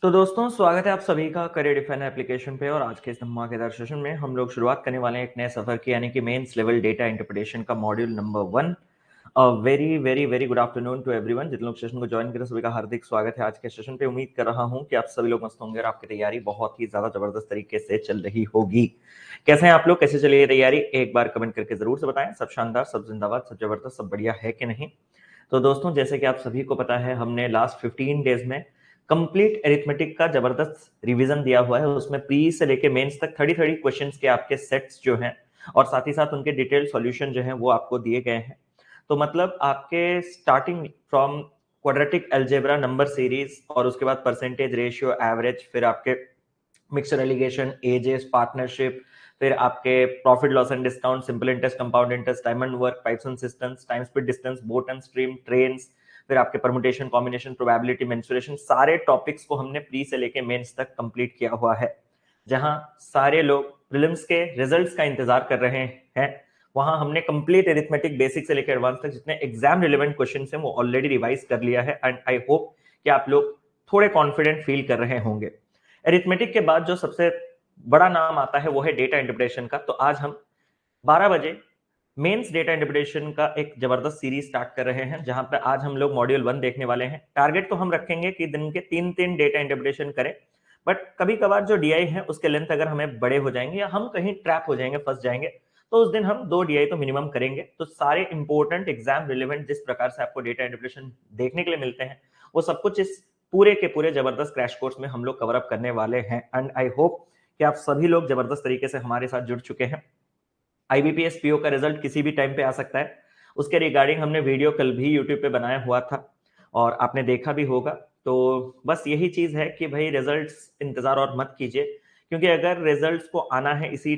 तो दोस्तों स्वागत है आप सभी का करियर डिफाइनर एप्लीकेशन पे। और आज के इस धमाकेदार सेशन में हम लोग शुरुआत करने वाले हैं एक नए सफर की, यानी कि मेंस लेवल डेटा इंटरप्रिटेशन का module number 1। Very very very good afternoon to everyone. जितने लोग सेशन को ज्वाइन करें सभी का हार्दिक स्वागत है आज के सेशन पे। उम्मीद कर रहा हूं कि आप सभी लोग मस्त होंगे और आपकी तैयारी बहुत ही ज्यादा जबरदस्त तरीके से चल रही होगी। कैसे हैं आप लोग, कैसे चली है तैयारी, एक बार कमेंट करके जरूर से बताएं। सब शानदार, सब जिंदाबाद, सब जबरदस्त, सब बढ़िया है कि नहीं। तो दोस्तों जैसे कि आप सभी को पता है, हमने लास्ट 15 डेज में कंप्लीट एरिथमेटिक का जबरदस्त रिवीजन दिया हुआ है। उसमें प्री से लेके मेंस तक 30 क्वेश्चंस के आपके सेट्स जो हैं और साथ ही साथ उनके डिटेल सॉल्यूशन जो हैं वो आपको दिए गए हैं। तो मतलब आपके starting from quadratic algebra, number series, और उसके बाद परसेंटेज, रेशियो, एवरेज, फिर आपके मिक्सचर एलिगेशन, एजेस, पार्टनरशिप, फिर आपके profit loss and discount, simple interest, compound interest, diamond work, pipes and systems, time speed distance, boat and stream, trains, फिर आपके permutation, combination, probability, mensuration, सारे topics को हमने pre से लेके मेंस तक कंप्लीट किया हुआ है। जहां सारे लोग प्रीलिम्स के रिजल्ट्स का इंतजार कर रहे हैं, वहां हमने कंप्लीट एरिथमेटिक बेसिक से लेकर एडवांस तक जितने एग्जाम रिलेवेंट क्वेश्चन हैं वो ऑलरेडी रिवाइज कर लिया है। एंड आई होप कि आप लोग थोड़े कॉन्फिडेंट फील कर रहे होंगे। एरिथमेटिक के बाद जो सबसे बड़ा नाम आता है वो है डेटा इंटरप्रिटेशन का। तो आज हम 12 बजे मेंस डेटा इंटरप्रिटेशन का एक जबरदस्त सीरीज स्टार्ट कर रहे हैं, जहां पे आज हम लोग मॉड्यूल 1 देखने वाले हैं। टारगेट तो हम रखेंगे कि दिन के 3-3 डेटा इंटरप्रिटेशन करें, बट कभी कभार जो डीआई है उसके लेंथ अगर हमें बड़े हो जाएंगे या हम कहीं ट्रैप हो जाएंगे, फंस जाएंगे, तो उस दिन हम 2 डीआई तो मिनिमम करेंगे। तो सारे इंपॉर्टेंट एग्जाम रिलेवेंट जिस प्रकार से आपको डेटा इंटरप्रिटेशन देखने के लिए मिलते हैं वो सब कुछ इस पूरे के पूरे जबरदस्त क्रैश कोर्स में हम लोग कवर अप करने वाले हैं। एंड आई होप कि आप सभी लोग जबरदस्त तरीके से हमारे साथ जुड़ चुके हैं। आईबीपीएस पीओ का रिजल्ट किसी भी टाइम पे आ सकता है, उसके रिगार्डिंग हमने वीडियो कल भी यूट्यूब पे बनाया हुआ था और आपने देखा भी होगा। तो बस यही चीज है कि भाई रिजल्ट्स इंतजार और मत कीजिए, क्योंकि अगर रिजल्ट्स को आना है इसी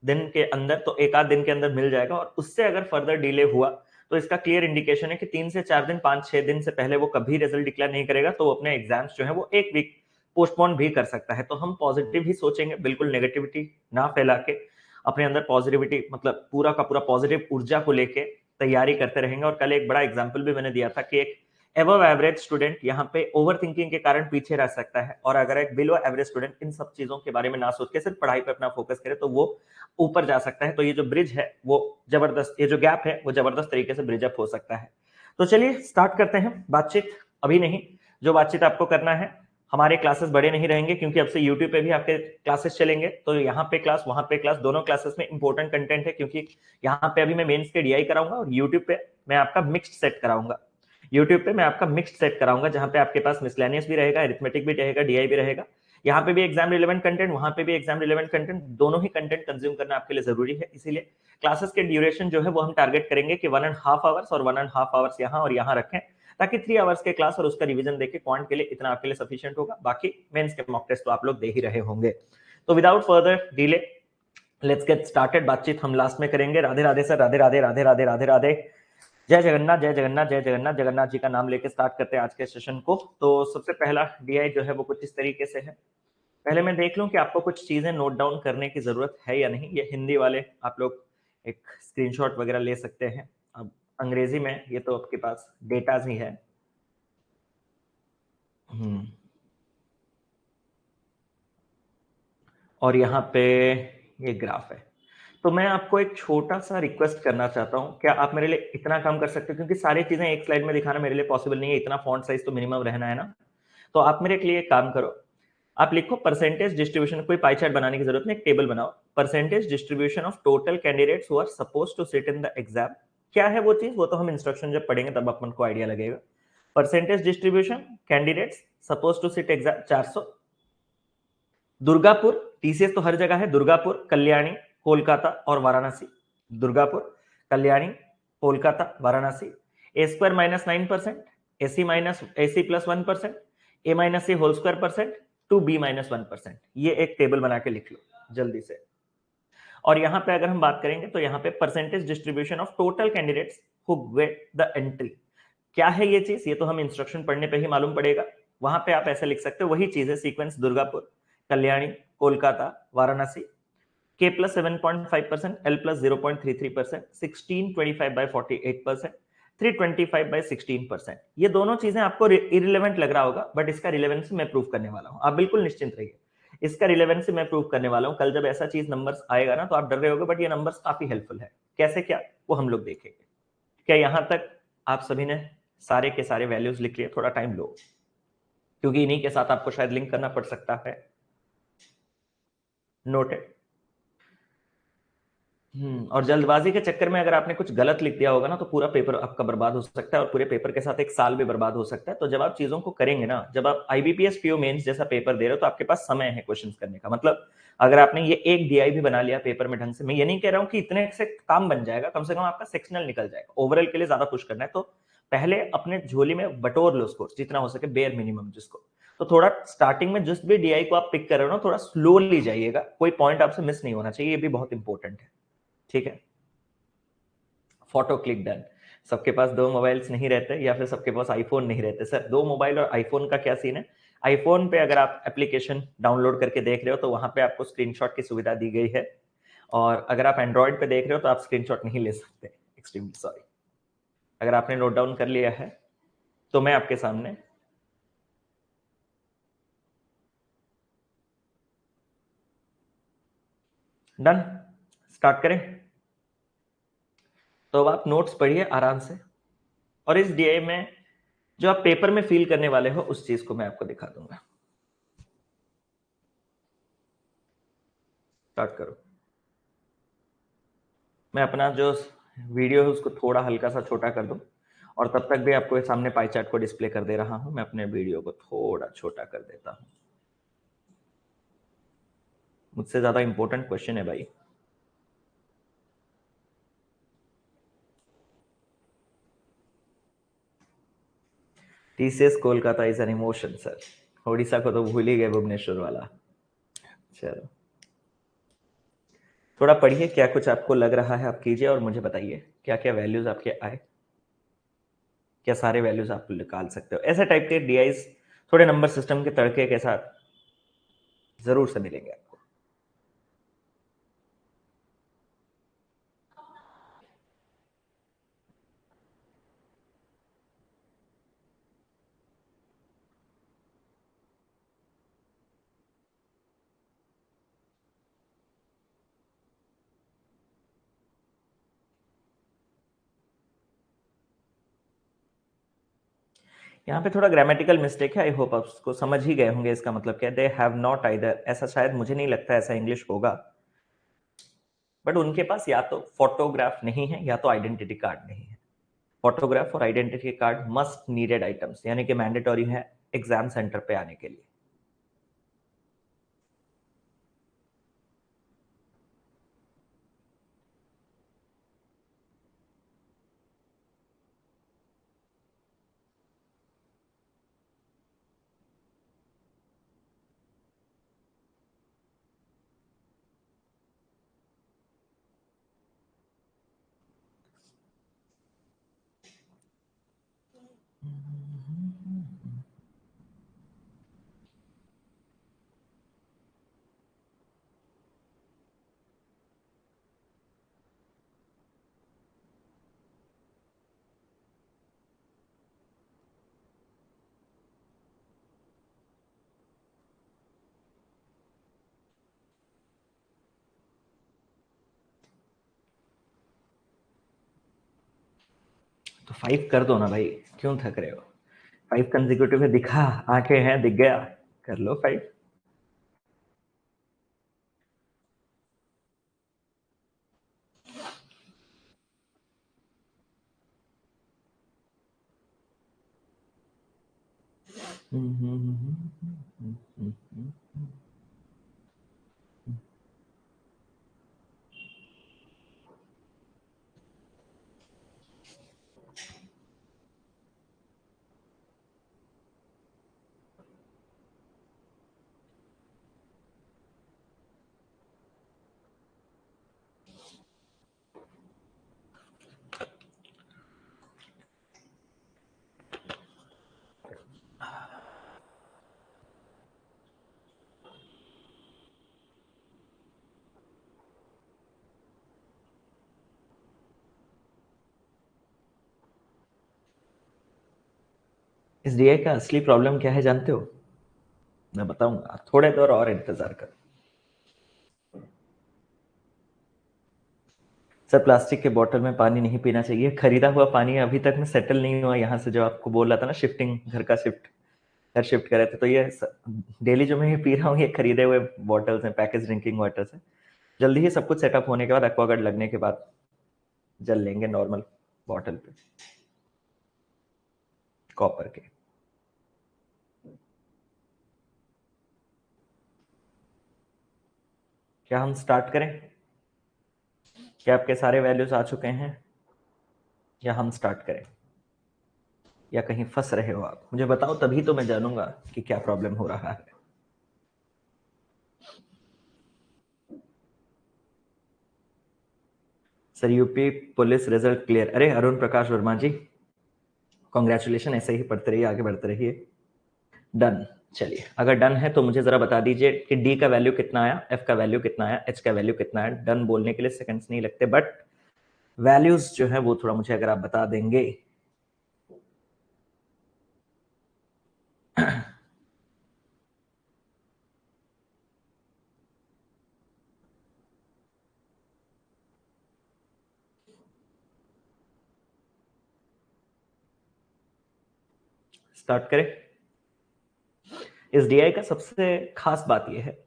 दिन के अंदर तो एक आध दिन के अंदर मिल जाएगा, और उससे अगर फर्दर डिले हुआ तो इसका क्लियर इंडिकेशन है कि 3 से 4 दिन, 5-6 दिन से पहले वो कभी रिजल्ट डिक्लेयर नहीं करेगा, तो वो अपने एग्जाम्स जो है वो एक वीक पोस्टपोन भी कर सकता है। तो हम पॉजिटिव ही सोचेंगे, बिल्कुल नेगेटिविटी ना फैला के अपने अंदर पॉजिटिविटी, मतलब पूरा का पूरा पॉजिटिव ऊर्जा को लेके तैयारी करते रहेंगे। और कल एक बड़ा एग्जांपल भी मैंने दिया था कि एक एबव एवरेज स्टूडेंट यहाँ पे ओवर थिंकिंग के कारण पीछे रह सकता है, और अगर एक बिलो एवरेज स्टूडेंट इन सब चीजों के बारे में ना सोच के सिर्फ पढ़ाई पे अपना फोकस करे तो वो ऊपर जा सकता है। तो ये जो ब्रिज है वो जबरदस्त, ये जो गैप है वो जबरदस्त तरीके से ब्रिज अप हो सकता है। तो चलिए स्टार्ट करते हैं बातचीत। अभी नहीं, जो बातचीत आपको करना है, हमारे क्लासेस बड़े नहीं रहेंगे क्योंकि अब से यूट्यूब पे भी आपके क्लासेस चलेंगे। तो यहाँ पे क्लास, वहां पे क्लास, दोनों क्लासेस में इंपॉर्टेंट कंटेंट है, क्योंकि यहाँ पे अभी मैं मेंस के डीआई कराऊंगा और यूट्यूब पे मैं आपका मिक्स्ड सेट कराऊंगा। यूट्यूब पे मैं आपका मिक्स्ड सेट कराऊंगा जहां पे आपके पास मिसलेनियस भी रहेगा, अरिथमेटिक भी रहेगा, डीआई भी रहेगा। यहाँ पे भी एग्जाम रिलेवेंट कंटेंट, वहां पे भी एग्जाम रिलेवेंट कंटेंट, दोनों ही कंटेंट कंज्यूम करना आपके लिए जरूरी है। इसीलिए क्लासेस के ड्यूरेशन जो है वो हम टारगेट करेंगे कि 1.5 आवर्स और 1.5 आवर्स यहाँ और यहाँ रखें, ताकि 3 आवर्स के क्लास और उसका रिवीजन देके क्वांट के लिए इतना आपके लिए सफिशिएंट होगा। बाकी मेंस के मॉक टेस्ट तो आप लोग दे ही रहे होंगे। तो without further delay let's get started. बातचीत हम लास्ट में करेंगे। राधे राधे सर, राधे राधे, राधे राधे, राधे राधे, जय जगन्नाथ, जय जगन्नाथ, जय जगन्नाथ। जगन्नाथ जी का नाम लेके स्टार्ट करते हैं आज के सेशन को। तो सबसे पहला डीआई जो है वो कुछ इस तरीके से है। पहले मैं देख लूं कि आपको कुछ चीजें नोट डाउन करने की जरूरत है या नहीं। ये हिंदी वाले आप लोग एक स्क्रीनशॉट वगैरह ले सकते हैं। अब अंग्रेजी में ये तो आपके पास डेटाज ही है। और यहाँ पे ये ग्राफ है। तो मैं आपको एक छोटा सा रिक्वेस्ट करना चाहता हूँ, क्या आप मेरे लिए इतना काम कर सकते हो, क्योंकि सारी चीजें एक स्लाइड में दिखाना मेरे लिए पॉसिबल नहीं है, इतना फॉन्ट साइज तो मिनिमम रहना है ना। तो आप मेरे लिए एक काम करो, आप लिखो परसेंटेज डिस्ट्रीब्यूशन, कोई पाई चार्ट बनाने की जरूरत नहीं, एक टेबल बनाओ, percentage distribution of total candidates who are supposed to sit in the exam. क्या है वो चीज, वो तो हम इंस्ट्रक्शन जब पढ़ेंगे तब अपन को आइडिया लगेगा। Percentage distribution candidates suppose to sit exam 400। Durgapur, TCS तो हर जगह है, दुर्गापुर, कल्याणी, कोलकाता और Varanasi. Durgapur, Kalyani, Kolkata, Varanasi. A square -9%, AC minus AC plus 1%, a minus c whole square percent, two b -1%। ये एक टेबल बना के लिख लो जल्दी से। और यहां पे अगर हम बात करेंगे तो यहाँ पे percentage distribution of total candidates who get the entry. क्या है ये चीज, ये तो हम इंस्ट्रक्शन पढ़ने पे ही मालूम पड़ेगा। वहां पे आप ऐसे लिख सकते हो, वही चीज है सीक्वेंस, दुर्गापुर, कल्याणी, कोलकाता, वाराणसी। के प्लस 7.5%, एल प्लस 0.33%, 1625/48%, 325/16%। ये दोनों चीजें आपको इरिलेवेंट लग रहा होगा, बट इसका रिलेवेंस मैं प्रूव करने वाला हूं, आप बिल्कुल निश्चिंत रहिए। इसका रिलेवेंस मैं प्रूव करने वाला हूं। कल जब ऐसा चीज नंबर्स आएगा ना तो आप डर रहे होगे, बट ये नंबर्स काफी हेल्पफुल है। कैसे क्या, वो हम लोग देखेंगे। क्या यहां तक आप सभी ने सारे के सारे वैल्यूज लिख लिए? थोड़ा टाइम लो, क्योंकि इन्हीं के साथ आपको शायद लिंक करना पड़ सकता है। नोटेड। और जल्दबाजी के चक्कर में अगर आपने कुछ गलत लिख दिया होगा ना तो पूरा पेपर आपका बर्बाद हो सकता है, और पूरे पेपर के साथ एक साल भी बर्बाद हो सकता है। तो जब आप चीजों को करेंगे ना, जब आप आईबीपीएस पीओ मेंस जैसा पेपर दे रहे हो, तो आपके पास समय है क्वेश्चन करने का। मतलब अगर आपने ये एक डीआई भी बना लिया पेपर में ढंग से, मैं ये नहीं कह रहा हूँ कि इतने से काम बन जाएगा, कम से कम आपका सेक्शनल निकल जाएगा। ओवरऑल के लिए ज्यादा पुश करना है तो पहले अपने झोली में बटोर लो स्कोर जितना हो सके, बेयर मिनिमम जिसको। तो थोड़ा स्टार्टिंग में जिस भी डीआई को आप पिक कर रहे हो ना, थोड़ा स्लोली जाइएगा, कोई पॉइंट आपसे मिस नहीं होना चाहिए, ये भी बहुत इंपॉर्टेंट है। ठीक है। Photo click done. सबके पास दो मोबाइल्स नहीं रहते, या फिर सबके पास आईफोन नहीं रहते। सर दो मोबाइल और आईफोन का क्या सीन है? आईफोन पे अगर आप एप्लीकेशन डाउनलोड करके देख रहे हो तो वहां पे आपको स्क्रीनशॉट की सुविधा दी गई है, और अगर आप एंड्रॉइड पे देख रहे हो तो आप स्क्रीनशॉट नहीं ले सकते। Extremely sorry. अगर आपने नोट डाउन कर लिया है तो मैं आपके सामने डन स्टार्ट करें। तो अब आप नोट्स पढ़िए आराम से, और इस डीआई में जो आप पेपर में फील करने वाले हो उस चीज को मैं आपको दिखा दूंगा। स्टार्ट करो। मैं अपना जो वीडियो है उसको थोड़ा हल्का सा छोटा कर दूं, और तब तक भी आपको सामने पाई चार्ट को डिस्प्ले कर दे रहा हूं। मैं अपने वीडियो को थोड़ा छोटा कर देता हूं। मुझसे ज्यादा इंपॉर्टेंट क्वेश्चन है भाई। TCS Kolkata is an emotion sir. Odisha को तो भूल ही गए, भुवनेश्वर वाला। चलो थोड़ा पढ़िए, क्या कुछ आपको लग रहा है आप कीजिए, और मुझे बताइए क्या क्या वैल्यूज आपके आए। क्या सारे वैल्यूज आप निकाल सकते हो? ऐसे टाइप के डीआईज थोड़े नंबर सिस्टम के तड़के के साथ जरूर से मिलेंगे आपको। यहाँ पे थोड़ा ग्रामेटिकल मिस्टेक है, आई होप आप उसको समझ ही गए होंगे। इसका मतलब क्या है? दे हैव नॉट आइदर, ऐसा शायद मुझे नहीं लगता ऐसा इंग्लिश होगा, बट उनके पास या तो फोटोग्राफ नहीं है या तो आइडेंटिटी कार्ड नहीं है। फोटोग्राफ और identity card must needed items, यानी कि मैंडेटरी है एग्जाम सेंटर पे आने के लिए। तो 5 कर दो ना भाई, क्यों थक रहे हो? 5 कंसेक्यूटिव है, दिखा, आंखें हैं, दिख गया, कर लो 5। इस डीआई का असली प्रॉब्लम क्या है जानते हो? मैं बताऊंगा, थोड़े देर और इंतजार करो। सर प्लास्टिक के बोतल में पानी नहीं पीना चाहिए। खरीदा हुआ पानी अभी तक में सेटल नहीं हुआ यहाँ से, जो आपको बोल रहा था ना, शिफ्टिंग, घर शिफ्ट करे थे, तो ये डेली जो मैं ये पी रहा हूँ, ये खरीदे हुए बॉटल्स हैं, पैकेज ड्रिंकिंग वाटर से। जल्दी ही सब कुछ सेटअप होने के बाद, एक्वागार्ड लगने के बाद जल लेंगे नॉर्मल बॉटल पे, कॉपर के। क्या हम स्टार्ट करें? क्या आपके सारे वैल्यूज आ चुके हैं, या हम स्टार्ट करें, या कहीं फंस रहे हो आप? मुझे बताओ, तभी तो मैं जानूंगा कि क्या प्रॉब्लम हो रहा है। Sir UP police result clear. अरे अरुण प्रकाश वर्मा जी, कॉन्ग्रेचुलेशन। ऐसे ही पढ़ते रहिए, आगे बढ़ते रहिए। डन। चलिए, अगर डन है तो मुझे जरा बता दीजिए कि डी का वैल्यू कितना आया, एफ का वैल्यू कितना आया, एच का वैल्यू कितना आया। डन बोलने के लिए सेकंड्स नहीं लगते, बट वैल्यूज जो है वो थोड़ा मुझे अगर आप बता देंगे। स्टार्ट करें। इस डीआई का सबसे खास बात यह है,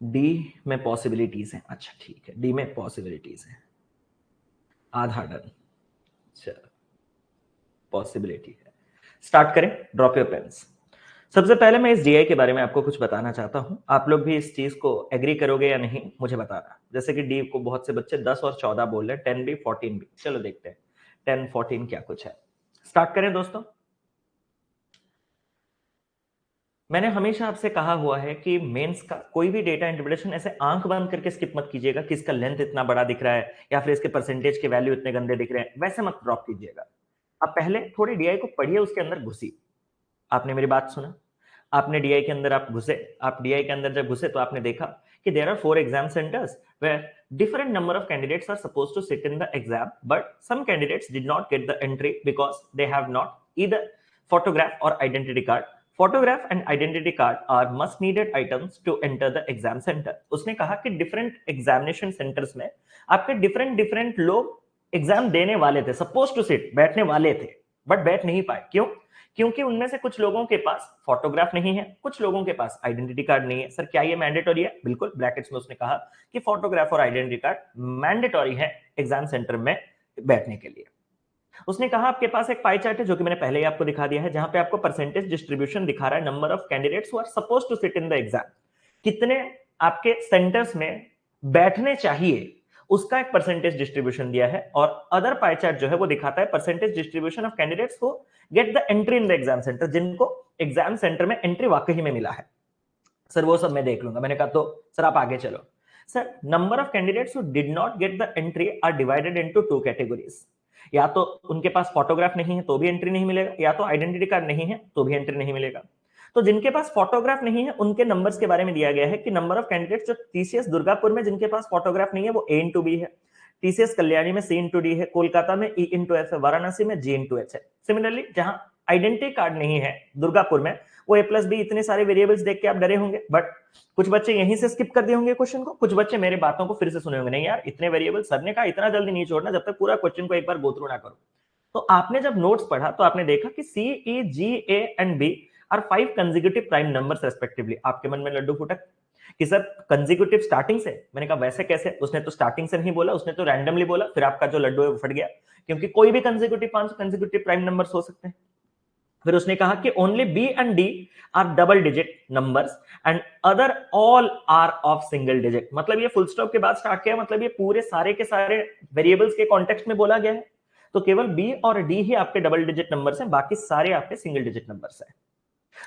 डी में पॉसिबिलिटीज हैं। अच्छा ठीक है, डी में पॉसिबिलिटीज है, आधा डन। चलो, पॉसिबिलिटी है। स्टार्ट करें। Drop your pens. सबसे पहले मैं इस डीआई के बारे में आपको कुछ बताना चाहता हूं। आप लोग भी इस चीज को एग्री करोगे या नहीं मुझे बताना। जैसे कि डी को बहुत से बच्चे 10 और 14 बोल रहे हैं, 10 भी 14 भी। चलो देखते हैं 10 14 क्या कुछ है। स्टार्ट करें दोस्तों। मैंने हमेशा आपसे कहा हुआ है कि मेंस का कोई भी डेटा इंटरप्रिटेशन ऐसे आंख बंद करके स्किप मत कीजिएगा कि इसका लेंथ इतना बड़ा दिख रहा है या फिर इसके परसेंटेज के वैल्यू इतने गंदे दिख रहे हैं, वैसे मत ड्रॉप कीजिएगा। आप पहले थोड़ी डीआई को पढ़िए, उसके अंदर घुसी। आपने मेरी बात सुना, आपने डीआई के अंदर आप घुसे। आप डीआई के अंदर जब घुसे तो आपने देखा कि देयर आर 4 एग्जाम सेंटर्स वेयर different number of candidates are supposed to sit in the exam, but some candidates did not get the entry because they have not either photograph or identity card. Photograph and identity card are must needed items to enter the exam center. उसने कहा कि different examination centers में आपके different लोग exam देने वाले थे, supposed to sit, बैठने वाले थे, बट बैठ नहीं पाए। क्यों? क्योंकि उनमें से कुछ लोगों के पास फोटोग्राफ नहीं है, कुछ लोगों के पास आइडेंटिटी कार्ड नहीं है। सर क्या ये मैंडेटरी है? बिल्कुल, ब्रैकेट्स में उसने कहा कि फोटोग्राफ और आइडेंटिटी कार्ड मैंडेटरी है एग्जाम सेंटर में बैठने के लिए। उसने कहा आपके पास एक पाई चार्ट है, जो कि मैंने पहले ही आपको दिखा दिया है, जहां पे आपको परसेंटेज डिस्ट्रीब्यूशन दिखा रहा है, number of candidates who are supposed to sit in the exam, कितने आपके सेंटर्स में बैठने चाहिए, उसका एक परसेंटेज डिस्ट्रीब्यूशन दिया है। और अदर पाई चार्ट जो है वो दिखाता है percentage distribution of candidates who get the entry in the exam centre, जिनको एग्जाम सेंटर में एंट्री वाकई में मिला है। सर वो सब मैं देख लूंगा। मैंने कहा तो सर आप आगे चलो। Sir number of candidates who did not get the entry are divided into 2 categories. या तो उनके पास फोटोग्राफ नहीं है तो भी एंट्री नहीं मिलेगा, या तो आइडेंटिटी कार्ड नहीं है तो भी एंट्री नहीं मिलेगा। तो जिनके पास फोटोग्राफ नहीं है उनके नंबर्स के बारे में दिया गया है कि नंबर ऑफ कैंडिडेट्स जो टीसीएस दुर्गापुर में जिनके पास फोटोग्राफ नहीं है वो ए इंटू बी है, टीसीएस कल्याणी में सी इंटू डी है, कोलकाता में ई इंटू एफ है, वाराणसी में जी इंटू एच है। सिमिलरली जहां आइडेंटिटी कार्ड नहीं है दुर्गापुर में, वो ए प्लस बी, इतने सारे वेरिएबल्स देख के आप डरे होंगे, बट कुछ बच्चे यहीं से स्किप कर दिए होंगे क्वेश्चन को, कुछ बच्चे मेरे बातों को फिर से सुने होंगे, नहीं यार इतने वेरिएबल सर ने कहा इतना जल्दी नहीं छोड़ना जब तक पूरा क्वेश्चन को एक बार गो थ्रू ना करो। तो आपने जब नोट्स पढ़ा तो आपने देखा कि C E G A and B are 5 consecutive prime numbers respectively. आपके मन में लड्डू फुटक कि सर कंसेक्यूटिव स्टार्टिंग से। मैंने कहा वैसे कैसे? उसने तो स्टार्टिंग से नहीं बोला, उसने तो रैंडमली बोला। फिर आपका जो लड्डू है वो फट गया, क्योंकि कोई भी कंसेक्यूटिव 5 कंसेक्यूटिव प्राइम नंबर्स हो सकते हैं। फिर उसने कहा कि only B and D are double digit numbers and other all are of single digit. मतलब ये फुल स्टॉप के बाद स्टार्ट किया, मतलब ये पूरे सारे के सारे वेरिएबल्स के कॉन्टेक्स्ट में बोला गया है। तो केवल बी और डी ही आपके डबल डिजिट नंबर्स हैं, बाकी सारे आपके सिंगल डिजिट नंबर्स हैं।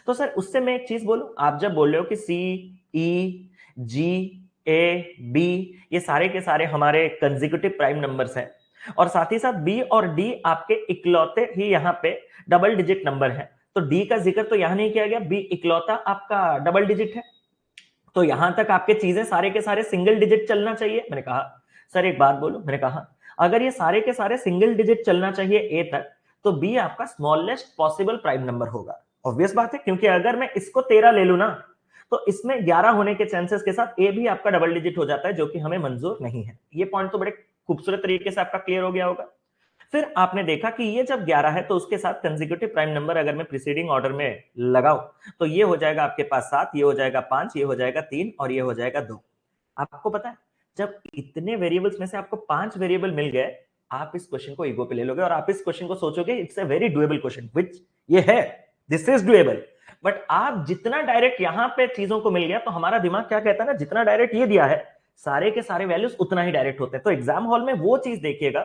तो सर उससे मैं एक चीज बोलूं, आप जब बोल रहे हो कि C E G A B ये सारे के सारे हमारे कंसेक्यूटिव प्राइम नंबर्स हैं, और साथ ही साथ बी और डी आपके इकलौते ही यहाँ पे डबल डिजिट नंबर है, तो डी का जिक्र तो यहां नहीं किया गया, बी इकलौता आपका डबल डिजिट है, तो यहां तक आपके चीजें सारे के सारे सिंगल डिजिट चलना चाहिए। मैंने कहा सर एक बात बोलूं, मैंने कहा अगर ये सारे के सारे सिंगल डिजिट चलना चाहिए ए तक, तो बी आपका स्मॉलेस्ट पॉसिबल प्राइम नंबर होगा। ऑब्वियस बात है, क्योंकि अगर मैं इसको 13 ले लू ना तो इसमें 11 होने के चांसेस के साथ ए भी आपका डबल डिजिट हो जाता है, जो कि हमें मंजूर नहीं है। ये पॉइंट तो बड़े खूबसूरत तरीके से आपका क्लियर हो गया होगा। फिर आपने देखा कि ये जब 11 है तो उसके साथ कंसेक्यूटिव प्राइम नंबर अगर मैं प्रीसीडिंग ऑर्डर में लगाऊं तो ये हो जाएगा आपके पास 7, ये हो जाएगा 5, ये हो जाएगा 3 और ये हो जाएगा 2। आपको पता है जब इतने वेरिएबल्स में से आपको 5 वेरिएबल मिल गए, आप इस क्वेश्चन को ईगो पे ले लोगे और आप इस क्वेश्चन को सोचोगे it's a very doable question, which ये है, दिस इज डुएबल। बट आप जितना डायरेक्ट यहां पे चीजों को मिल गया तो हमारा दिमाग क्या कहता है ना, जितना डायरेक्ट ये दिया है सारे के सारे वैल्यूज उतना ही डायरेक्ट होते हैं। तो एग्जाम हॉल में वो चीज देखिएगा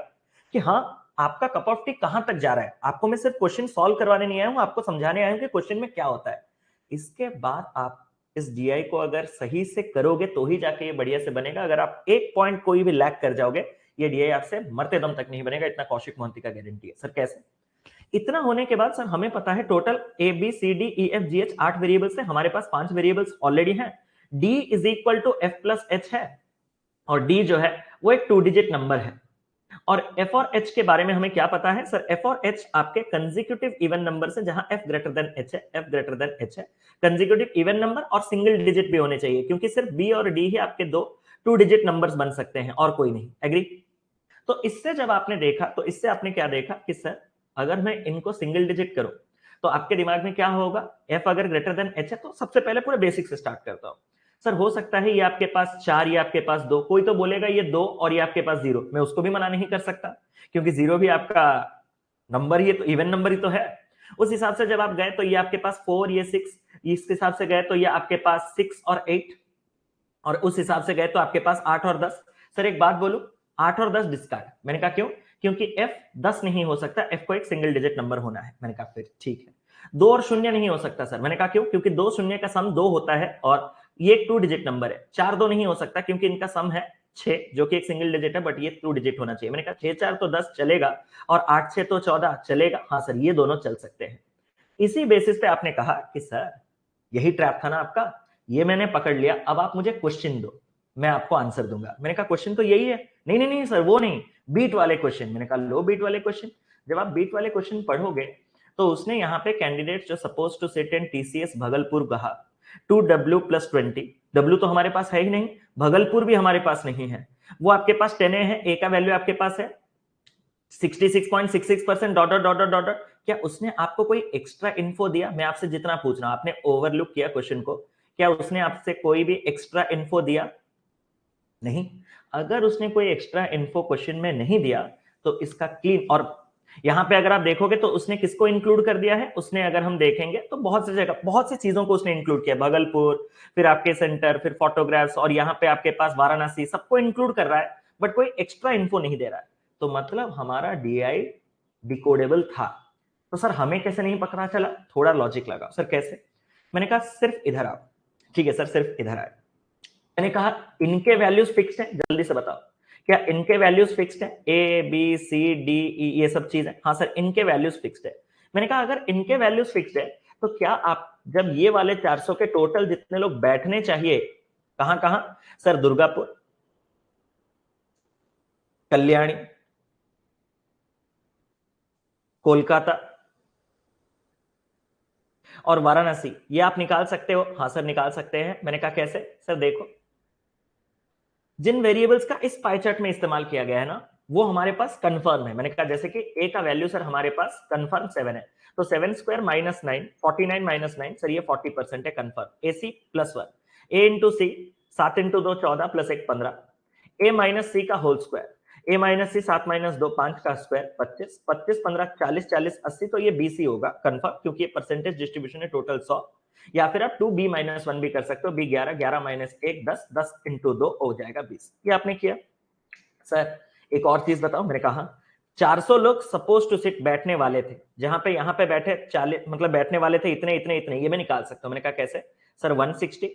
कि हाँ आपका कप ऑफ टी कहां तक जा रहा है। आपको मैं सिर्फ क्वेश्चन सॉल्व करवाने नहीं आया हूं, आपको समझाने आया हूं कि क्वेश्चन में क्या होता है। इसके बाद आप इस डीआई को अगर सही से करोगे तो ही जाके ये बढ़िया से बनेगा। अगर आप एक पॉइंट कोई भी लैग कर जाओगे, ये डीआई आपसे मरते दम तक नहीं बनेगा, इतना कौशिक मोहंती का गारंटी है। सर कैसे? इतना होने के बाद सर हमें पता है total A B C D E F G H 8 variables है, हमारे पास 5 वेरिएबल्स ऑलरेडी हैं। D is equal to F plus H है और डी जो है वो एक 2 डिजिट नंबर है। और एफ और एच के बारे में हमें क्या पता है सर? एफ और एच आपके कंसेक्यूटिव इवन नंबर से, जहां एफ ग्रेटर देन एच है, एफ ग्रेटर देन एच है, कंसेक्यूटिव इवन नंबर और सिंगल डिजिट भी होने चाहिए, क्योंकि सिर्फ बी और डी ही आपके दो 2 डिजिट नंबर्स बन सकते हैं और कोई नहीं। एग्री? तो इससे जब आपने देखा तो इससे आपने क्या देखा कि सर अगर मैं इनको सिंगल डिजिट करूं तो आपके दिमाग में क्या होगा? एफ अगर ग्रेटर देन एच है तो सबसे पहले पूरे बेसिक से स्टार्ट करता हूं। सर हो सकता है ये आपके पास 4, ये आपके पास 2, कोई तो बोलेगा ये 2 और ये आपके पास 0, मैं उसको भी मना नहीं कर सकता क्योंकि 0 भी आपका नंबर ही है, तो इवन नंबर ही तो है। उस हिसाब से जब आप गए तो ये आपके पास 4, ये 6, इसके हिसाब से गए तो ये आपके पास 6 और 8, और उस हिसाब से गए तो आपके पास 8 और 10। सर एक बात बोलूं, 8 और 10 डिस्कार्ड। मैंने कहा क्यों? क्योंकि f 10 नहीं हो सकता, f को एक सिंगल डिजिट नंबर होना है। मैंने कहा फिर ठीक है। 2 और 0 नहीं हो सकता सर। मैंने कहा क्यों? क्योंकि 2 शून्य का सम 2 होता है और ये एक 2 डिजिट नंबर है। 4 2 नहीं हो सकता क्योंकि इनका सम है 6, जो कि एक सिंगल डिजिट है, बट ये 2 डिजिट होना चाहिए। मैंने कहा 6 4 तो 10 चलेगा और 8 6 तो 14 चलेगा। हाँ सर ये दोनों चल सकते हैं। इसी बेसिस पे आपने कहा कि सर यही ट्रैप था ना आपका, ये मैंने पकड़ लिया, अब आप मुझे क्वेश्चन दो, मैं आपको आंसर दूंगा। मैंने कहा क्वेश्चन तो यही है। नहीं नहीं नहीं सर वो नहीं, बीट वाले क्वेश्चन। मैंने कहा लो बीट वाले क्वेश्चन। जब आप बीट वाले क्वेश्चन पढ़ोगे तो उसने यहाँ पे कैंडिडेट जो suppose to sit in TCS Bhagalpur कहा 2W + 20, W तो हमारे पास है ही नहीं, भगलपुर भी हमारे पास नहीं है, वो आपके पास 10A है, ए का वैल्यू आपके पास है 66.66% डॉट डॉट डॉट डॉट। क्या उसने आपको कोई एक्स्ट्रा इन्फो दिया? मैं आपसे जितना पूछ रहा हूं, आपने ओवरलुक किया क्वेश्चन को, क्या उसने आपसे कोई भी एक्स्ट्रा इन्फो दिया? नहीं। अगर उसने कोई एक्स्ट्रा इन्फो क्वेश्चन में नहीं दिया तो इसका क्लीन, और यहां पे अगर आप देखोगे तो उसने किसको इंक्लूड कर दिया है? उसने, अगर हम देखेंगे तो बहुत सी जगह बहुत सी चीजों को उसने इंक्लूड किया, भगलपुर, फिर आपके सेंटर, फिर फोटोग्राफ्स, और यहाँ पे आपके पास वाराणसी, सबको इंक्लूड कर रहा है, बट कोई एक्स्ट्रा इन्फो नहीं दे रहा है। तो मतलब हमारा डीआई डिकोडेबल था। तो सर हमें कैसे नहीं पकड़ा चला? थोड़ा लॉजिक लगाओ। सर कैसे? मैंने कहा सिर्फ इधर आओ। ठीक है सर, सिर्फ इधर आए। मैंने कहा इनके वैल्यूज फिक्स्ड हैं, जल्दी से बताओ क्या इनके वैल्यूज फिक्स्ड है? ए बी सी डी ई ये सब चीजें? हाँ सर इनके वैल्यूज फिक्स्ड है। मैंने कहा अगर इनके वैल्यूज फिक्स्ड है तो क्या आप जब ये वाले 400 के टोटल जितने लोग बैठने चाहिए, कहां कहां सर? दुर्गापुर, कल्याणी, कोलकाता और वाराणसी, ये आप निकाल सकते हो? हाँ सर निकाल सकते हैं। मैंने कहा कैसे? सर देखो जिन वेरिएबल्स का इस पाई चार्ट में इस्तेमाल किया गया है ना वो हमारे पास कंफर्म है। मैंने कहा जैसे कि ए का वैल्यू सर हमारे पास कंफर्म 7 है, तो 7 स्क्वायर माइनस 9, 49 माइनस 9, सर ये 40% है कंफर्म। ए सी प्लस 1, ए इंटू सी 7 इंटू 2 14 प्लस 1 15, ए माइनस सी का होल स्क्वायर, ए माइनस सी 7 माइनस 2 5 का स्क्वायर 25, 25 15 40 40 80, तो ये बीसी होगा कंफर्म, क्योंकि ये परसेंटेज डिस्ट्रीब्यूशन है टोटल 100। या फिर आप 2b-1 भी कर सकते हो, b 11 11 माइनस 1 10 10 इंटू 2 हो जाएगा 20। ये आपने किया। सर एक और चीज बताओ। मैंने कहा 400 लोग सपोज टू सिट बैठने वाले थे, जहां पे यहाँ पे बैठे 40 मतलब बैठने वाले थे इतने इतने इतने, ये मैं निकाल सकता हूं। मैंने कहा कैसे? सर 160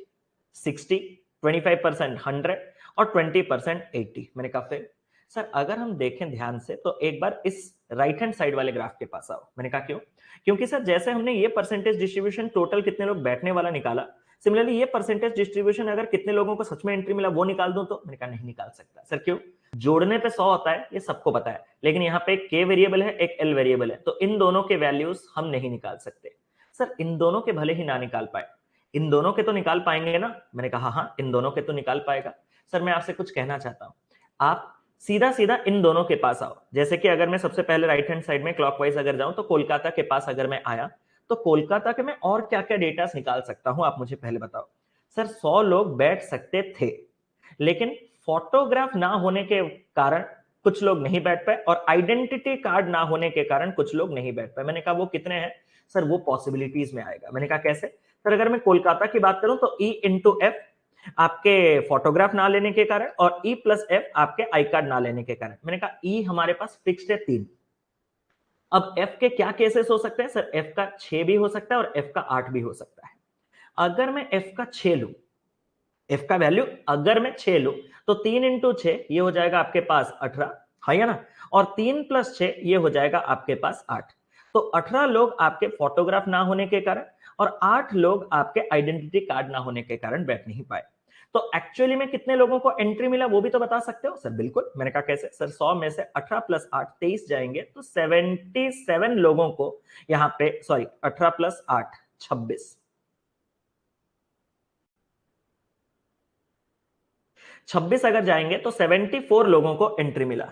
60 25% 100 और 20% 80। मैंने कहा फिर सर अगर हम देखें ध्यान से तो एक बार इस राइट हैंड साइड वाले ग्राफ के पास आओ। मैंने कहा क्यों? क्योंकि सर जैसे हमने ये परसेंटेज डिस्ट्रीब्यूशन टोटल कितने लोग बैठने वाला निकाला, सिमिलरली ये परसेंटेज डिस्ट्रीब्यूशन अगर कितने लोगों को सच में एंट्री मिला वो निकाल दूं तो? मैंने कहा नहीं निकाल सकता। सर क्यों? जोड़ने पे 100 होता है, ये सबको पता है, लेकिन यहाँ पे एक k वेरिएबल है, एक l वेरिएबल है, तो इन दोनों के वैल्यूज हम नहीं निकाल सकते। सर इन दोनों के भले ही ना निकाल पाए, इन दोनों के तो निकाल पाएंगे ना? मैंने कहा हाँ, इन दोनों के तो निकाल पाएगा। सर मैं आपसे कुछ कहना चाहता हूं, आप सीधा सीधा इन दोनों के पास आओ। जैसे कि अगर मैं सबसे पहले राइट हैंड साइड में क्लॉकवाइज अगर जाऊं, तो कोलकाता के पास अगर मैं आया, तो कोलकाता के मैं और क्या क्या डेटा निकाल सकता हूं, आप मुझे पहले बताओ। सर 100 लोग बैठ सकते थे, लेकिन फोटोग्राफ ना होने के कारण कुछ लोग नहीं बैठ पाए, और आइडेंटिटी कार्ड ना होने के कारण कुछ लोग नहीं बैठ पाए। मैंने कहा वो कितने हैं? सर वो पॉसिबिलिटीज में आएगा। मैंने कहा कैसे? सर अगर मैं कोलकाता की बात करूं तो E इंटू एफ आपके फोटोग्राफ ना लेने के कारण, और E प्लस एफ आपके आई कार्ड ना लेने के कारण। मैंने कहा E हमारे पास फिक्स्ड है 3। अब F के क्या केसेस हो सकते हैं? सर F का 6 भी हो सकता है और F का 8 भी हो सकता है। अगर मैं F का 6 लूं, F का वैल्यू अगर मैं 6 लूं, तो 3 इंटू 6 ये हो जाएगा आपके पास 18, है ना? और 3 प्लस 6 ये हो जाएगा आपके पास 8। तो 18 लोग आपके फोटोग्राफ ना होने के कारण और 8 लोग आपके आइडेंटिटी कार्ड ना होने के कारण बैठ नहीं पाए। तो एक्चुअली में कितने लोगों को एंट्री मिला वो भी तो बता सकते हो? सर बिल्कुल। मैंने कहा कैसे? सर 100 में से 18 प्लस 8 23 जाएंगे, तो 77 लोगों को यहाँ पे, सॉरी 18 प्लस 8 26 26 अगर जाएंगे तो 74 लोगों को एंट्री मिला।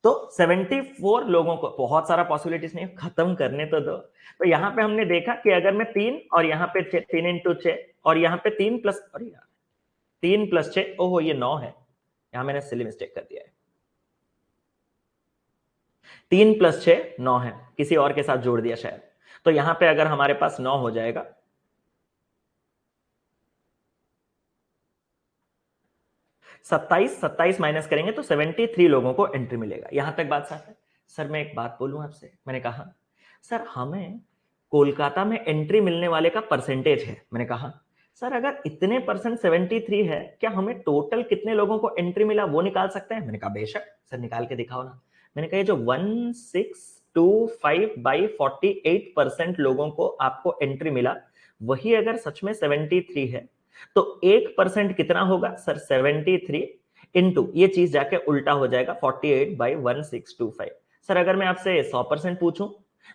तो 74 लोगों को, बहुत सारा पॉसिबिलिटीज नहीं, खत्म करने तो दो। तो यहां पे हमने देखा कि अगर मैं 3 और यहाँ पे 3 इंटू 6 और यहाँ पे 3 प्लस, अरे यार 3 प्लस 6, ओहो ये 9 है, यहां मैंने सिली मिस्टेक कर दिया है। 3 प्लस 6 9 है, किसी और के साथ जोड़ दिया शायद। तो यहां पे अगर हमारे पास 9 हो जाएगा, 27 माइनस करेंगे तो 73 लोगों को एंट्री मिलेगा। यहां तक बात साफ है? सर मैं एक बात बोलूं आपसे, मैंने कहा सर हमें कोलकाता में एंट्री मिलने वाले का परसेंटेज है। मैंने कहा सर अगर इतने परसेंट 73 है, क्या हमें टोटल कितने लोगों को एंट्री मिला वो निकाल सकते हैं? मैंने कहा बेशक। सर निकाल के दिखाओ ना। मैंने कहा ये जो 1625 बाई 48% लोगों को आपको एंट्री मिला, वही अगर सच में 73 है, तो 1% कितना होगा? सर 73 इंटू, ये चीज जाके उल्टा हो जाएगा 48 बाई 1625। सर अगर मैं आपसे 100% पूछूं,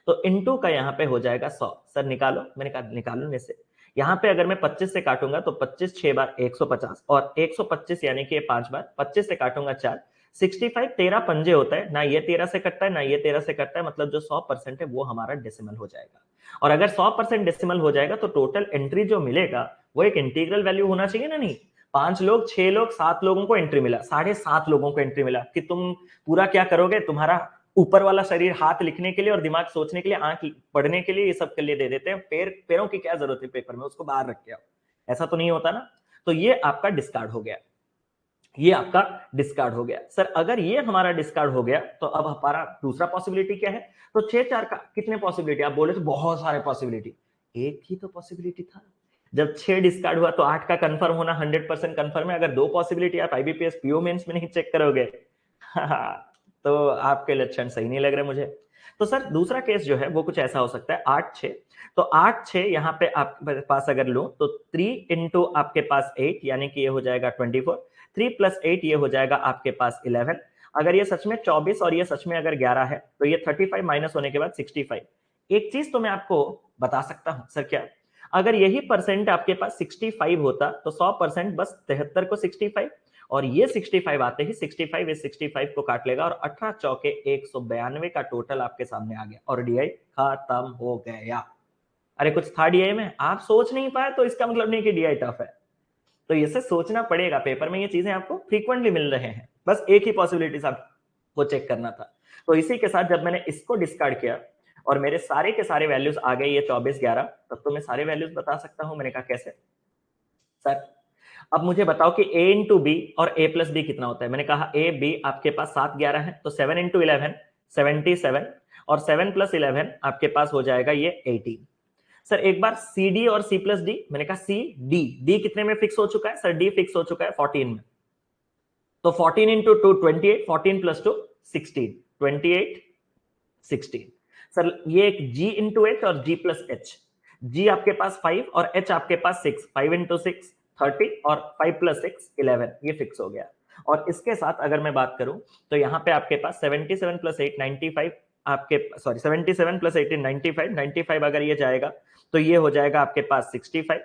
तो इंटू का यहाँ पे हो जाएगा 100। सर निकालो। मैंने कहा निकालो में से, यहाँ पे अगर मैं 25 से काटूंगा तो 25 6 बार 150, और 125 यानी कि 5 बार, 25 से काटूंगा 4, 65 13 पंजे होता है ना, ये 13 से कटता है ना ये 13 से कटता है, मतलब जो 100% है वो हमारा डेसिमल हो जाएगा। और अगर 100% डेसिमल हो जाएगा तो टोटल एंट्री जो मिलेगा वो एक इंटीग्रल वैल्यू होना चाहिए ना? नहीं, 5 लोग 6 लोग 7 लोगों को एंट्री मिला, 7.5 लोगों को एंट्री मिला, कि तुम पूरा क्या करोगे? तुम्हारा ऊपर वाला शरीर हाथ लिखने के लिए और दिमाग सोचने के लिए, आंख पढ़ने के लिए, ये सब के लिए दे देते हैं। पैरों की क्या जरूरत है पेपर में? उसको बाहर रख के आओ। ऐसा तो नहीं होता ना? तो ये आपका डिस्कार्ड हो गया, ये आपका डिस्कार्ड हो गया। सर अगर ये हमारा डिस्कार्ड हो गया, तो अब हमारा दूसरा पॉसिबिलिटी क्या है? तो 6 4 का कितने पॉसिबिलिटी? आप बोले तो बहुत सारे पॉसिबिलिटी, एक ही तो पॉसिबिलिटी था। जब 6 डिस्कार्ड हुआ तो 8 का कंफर्म होना 100% कंफर्म है। अगर 2 पॉसिबिलिटी आप आईबीपीएस पीओ मेंस में नहीं चेक करोगे तो आपके लक्षण सही नहीं लग रहे मुझे। तो सर दूसरा केस जो है वो कुछ ऐसा हो सकता है, 8 6, तो 8 6 यहाँ पे आपके पास अगर लो, तो 3 इंटू आपके पास 8 यानी कि ये हो जाएगा 24, 3 प्लस 8 ये हो जाएगा आपके पास 11। अगर ये सच में 24 और ये सच में अगर 11 है, तो ये 35 माइनस होने के बाद 65। एक चीज तो मैं आपको बता सकता हूं। सर क्या? अगर यही परसेंट आपके पास 65 होता, तो 100% बस 73 को 65, और ये 65 आते ही 65 इस 65 को काट लेगा, और 18 चौके 192 का टोटल आपके सामने आ गया, और डीआई खत्म हो गया। अरे कुछ था डीआई में, आप सोच नहीं पाए तो इसका मतलब नहीं कि डीआई टफ है। तो इसे सोचना पड़ेगा, पेपर में ये चीजें आपको फ्रीक्वेंटली मिल रहे हैं, बस एक ही पॉसिबिलिटीज आपको चेक करना था। तो इसी के साथ जब मैंने इसको डिस्कार्ड किया और मेरे सारे के सारे वैल्यूज आ गए ये 24 11, तब तो मैं सारे वैल्यूज बता सकता हूं। मैंने कहा कैसे? सर अब मुझे बताओ कि a इंटू बी और a प्लस बी कितना होता है? मैंने कहा a b आपके पास 7 11 है, तो 7 इंटू 11 77, और 7 प्लस 11 आपके पास हो जाएगा ये 18। सर एक बार सी डी और सी प्लस डी, मैंने कहा सी डी, डी कितने में फिक्स हो चुका है? सर डी फिक्स हो चुका है 14 में, तो 14 इंटू 2 28, 14 प्लस 2 16, 28 16। सर ये एक g इंटू एच और g प्लस एच, g आपके पास 5 और h आपके पास 6, 5 इंटू 6 30, और 5 प्लस 6 11, ये फिक्स हो गया। और इसके साथ अगर मैं बात करूं तो यहाँ पे आपके पास 77 प्लस 8 95, आपके सॉरी 77 प्लस 18 95, 95 अगर ये जाएगा तो ये हो जाएगा आपके पास 65,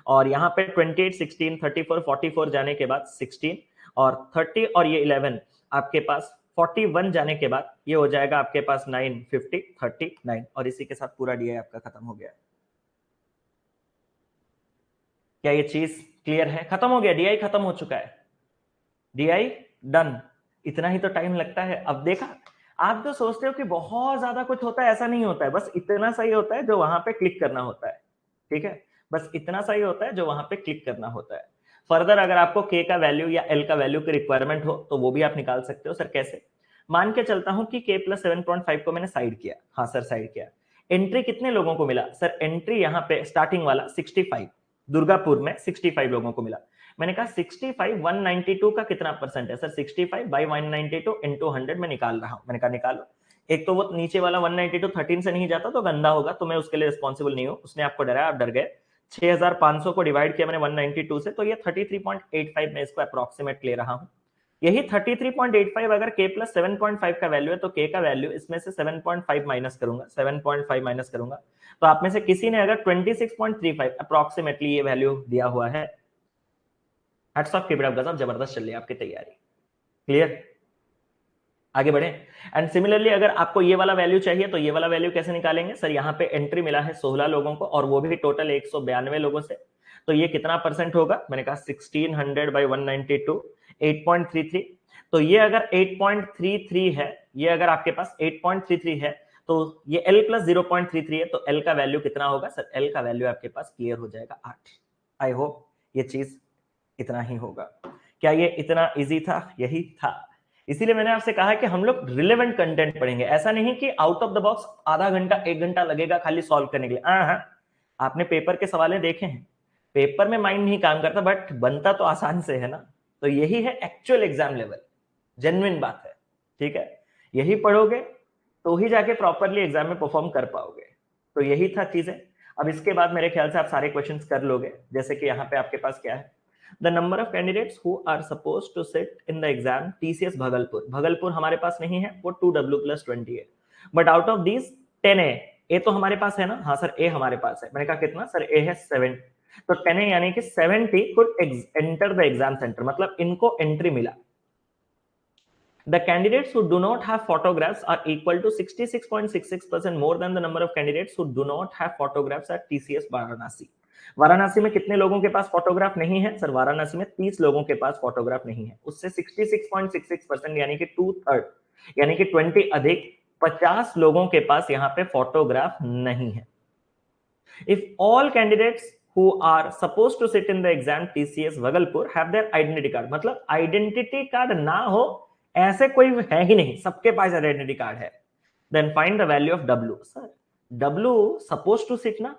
और यहाँ पे 28 16 34 44 जाने के बाद 16, और 30 और ये 11 आपके पास 41 जाने के बाद ये हो जाएगा आपके पास 9 50 39, और इसी के साथ पूरा डीआई आपका खत्म हो गया। क्या ये चीज क्लियर है? खत्म हो गया, डीआई खत्म हो चुका है, डीआई डन। इतना ही तो टाइम लगता है। अब देखा, आप जो सोचते हो कि बहुत ज्यादा कुछ होता है, ऐसा नहीं होता है, बस इतना सही होता है जो वहां पे क्लिक करना होता है। ठीक है, बस इतना सही होता है जो वहां पे क्लिक करना होता है। फर्दर अगर आपको के का वैल्यू या एल का वैल्यू की रिक्वायरमेंट हो तो वो भी आप निकाल सकते हो। सर कैसे? मान के चलता हूं कि के प्लस 7.5 को मैंने साइड किया, हाँ सर साइड किया, एंट्री कितने लोगों को मिला? सर एंट्री यहाँ पे स्टार्टिंग वाला 65, दुर्गापुर में 65 लोगों को मिला। मैंने कहा 65 192 का कितना परसेंट है? सर 65 बाई 192 इंटू 100 में निकाल रहा हूं। मैंने कहा निकालो। एक तो वो नीचे वाला 192 13 से नहीं जाता तो गंदा होगा, तो मैं उसके लिए रिस्पॉन्सिबल नहीं हूं। उसने आपको डराया, आप डर गए। 6500 को डिवाइड किया मैंने 192 से, तो ये 33.85 में इसको अप्रोक्सीमेट ले रहा हूं। यही 33.85 अगर k प्लस 7.5 का वैल्यू है तो k का वैल्यू इसमें से 7.5 माइनस करूंगा, 7.5 माइनस करूंगा, तो आप में से किसी ने अगर 26.35 अप्रोक्सीमेटली ये वैल्यू दिया हुआ है, hats off, keep it up गजब, जबरदस्त चल रही है आपकी तैयारी। क्लियर? आगे बढ़े। एंड सिमिलरली अगर आपको ये वाला वैल्यू चाहिए तो ये वाला वैल्यू कैसे निकालेंगे? सर यहाँ पे एंट्री मिला है 16 लोगों को और वो भी टोटल 192 लोगों से, तो ये कितना परसेंट होगा? मैंने कहा 1600 बाई 192 8.33। तो ये अगर 8.33 है, ये अगर आपके पास 8.33 है तो ये L प्लस 0.33 है, तो L का वैल्यू कितना होगा? सर L का वैल्यू आपके पास क्लियर हो जाएगा 8। आई होप ये चीज इतना ही होगा। क्या ये इतना इजी था? यही था। इसीलिए मैंने आपसे कहा कि हम लोग रिलेवेंट कंटेंट पढ़ेंगे, ऐसा नहीं कि आउट ऑफ द बॉक्स आधा घंटा 1 घंटा लगेगा खाली सॉल्व करने के लिए। हाँ, आपने पेपर के सवाल देखे हैं, पेपर में माइंड नहीं काम करता, बट बनता तो आसान से है ना। तो यही है एक्चुअल एग्जाम लेवल, जेन्युइन बात है। ठीक है, यही पढ़ोगे तो ही जाके प्रॉपरली एग्जाम में परफॉर्म कर पाओगे। तो यही था चीजें। अब इसके बाद मेरे ख्याल से आप सारे क्वेश्चंस कर लोगे। जैसे कि यहाँ पे आपके पास क्या है, the number of candidates who are suppose to sit in the exam TCS Bhagalpur. Bhagalpur हमारे पास नहीं है, वो 2W+20 है, बट आउट ऑफ दीज 10 ए तो हमारे पास है ना। हाँ सर ए हमारे पास है। मैंने कहा कितना? सर ए है 7, तो 10 ए यानी कि 70 could enter the exam centre, मतलब इनको एंट्री मिला। The candidates who do not have photographs are equal to 66.66% more than the number of candidates who do not have photographs at TCS Varanasi. Varanasi में कितने लोगों के पास फोटोग्राफ नहीं है? सर वाराणसी में 30 लोगों के पास फोटोग्राफ नहीं है। उससे 66.66% यानी कि 2/3, यानी कि 20 अधिक 50 लोगों के पास यहाँ पे फोटोग्राफ नहीं है। If all candidates who are supposed to sit in the exam TCS Vagalpur have their identity card, मतलब आइडेंटिटी कार्ड ना हो ऐसे कोई है ही नहीं, सबके पास आइडेंटिटी कार्ड है, then find the value of W। Sir W suppose to sit ना,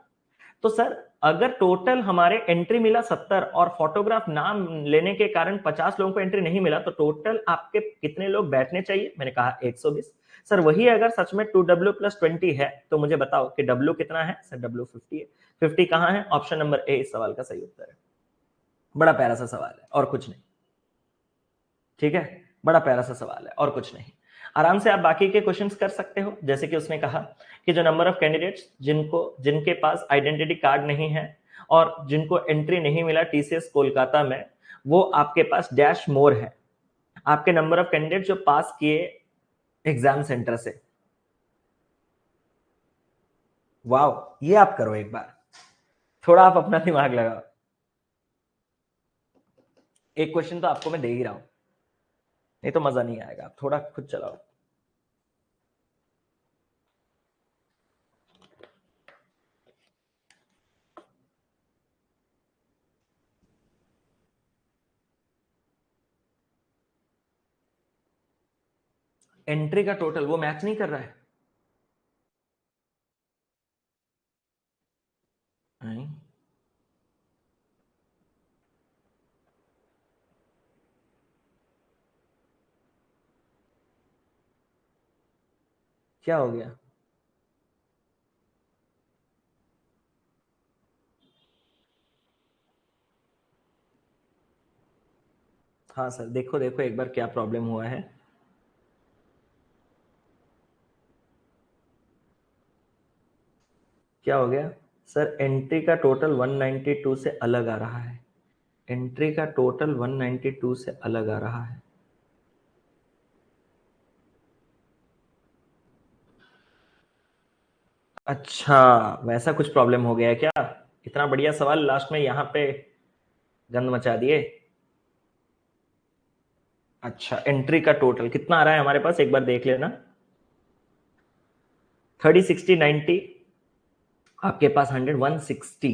तो सर अगर टोटल हमारे एंट्री मिला 70 और फोटोग्राफ नाम लेने के कारण 50 लोगों को एंट्री नहीं मिला, तो टोटल आपके कितने लोग बैठने चाहिए? मैंने कहा 120। सर वही अगर सच में 2W+20 है तो मुझे बताओ कि W कितना है? सर W 50 है। 50 कहां है? ऑप्शन नंबर ए इस सवाल का सही उत्तर है। बड़ा प्यारा सा सवाल है और कुछ नहीं। ठीक है, बड़ा प्यारा सा सवाल है और कुछ नहीं। आराम से आप बाकी के क्वेश्चंस कर सकते हो। जैसे कि उसने कहा कि जो नंबर ऑफ कैंडिडेट्स जिनके पास आइडेंटिटी कार्ड नहीं है और जिनको एंट्री नहीं मिला टीसीएस कोलकाता में, वो आपके पास डैश मोर है। आपके नंबर ऑफ कैंडिडेट जो पास किए एग्जाम सेंटर से। वाह, ये आप करो एक बार, थोड़ा आप अपना दिमाग लगाओ। एक क्वेश्चन तो आपको मैं दे ही रहा हूं, नहीं तो मजा नहीं आएगा। आप थोड़ा खुद चलाओ। एंट्री का टोटल वो मैच नहीं कर रहा है। नहीं? क्या हो गया? हाँ सर, देखो देखो एक बार क्या प्रॉब्लम हुआ है। क्या हो गया सर? एंट्री का टोटल 192 से अलग आ रहा है। एंट्री का टोटल 192 से अलग आ रहा है। अच्छा, वैसा कुछ प्रॉब्लम हो गया है क्या? इतना बढ़िया सवाल लास्ट में यहाँ पे गंद मचा दिए। अच्छा, एंट्री का टोटल कितना आ रहा है हमारे पास, एक बार देख लेना। 30 60 90, आपके पास 100 160।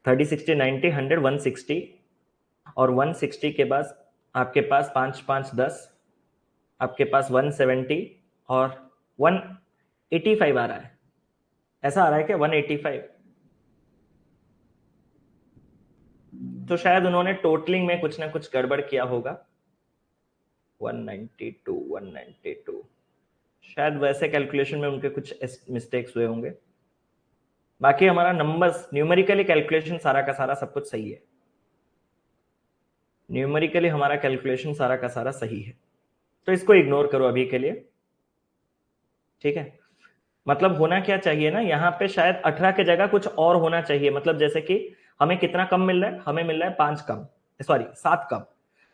30 60 90 100 160, और 160 के बाद आपके पास 5 5 10, आपके पास 170 और 185 आ रहा है। ऐसा आ रहा है क्या 185? तो शायद उन्होंने टोटलिंग में कुछ ना कुछ गड़बड़ किया होगा। 192 192, शायद वैसे कैलकुलेशन में उनके कुछ मिस्टेक्स हुए होंगे। बाकी हमारा नंबर्स न्यूमेरिकली कैलकुलेशन सारा का सारा सब कुछ सही है। न्यूमेरिकली हमारा कैलकुलेशन सारा का सारा सही है, तो इसको इग्नोर करो अभी के लिए। ठीक है, मतलब होना क्या चाहिए ना, यहाँ पे शायद 18 की जगह कुछ और होना चाहिए। मतलब जैसे कि हमें कितना कम मिल रहा है, हमें मिल रहा है 5 कम, सॉरी 7 कम।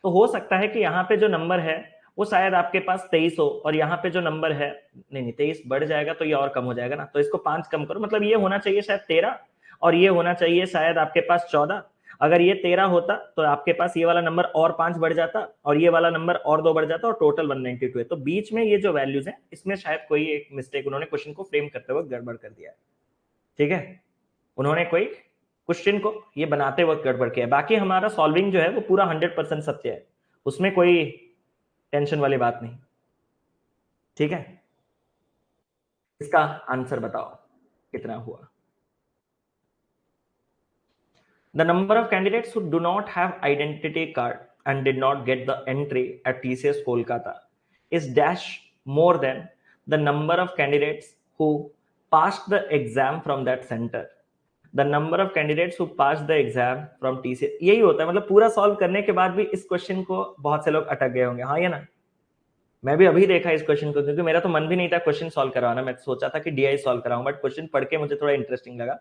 तो हो सकता है कि यहाँ पे जो नंबर है वो शायद आपके पास 23 हो, और यहाँ पे जो नंबर है, नहीं नहीं 23 बढ़ जाएगा तो ये और कम हो जाएगा ना, तो इसको 5 कम करो, मतलब ये होना चाहिए शायद 13, और ये होना चाहिए शायद आपके पास 14। अगर ये 13 होता तो आपके पास ये वाला नंबर और 5 बढ़ जाता, और ये वाला नंबर और 2 बढ़ जाता, और टोटल 192 है। तो बीच में ये जो वैल्यूज है इसमें शायद कोई एक मिस्टेक उन्होंने क्वेश्चन को फ्रेम करते वक्त गड़बड़ कर दिया है। ठीक है, उन्होंने कोई क्वेश्चन को ये बनाते वक्त गड़बड़ किया है। बाकी हमारा सॉल्विंग जो है वो पूरा 100% सत्य है, उसमें कोई टेंशन वाली बात नहीं। ठीक है, इसका आंसर बताओ कितना हुआ। The number of candidates who do not have identity card and did not get the entry at TCS Kolkata is dash more than the number of candidates who passed the exam from that center. The number of candidates who passed the exam from TCS, यही होता है। मतलब पूरा solve करने के बाद भी इस क्वेश्चन को बहुत से लोग अटक गए होंगे, हाँ या ना? मैं भी अभी देखा इस क्वेश्चन को, क्योंकि मेरा तो मन भी नहीं था क्वेश्चन सॉल्व करवाना, मैं सोचा था कि डीआई सॉल्व कराऊं, बट क्वेश्चन पढ़ के मुझे थोड़ा इंटरेस्टिंग लगा।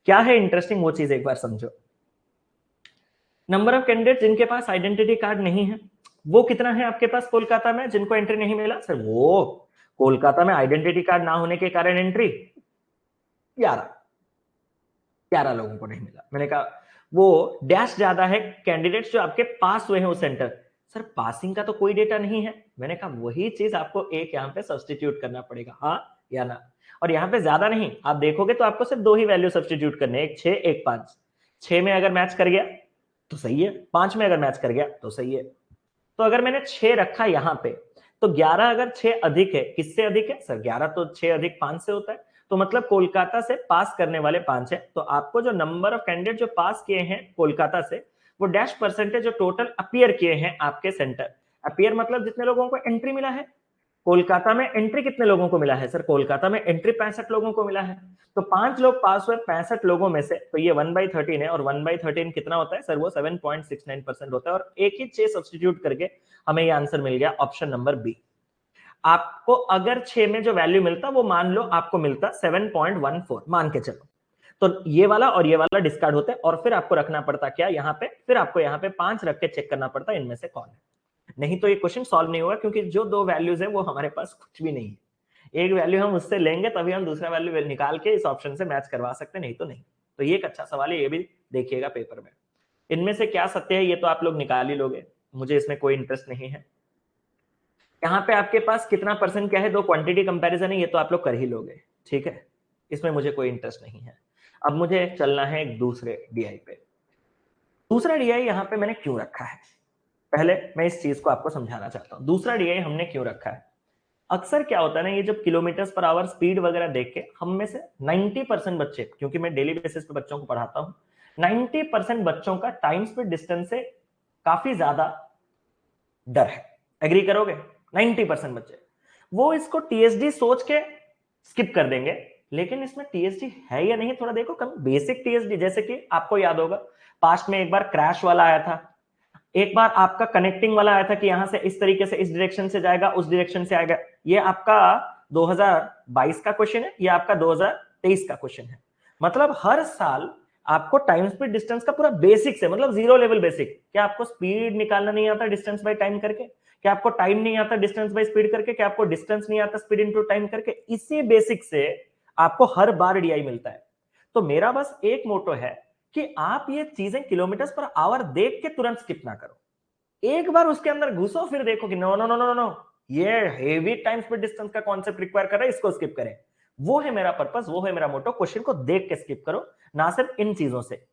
क्या है इंटरेस्टिंग वो चीज एक बार समझो। नंबर ऑफ कैंडिडेट जिनके पास आइडेंटिटी कार्ड नहीं है वो कितना है आपके पास कोलकाता में, जिनको एंट्री नहीं मिला सर? वो कोलकाता में आइडेंटिटी कार्ड ना होने के कारण एंट्री 11 11 लोगों को नहीं मिला। मैंने कहा वो डैश ज्यादा है कैंडिडेट्स जो आपके पास हुए हैं उस सेंटर। सर पासिंग का तो कोई डेटा नहीं है। मैंने कहा वही चीज आपको एक यहाँ पे सब्सटीट्यूट करना पड़ेगा, हाँ या ना? और यहाँ पे ज्यादा नहीं, आप देखोगे तो आपको सिर्फ दो ही वैल्यू सब्सटीट्यूट करने, एक 6 एक 5। 6 में अगर मैच कर गया तो सही है, 5 में अगर मैच कर गया तो सही है। तो अगर मैंने 6 रखा यहां पे, तो 11 अगर 6 अधिक है, किससे अधिक है सर? 11 तो 6 अधिक 5 से होता है, तो मतलब कोलकाता से पास करने वाले 5 है। तो आपको जो नंबर ऑफ कैंडिडेट जो पास किए हैं कोलकाता से, वो डैश परसेंटेज जो टोटल अपीयर किए हैं आपके सेंटर। अपीयर मतलब जितने लोगों को एंट्री मिला है। कोलकाता में एंट्री कितने लोगों को मिला है सर? कोलकाता में एंट्री 65 लोगों को मिला है। तो 5 लोग पास हुए 65 लोगों में से, तो ये 1/13 है, और 1/13 कितना होता है सर? वो 7.69% होता है, और एक ही 6 सब्सटीट्यूट करके हमें ये आंसर मिल गया, ऑप्शन नंबर बी। आपको अगर 6 में जो वैल्यू मिलता वो मान लो आपको मिलता 7.14, मान के चलो, तो ये वाला और ये वाला डिस्कार्ड होता है, और फिर आपको रखना पड़ता क्या यहाँ पे? फिर आपको यहाँ पे 5 रख के चेक करना पड़ता इनमें से कौन है। नहीं तो ये क्वेश्चन सॉल्व नहीं होगा, क्योंकि जो दो वैल्यूज है वो हमारे पास कुछ भी नहीं है। एक वैल्यू हम उससे लेंगे तभी हम दूसरा वैल्यू निकाल के इस ऑप्शन से मैच करवा सकते, नहीं तो नहीं। तो ये एक अच्छा सवाल है, ये भी देखिएगा पेपर में। इनमें से क्या सत्य है ये तो आप लोग निकाल ही लोगे, मुझे इसमें कोई इंटरेस्ट नहीं है। यहाँ पे आपके पास कितना परसेंट क्या है, दो क्वांटिटी कंपैरिजन है, ये तो आप लोग कर ही लोगे। ठीक है, इसमें मुझे कोई इंटरेस्ट नहीं है। अब मुझे चलना है एक दूसरे डीआई पे। दूसरा डीआई यहाँ पे मैंने क्यों रखा है, पहले मैं इस चीज को आपको समझाना चाहता हूँ। दूसरा डीआई हमने क्यों रखा है? अक्सर क्या होता है ना, ये जब किलोमीटर पर आवर स्पीड वगैरह देख के हम में से 90% बच्चे, क्योंकि मैं डेली बेसिस पे बच्चों को पढ़ाता हूँ, 90% बच्चों का टाइम स्पीड डिस्टेंस से काफी ज्यादा डर है। एग्री करोगे? 90% बच्चे वो इसको टीएसडी सोच के स्किप कर देंगे, लेकिन इसमें टीएसडी है या नहीं थोड़ा देखो। कम बेसिक टीएसडी, जैसे कि आपको याद होगा पास्ट में एक बार क्रैश वाला आया था, एक बार आपका कनेक्टिंग वाला आया था कि यहां से इस तरीके से इस डायरेक्शन से जाएगा, उस डायरेक्शन से आएगा। ये आपका 2022 का क्वेश्चन है, ये आपका 2023 का क्वेश्चन है। मतलब हर साल आपको टाइम स्पीड डिस्टेंस का पूरा बेसिक से, मतलब जीरो लेवल बेसिक, क्या आपको स्पीड निकालना नहीं आता डिस्टेंस बाय टाइम करके, क्या आपको टाइम नहीं आता डिस्टेंस बाय स्पीड करके, क्या आपको डिस्टेंस नहीं आता स्पीड इनटू टाइम करके, इसी बेसिक से आपको हर बार डीआई मिलता है। तो मेरा बस एक मोटो है कि आप ये चीजें किलोमीटर पर आवर देख के तुरंत स्किप ना करो, एक बार उसके अंदर घुसो, फिर देखो कि no no no no no, ये हेवी टाइम स्पीड डिस्टेंस का कॉन्सेप्ट रिक्वायर कर रहा है, इसको स्किप करें। वो है मेरा पर्पस, वो है मेरा मोटो, क्वेश्चन को देख के स्किप करो, ना सिर्फ इन चीजों से।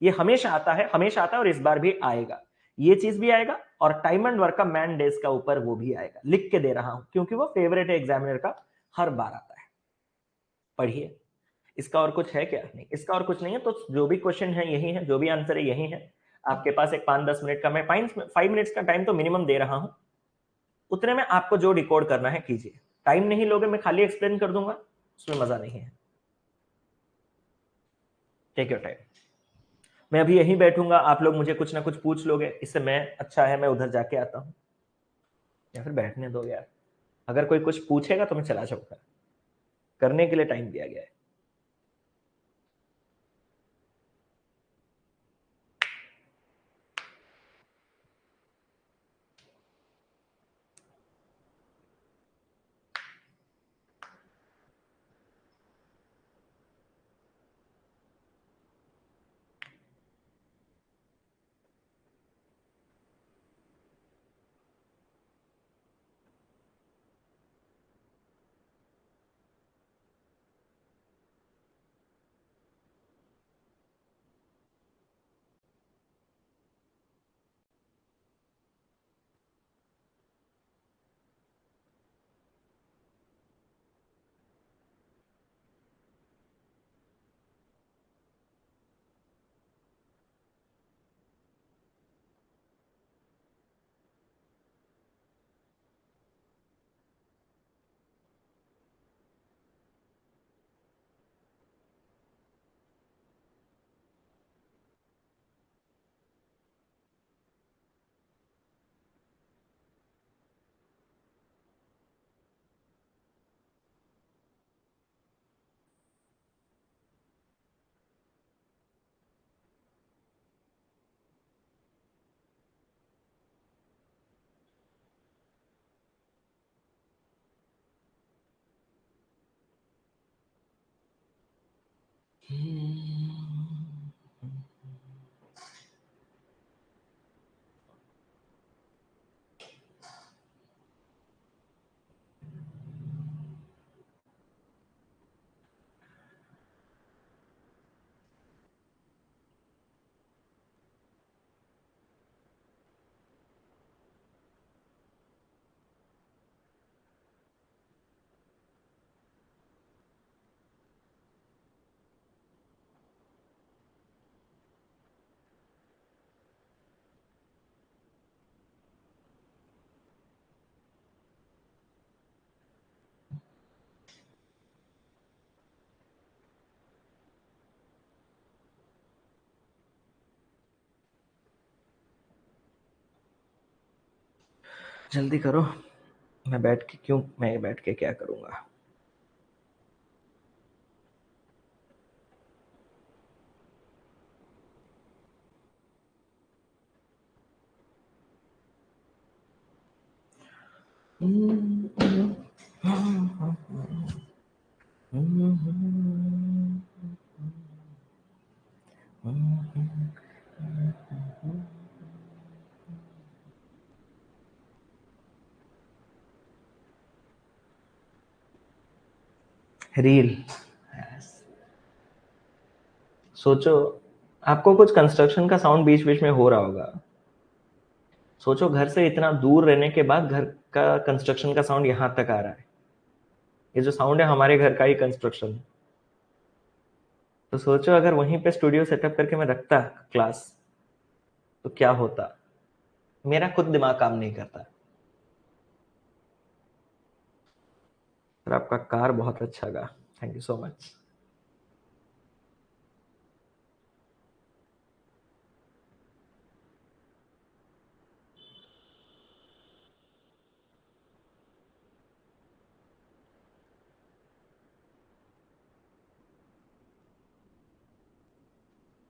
ये हमेशा आता है, हमेशा आता है, और इस बार भी आएगा, ये चीज भी आएगा, और टाइम एंड वर्क का मैन डेज का ऊपर वो भी आएगा। लिख के दे रहा हूं क्योंकि वो फेवरेट है एग्जामिनर का, हर बार आता है। पढ़िए, इसका और कुछ है क्या? नहीं, इसका और कुछ नहीं है। तो जो भी क्वेश्चन है यही है, जो भी आंसर है यही है। आपके पास एक 5-10 मिनट का, मैं 5 मिनट्स का टाइम तो मिनिमम दे रहा हूं, उतने में आपको जो डिकोड करना है कीजिए। टाइम नहीं लोगे, मैं खाली एक्सप्लेन कर दूंगा, उसमें मजा नहीं है। Take your time. मैं अभी यहीं बैठूंगा, आप लोग मुझे कुछ ना कुछ पूछ लोगे, इससे मैं अच्छा है मैं उधर जाके आता हूं, या फिर बैठने दो यार। अगर कोई कुछ पूछेगा तो मैं चला जाऊंगा, करने के लिए टाइम दिया गया है। जल्दी करो, मैं बैठ के क्या करूंगा। रील, सोचो, आपको कुछ कंस्ट्रक्शन का साउंड बीच बीच में हो रहा होगा। सोचो, घर से इतना दूर रहने के बाद घर का कंस्ट्रक्शन का साउंड यहां तक आ रहा है। ये जो साउंड है हमारे घर का ही कंस्ट्रक्शन। तो सोचो अगर वहीं पे स्टूडियो सेटअप करके मैं रखता क्लास, तो क्या होता। मेरा खुद दिमाग काम नहीं करता। पर आपका कार बहुत अच्छा गा, थैंक यू सो मच।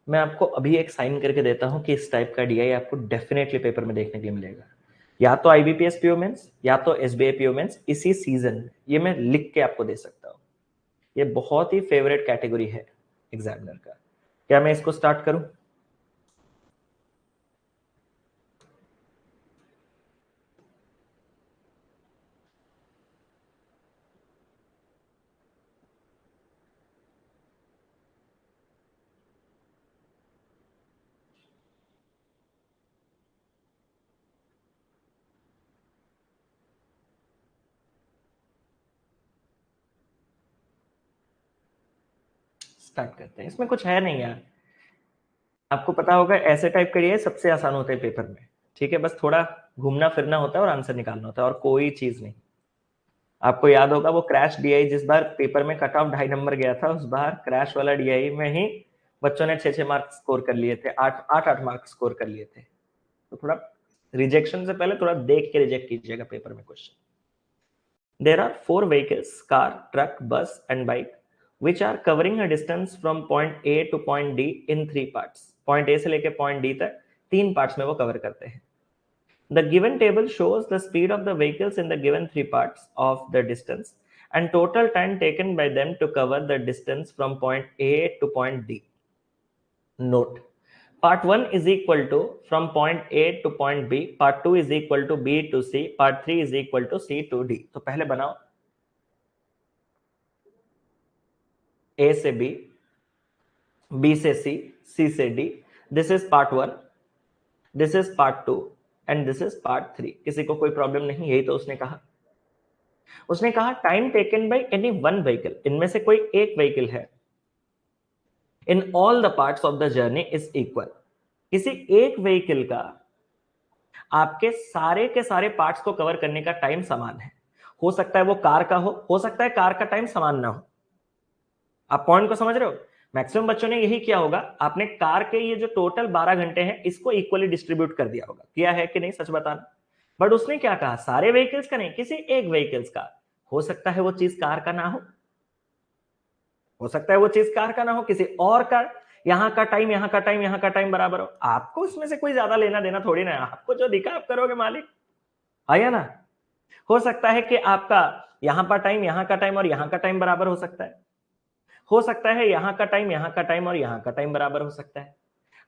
मैं आपको अभी एक साइन करके देता हूं कि इस टाइप का डीआई आपको डेफिनेटली पेपर में देखने के लिए मिलेगा, या तो आईबीपीएस पीओ मेंस या तो एसबीआई पीओ मेंस इसी सीजन। ये मैं लिख के आपको दे सकता हूँ। ये बहुत ही फेवरेट कैटेगरी है एग्जामिनर का। क्या मैं इसको स्टार्ट करूं? स्टार्ट करते हैं। इसमें कुछ है नहीं यार, आपको पता होगा ऐसे टाइप का ये सबसे आसान होते हैं पेपर में। ठीक है, बस थोड़ा घूमना फिरना होता है और आंसर निकालना होता है, और कोई चीज नहीं। आपको याद होगा वो क्रैश डीआई जिस बार पेपर में कट ऑफ 2.5 नंबर गया था, उस बार क्रैश वाला डीआई में ही बच्चों ने 6-6 मार्क्स स्कोर कर लिए थे, 8-8 मार्क्स स्कोर कर लिए थे। तो थोड़ा रिजेक्शन से पहले थोड़ा देख के रिजेक्ट कीजिएगा पेपर में question. There are 4 vehicles, car, truck, bus and bike, which are covering a distance from point A to point D in 3 parts. Point A से लेके point D तक 3 parts में वो cover करते हैं। The given table shows the speed of the vehicles in the given 3 parts of the distance and total time taken by them to cover the distance from point A to point D. Note: Part 1 is equal to from point A to point B, Part 2 is equal to B to C, Part 3 is equal to C to D. तो पहले बनाओ A से B, B से C, C से D. This is part 1, this is part 2 and this is part 3. किसी को कोई problem नहीं? यही तो उसने कहा। उसने कहा time taken by any one vehicle, इनमें से कोई एक व्हीकल है, in all the parts of the journey is equal. किसी एक व्हीकल का आपके सारे के सारे पार्ट्स को कवर करने का टाइम समान है। हो सकता है वो कार का हो सकता है कार का टाइम समान ना हो। आप पॉइंट को समझ रहे हो? मैक्सिमम बच्चों ने यही किया होगा, आपने कार के ये जो टोटल 12 घंटे हैं इसको इक्वली डिस्ट्रीब्यूट कर दिया होगा। किया है कि नहीं, सच बताना। बट उसने क्या कहा, सारे व्हीकल्स का नहीं, किसी एक व्हीकल्स का। हो सकता है वो चीज कार का ना हो सकता है वो चीज कार का ना हो, किसी और का। यहां का टाइम, यहां का टाइम, यहां का टाइम बराबर हो। आपको इसमें से कोई ज्यादा लेना देना थोड़ी ना है, आपको जो दिखा आप करोगे मालिक। आया ना? हो सकता है कि आपका यहां पर टाइम, यहां का टाइम और यहां का टाइम बराबर हो सकता है। हो सकता है यहां का टाइम, यहां का टाइम और यहां का टाइम बराबर हो सकता है।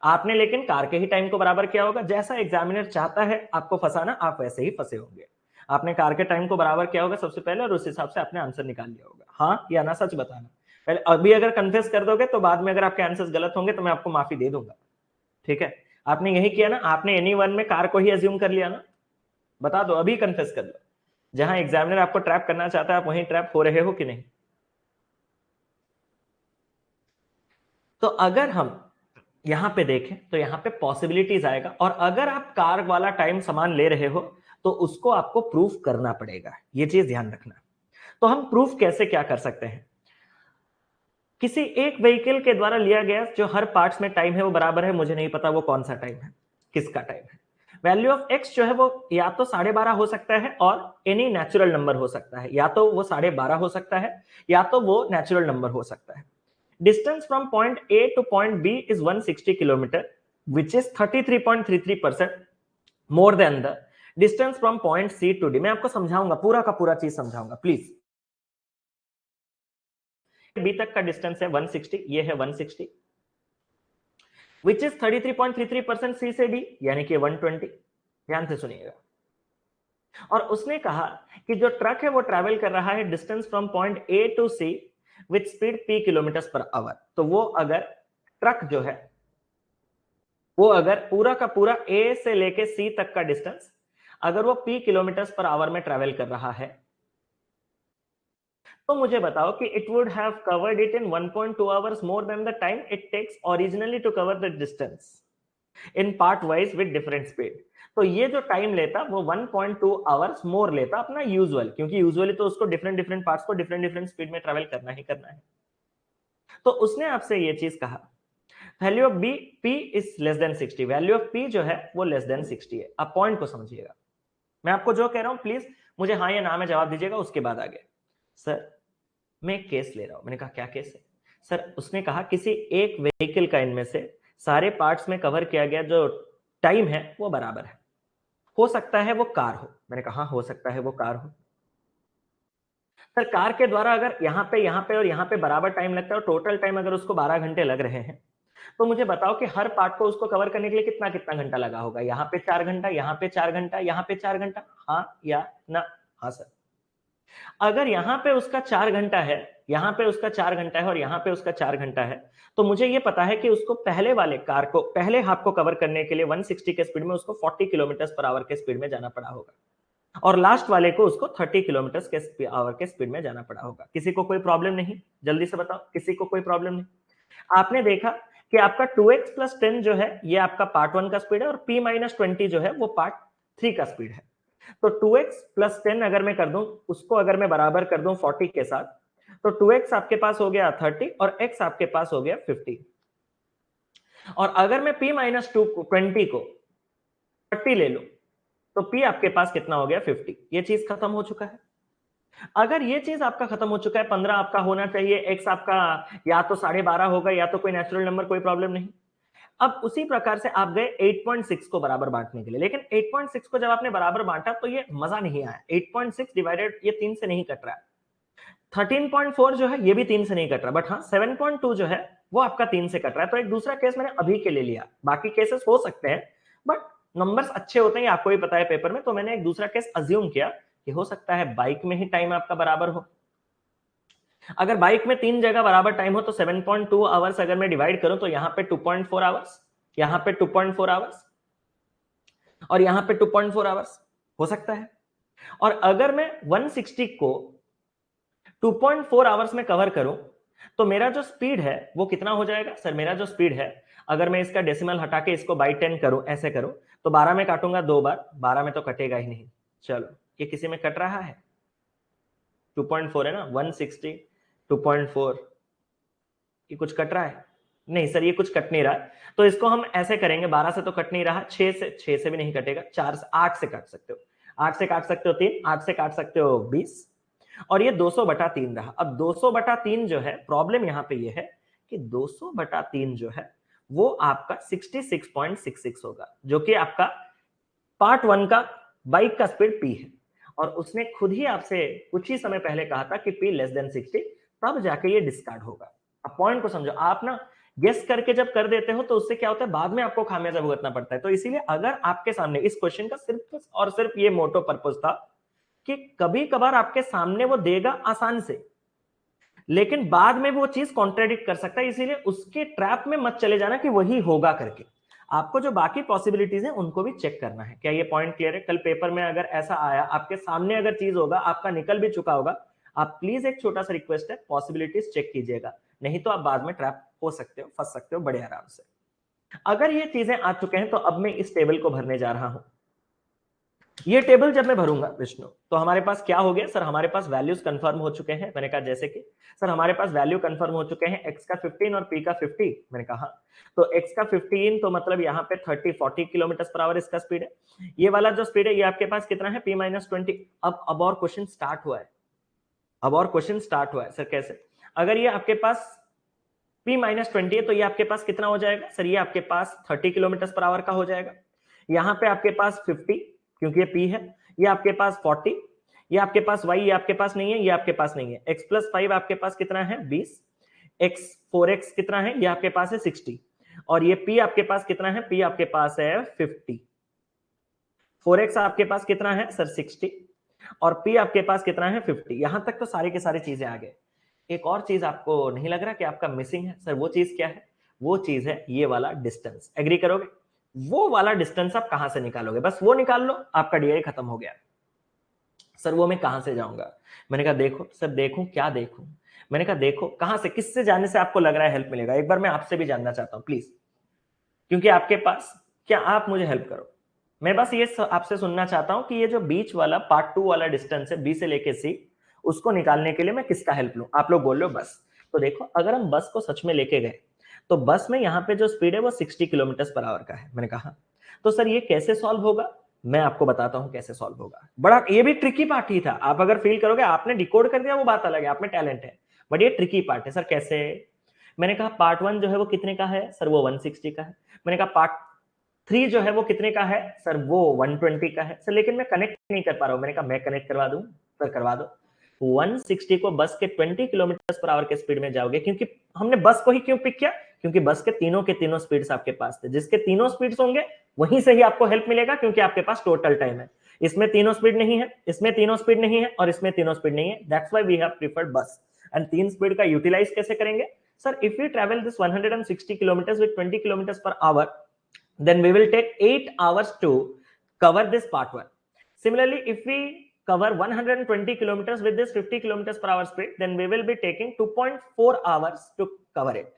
आपने लेकिन कार के ही टाइम को बराबर किया होगा। जैसा एग्जामिनर चाहता है आपको फंसाना, आप वैसे ही फंसे होंगे। आपने कार के टाइम को बराबर किया होगा सबसे पहले, और उस हिसाब से आपने आंसर निकाल लिया होगा। हाँ या ना, सच बताना। पहले अभी अगर कन्फेस कर दोगे तो बाद में अगर आपके आंसर्स गलत होंगे तो मैं आपको माफी दे दूंगा। ठीक है? आपने यही किया ना, आपने एनी वन में कार को ही अज्यूम कर लिया ना। बता दो, अभी कन्फेस कर दो। जहां एग्जामिनर आपको ट्रैप करना चाहता है आप वहीं ट्रैप हो रहे हो कि नहीं? तो अगर हम यहां पे देखें तो यहां पे पॉसिबिलिटीज आएगा, और अगर आप कार वाला टाइम समान ले रहे हो तो उसको आपको प्रूफ करना पड़ेगा। ये चीज ध्यान रखना। तो हम प्रूफ कैसे क्या कर सकते हैं? किसी एक व्हीकल के द्वारा लिया गया जो हर पार्ट्स में टाइम है वो बराबर है, मुझे नहीं पता वो कौन सा टाइम है, किसका टाइम है। वैल्यू ऑफ एक्स जो है वो या तो 12.5 हो सकता है और एनी नेचुरल नंबर हो सकता है, या तो वो 12.5 हो सकता है या तो वो नेचुरल नंबर हो सकता है। Distance from point A to point B is 160 kilometer, which is 33.33% more than the distance from point C to D. मैं आपको समझाऊंगा, पूरा का पूरा चीज समझाऊंगा प्लीज। B तक का डिस्टेंस है 160, ये है 160, which is 33.33% C से D, यानी कि 120। ध्यान से सुनिएगा। और उसने कहा कि जो ट्रक है वो ट्रैवल कर रहा है distance from point A to C with speed P kilometre per hour. तो वो अगर ट्रक जो है वो अगर पूरा का पूरा A से लेके C तक का डिस्टेंस अगर वो P किलोमीटर पर आवर में ट्रैवल कर रहा है, तो मुझे बताओ कि it would have covered it in 1.2 hours more than the time it takes originally to cover the distance in part wise with different speed. तो ये जो टाइम लेता वो 1.2 आवर्स मोर लेता अपना यूजुअल, क्योंकि यूजुअली तो उसको डिफरेंट डिफरेंट पार्ट्स को डिफरेंट डिफरेंट स्पीड में ट्रैवल करना ही करना है। तो उसने आपसे ये चीज कहा, value of B P is less than 60, value of P जो है वो लेस देन 60 है। अब पॉइंट को समझिएगा, मैं आपको जो कह रहा हूं प्लीज मुझे हाँ या ना में जवाब दीजिएगा, उसके बाद आगे। सर मैं एक केस ले रहा हूं। मैंने कहा क्या केस है? सर उसने कहा किसी एक व्हीकल का इनमें से सारे पार्ट्स में कवर किया गया जो टाइम है वो बराबर है। हो सकता है वो कार हो, मैंने कहा हो सकता है वो कार हो। सर कार के द्वारा अगर यहाँ पे और यहाँ पे बराबर टाइम लगता है और टोटल टाइम अगर उसको 12 घंटे लग रहे हैं, तो मुझे बताओ कि हर पार्ट को उसको कवर करने के लिए कितना कितना घंटा लगा होगा। यहाँ पे 4 घंटा, यहाँ पे 4 घंटा, यहाँ पे 4 घंटा, हाँ या ना? हाँ सर। अगर यहाँ पे उसका 4 घंटा है, यहाँ पे उसका 4 घंटा है और यहाँ पे उसका 4 घंटा है, तो मुझे ये पता है कि उसको पहले वाले कार को, पहले हाफ को कवर करने के लिए 160 के स्पीड में उसको 40 किलोमीटर पर आवर के स्पीड में जाना पड़ा होगा और लास्ट वाले को उसको 30 किलोमीटर के आवर के स्पीड में जाना पड़ा होगा। किसी को कोई प्रॉब्लम नहीं? जल्दी से बताओ, किसी को कोई प्रॉब्लम नहीं? आपने देखा कि आपका 2x प्लस 10 जो है ये आपका पार्ट 1 का स्पीड है और p माइनस 20 जो है वो पार्ट 3 का स्पीड है। तो 2x प्लस 10 अगर मैं कर दूं, उसको अगर मैं बराबर कर दूं 40 के साथ, तो 2x आपके पास हो गया 30 और x आपके पास हो गया 50। और अगर मैं p माइनस 20 को 30 ले लूं, तो p आपके पास कितना हो गया? 50। ये चीज खत्म हो चुका है। अगर ये चीज आपका खत्म हो चुका है, 15 आपका होना चाहिए, x आपका या तो 12.5 होगा या तो कोई नेचुरल नंबर, कोई प्रॉब्लम नहीं। अब उसी प्रकार से आप गए 8.6 को बराबर बांटने के लिए, लेकिन 8.6 को जब आपने बराबर बांटा तो ये मजा नहीं आया। 8.6 डिवाइडेड ये 3 से नहीं कट रहा है। 13.4 जो है ये भी 3 से नहीं कट रहा, बट हाँ 7.2 जो है वो आपका 3 से कट रहा है। तो एक दूसरा केस मैंने अभी के लिए लिया, बाकी केसेस हो सकते हैं बट नंबर्स अच्छे होते हैं, आपको भी पता है पेपर में, तो मैंने एक दूसरा केस अज्यूम किया कि हो सकता है बाइक में ही टाइम आपका बराबर हो। अगर बाइक में 3 जगह बराबर टाइम हो तो 7.2 आवर्स अगर मैं डिवाइड करूं तो यहाँ पे 2.4 आवर्स, यहाँ पे 2.4 आवर्स और यहाँ पे 2.4 आवर्स हो सकता है। और अगर मैं 160 को 2.4 आवर्स में कवर करूं तो मेरा जो स्पीड है वो कितना हो जाएगा? सर मेरा जो स्पीड है, अगर मैं इसका डेसिमल हटा के इसको बाई 10 करूं, ऐसे करूं, तो 12 में काटूंगा 2 बार, 12 में तो कटेगा ही नहीं। चलो ये किसी में कट रहा है? 2.4 है ना, 160 2.4, ये कुछ कट रहा है? नहीं सर ये कुछ कट नहीं रहा। तो इसको हम ऐसे करेंगे, 12 से तो कट नहीं रहा, 6 से भी नहीं कटेगा, 4 से 8 से काट सकते हो, 8 से काट सकते हो 3, 8 से काट सकते हो 20 और ये 200/3 रहा। अब 200/3 जो है, प्रॉब्लम यहां पे ये है कि 200/3 जो है वो आपका 66.66 होगा, जो कि आपका पार्ट 1 का बाइक का स्पीड p है। और उसने खुद ही आपसे कुछ ही समय पहले कहा था कि p लेस देन 60, तब जाके ये डिस्कार्ड होगा। अब पॉइंट को समझो, आप ना गेस करके जब कर देते हो तो उससे क्या होता है, बाद में आपको खामियाजा भुगतना पड़ता है। तो इसीलिए अगर आपके सामने इस क्वेश्चन का सिर्फ और सिर्फ ये मोटो पर्पस था कि कभी कभार आपके सामने वो देगा आसान से, लेकिन बाद में वो चीज कॉन्ट्रेडिक्ट कर सकता है, इसीलिए उसके ट्रैप में मत चले जाना कि वही होगा करके। आपको जो बाकी पॉसिबिलिटीज हैं उनको भी चेक करना है। क्या ये पॉइंट क्लियर है? कल पेपर में अगर ऐसा आया, आपके सामने अगर चीज होगा, आपका निकल भी चुका होगा, आप प्लीज, एक छोटा सा रिक्वेस्ट है, पॉसिबिलिटीज चेक कीजिएगा, नहीं तो आप बाद में ट्रैप हो सकते हो, फंस सकते हो बड़े आराम से। अगर ये चीजें आ चुके हैं तो अब मैं इस टेबल को भरने जा रहा हूं। ये टेबल जब मैं भरूंगा विष्णु, तो हमारे पास क्या हो गया? सर हमारे पास वैल्यूज कंफर्म हो चुके हैं। मैंने कहा जैसे कि सर हमारे पास वैल्यू कंफर्म हो चुके हैं, x का 15 और p का 50। मैंने कहा तो x का 15 तो मतलब यहाँ पे 30-40 किलोमीटर पर आवर इसका स्पीड है। ये वाला जो स्पीड है ये आपके पास कितना है? p minus 20। अब और क्वेश्चन स्टार्ट हुआ है, अब और क्वेश्चन स्टार्ट हुआ है। सर कैसे? अगर ये आपके पास p माइनस 20 है तो ये आपके पास कितना हो जाएगा? सर ये आपके पास 30 किलोमीटर पर आवर का हो जाएगा। यहाँ पे आपके पास 50 क्योंकि ये p है, ये आपके पास 40, ये आपके पास y, ये आपके पास नहीं है, ये आपके पास नहीं है। x प्लस 5 आपके पास कितना है? 20। x 4x कितना है? ये आपके पास है 60। और ये p आपके पास कितना है? p आपके पास है 50। 4x आपके पास कितना है? सर 60। और p आपके पास कितना है? 50। यहां तक तो सारे के सारे चीजें आ गए। एक और चीज आपको नहीं लग रहा कि आपका मिसिंग है? सर वो चीज क्या है? वो चीज है ये वाला डिस्टेंस। एग्री करोगे? वो वाला डिस्टेंस आप कहां से निकालोगे? बस वो निकाल लो, आपका डीआई खत्म हो गया। सर वो मैं कहां से जाऊंगा? मैंने कहा देखो सर, देखूं क्या देखूं? मैंने कहा देखो कहां से, किससे जाने से आपको लग रहा है हेल्प मिलेगा? एक बार मैं आपसे भी जानना चाहता हूं प्लीज, क्योंकि आपके पास, क्या आप मुझे हेल्प करो? मैं बस ये आपसे सुनना चाहता हूं कि ये जो बीच वाला पार्ट 2 वाला डिस्टेंस है, बी से लेके सी, उसको निकालने के लिए मैं किसका हेल्प लूं? आप लोग बोल लो बस। तो देखो अगर हम बस को सच में लेके गए तो बस में यहाँ पे जो स्पीड है वो 60 किलोमीटर पर आवर का है। मैंने कहा तो सर ये कैसे सॉल्व होगा? मैं आपको बताता हूं कैसे सॉल्व होगा। बड़ा ये भी ट्रिकी पार्ट ही था। आप अगर फील करोगे आपने डिकोड कर दिया वो बात अलग है, आप में टैलेंट है, बट ये ट्रिकी पार्ट है। सर कैसे? मैंने कहा पार्ट 1 जो है वो कितने का है सर, वो 160 का है। मैंने कहा पार्ट 3 जो है वो कितने का है सर, वो 120 का है। सर लेकिन मैं कनेक्ट नहीं कर पा रहा हूँ। मैंने कहा मैं कनेक्ट करवा दूं सर, करवा दो। 160 को बस के 20 किलोमीटर पर आवर के स्पीड में जाओगे, क्योंकि हमने बस को ही क्यों पिक किया, क्योंकि बस के तीनों स्पीड्स आपके पास थे। जिसके तीनों स्पीड्स होंगे वहीं से ही आपको हेल्प मिलेगा, क्योंकि आपके पास टोटल टाइम है। इसमें तीनों स्पीड नहीं है, इसमें तीनों स्पीड नहीं है, और इसमें तीनों स्पीड नहीं है। That's why we have preferred बस। एंड 3 स्पीड का यूटिलाइज कैसे करेंगे sir? If we travel this 160 kilometre with 20 kilometre per hour, then we will take 8 hours to cover this part 1. Similarly, if we cover 120 kilometers with this 50 kilometers per hour speed, then we will be taking 2.4 hours to cover it.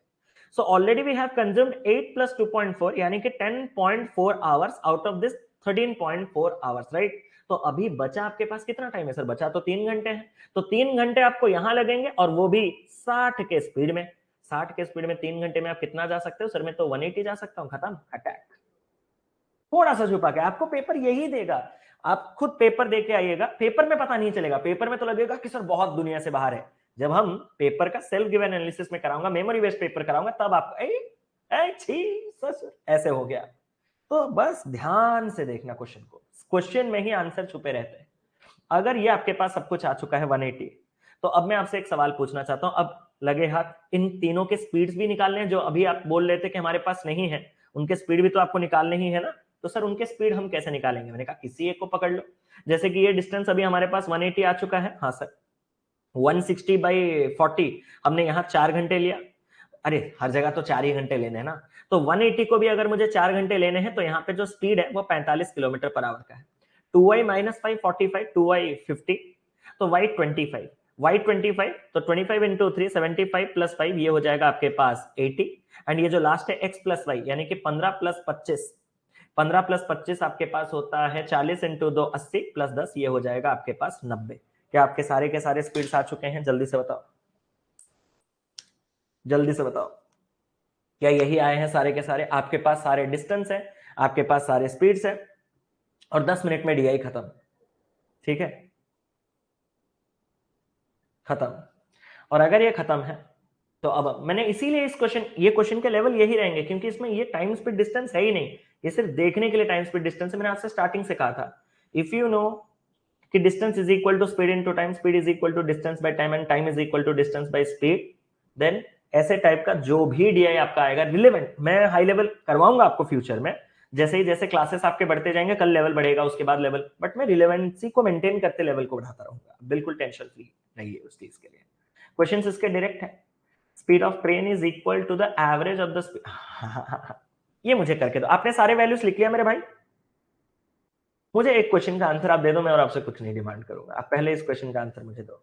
So already we have consumed 8 plus 2.4, यानी कि 10.4 hours out of this 13.4 hours, right? तो अभी बचा आपके पास कितना time है sir? बचा तो 3 घंटे है। तो 3 घंटे आपको यहां लगेंगे, और वो भी 60 के स्पीड में। 60 के स्पीड में 3 घंटे में आप कितना जा सकते हो सर? मैं तो 180 जा सकता हूं, खत्म, अटैक। थोड़ा सा छुपा के आपको पेपर यही देगा। आप खुद पेपर देके आइएगा, पेपर में पता नहीं चलेगा। पेपर में तो लगेगा कि सर बहुत दुनिया से बाहर है। जब हम पेपर का सेल्फ गिवन एनालिसिस में कराऊंगा, मेमोरी बेस्ड पेपर कराऊंगा, तब आपको ऐसे हो गया। तो बस ध्यान से देखना क्वेश्चन को, क्वेश्चन में ही आंसर छुपे रहते हैं। अगर ये आपके पास सब कुछ आ चुका है 180, तो अब मैं आपसे एक सवाल पूछना चाहता हूं। अब लगे हाथ, इन तीनों के स्पीड्स भी निकालने हैं जो अभी आप बोल रहे थे कि हमारे पास नहीं है, उनके स्पीड भी तो आपको निकालने ही है ना। तो सर उनके स्पीड हम कैसे निकालेंगे? मैंने कहा किसी एक को पकड़ लो। जैसे कि ये डिस्टेंस अभी हमारे पास 180 आ चुका है, हाँ सर। 160/40 हमने यहाँ 4 घंटे लिया। अरे हर जगह तो 4 ही घंटे लेने हैं ना। तो 180 को भी अगर मुझे 4 घंटे लेने हैं, तो यहाँ पे जो स्पीड है वो 45 किलोमीटर पर आवर का है। 2y - 5 45, 2y 50, तो y 25, y 25, तो 25 इंटू 3 75 प्लस 5, ये हो जाएगा आपके पास 80। एंड ये जो लास्ट है x प्लस वाई, यानी कि 15 प्लस 25, 15 प्लस 25 आपके पास होता है 40 इंटू 2 80 प्लस 10, ये हो जाएगा आपके पास 90। क्या आपके सारे के सारे स्पीड्स आ चुके हैं? जल्दी से बताओ, जल्दी से बताओ। क्या यही आए हैं सारे के सारे? आपके पास सारे डिस्टेंस है, आपके पास सारे स्पीड्स है, और 10 मिनट में डीआई खत्म। ठीक है, खत्म। और अगर ये खत्म है, तो अब मैंने इसीलिए इस ये क्वेश्चन के लेवल यही रहेंगे, क्योंकि इसमें ये टाइम स्पीड डिस्टेंस है ही नहीं। ये सिर्फ देखने के लिए टाइम स्पीड डिस्टेंस है। मैंने आपसे स्टार्टिंग से कहा था, इफ यू नो कि distance is equal to speed into time, speed is equal to distance by time, and time is equal to distance by speed, then ऐसे टाइप का जो भी डीआई आपका आएगा रिलेवेंट, मैं हाई लेवल करवाऊंगा आपको फ्यूचर में। जैसे ही जैसे क्लासेस आपके बढ़ते जाएंगे, कल लेवल बढ़ेगा, उसके बाद लेवल, बट मैं रिलेवेंसी को मेंटेन करते लेवल को बढ़ाता रहूंगा। बिल्कुल टेंशन फ्री रहिए उस चीज के लिए। क्वेश्चन इसके डायरेक्ट है, speed of train is equal to the average of the speed. ये मुझे करके दो। आपने सारे वैल्यूज लिख लिया मेरे भाई? मुझे एक क्वेश्चन का आंसर आप दे दो, मैं और आपसे कुछ नहीं डिमांड करूंगा। आप पहले इस क्वेश्चन का आंसर मुझे दो।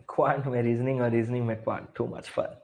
क्वांट में रीजनिंग, और रीजनिंग में क्वांट, टू मच फन।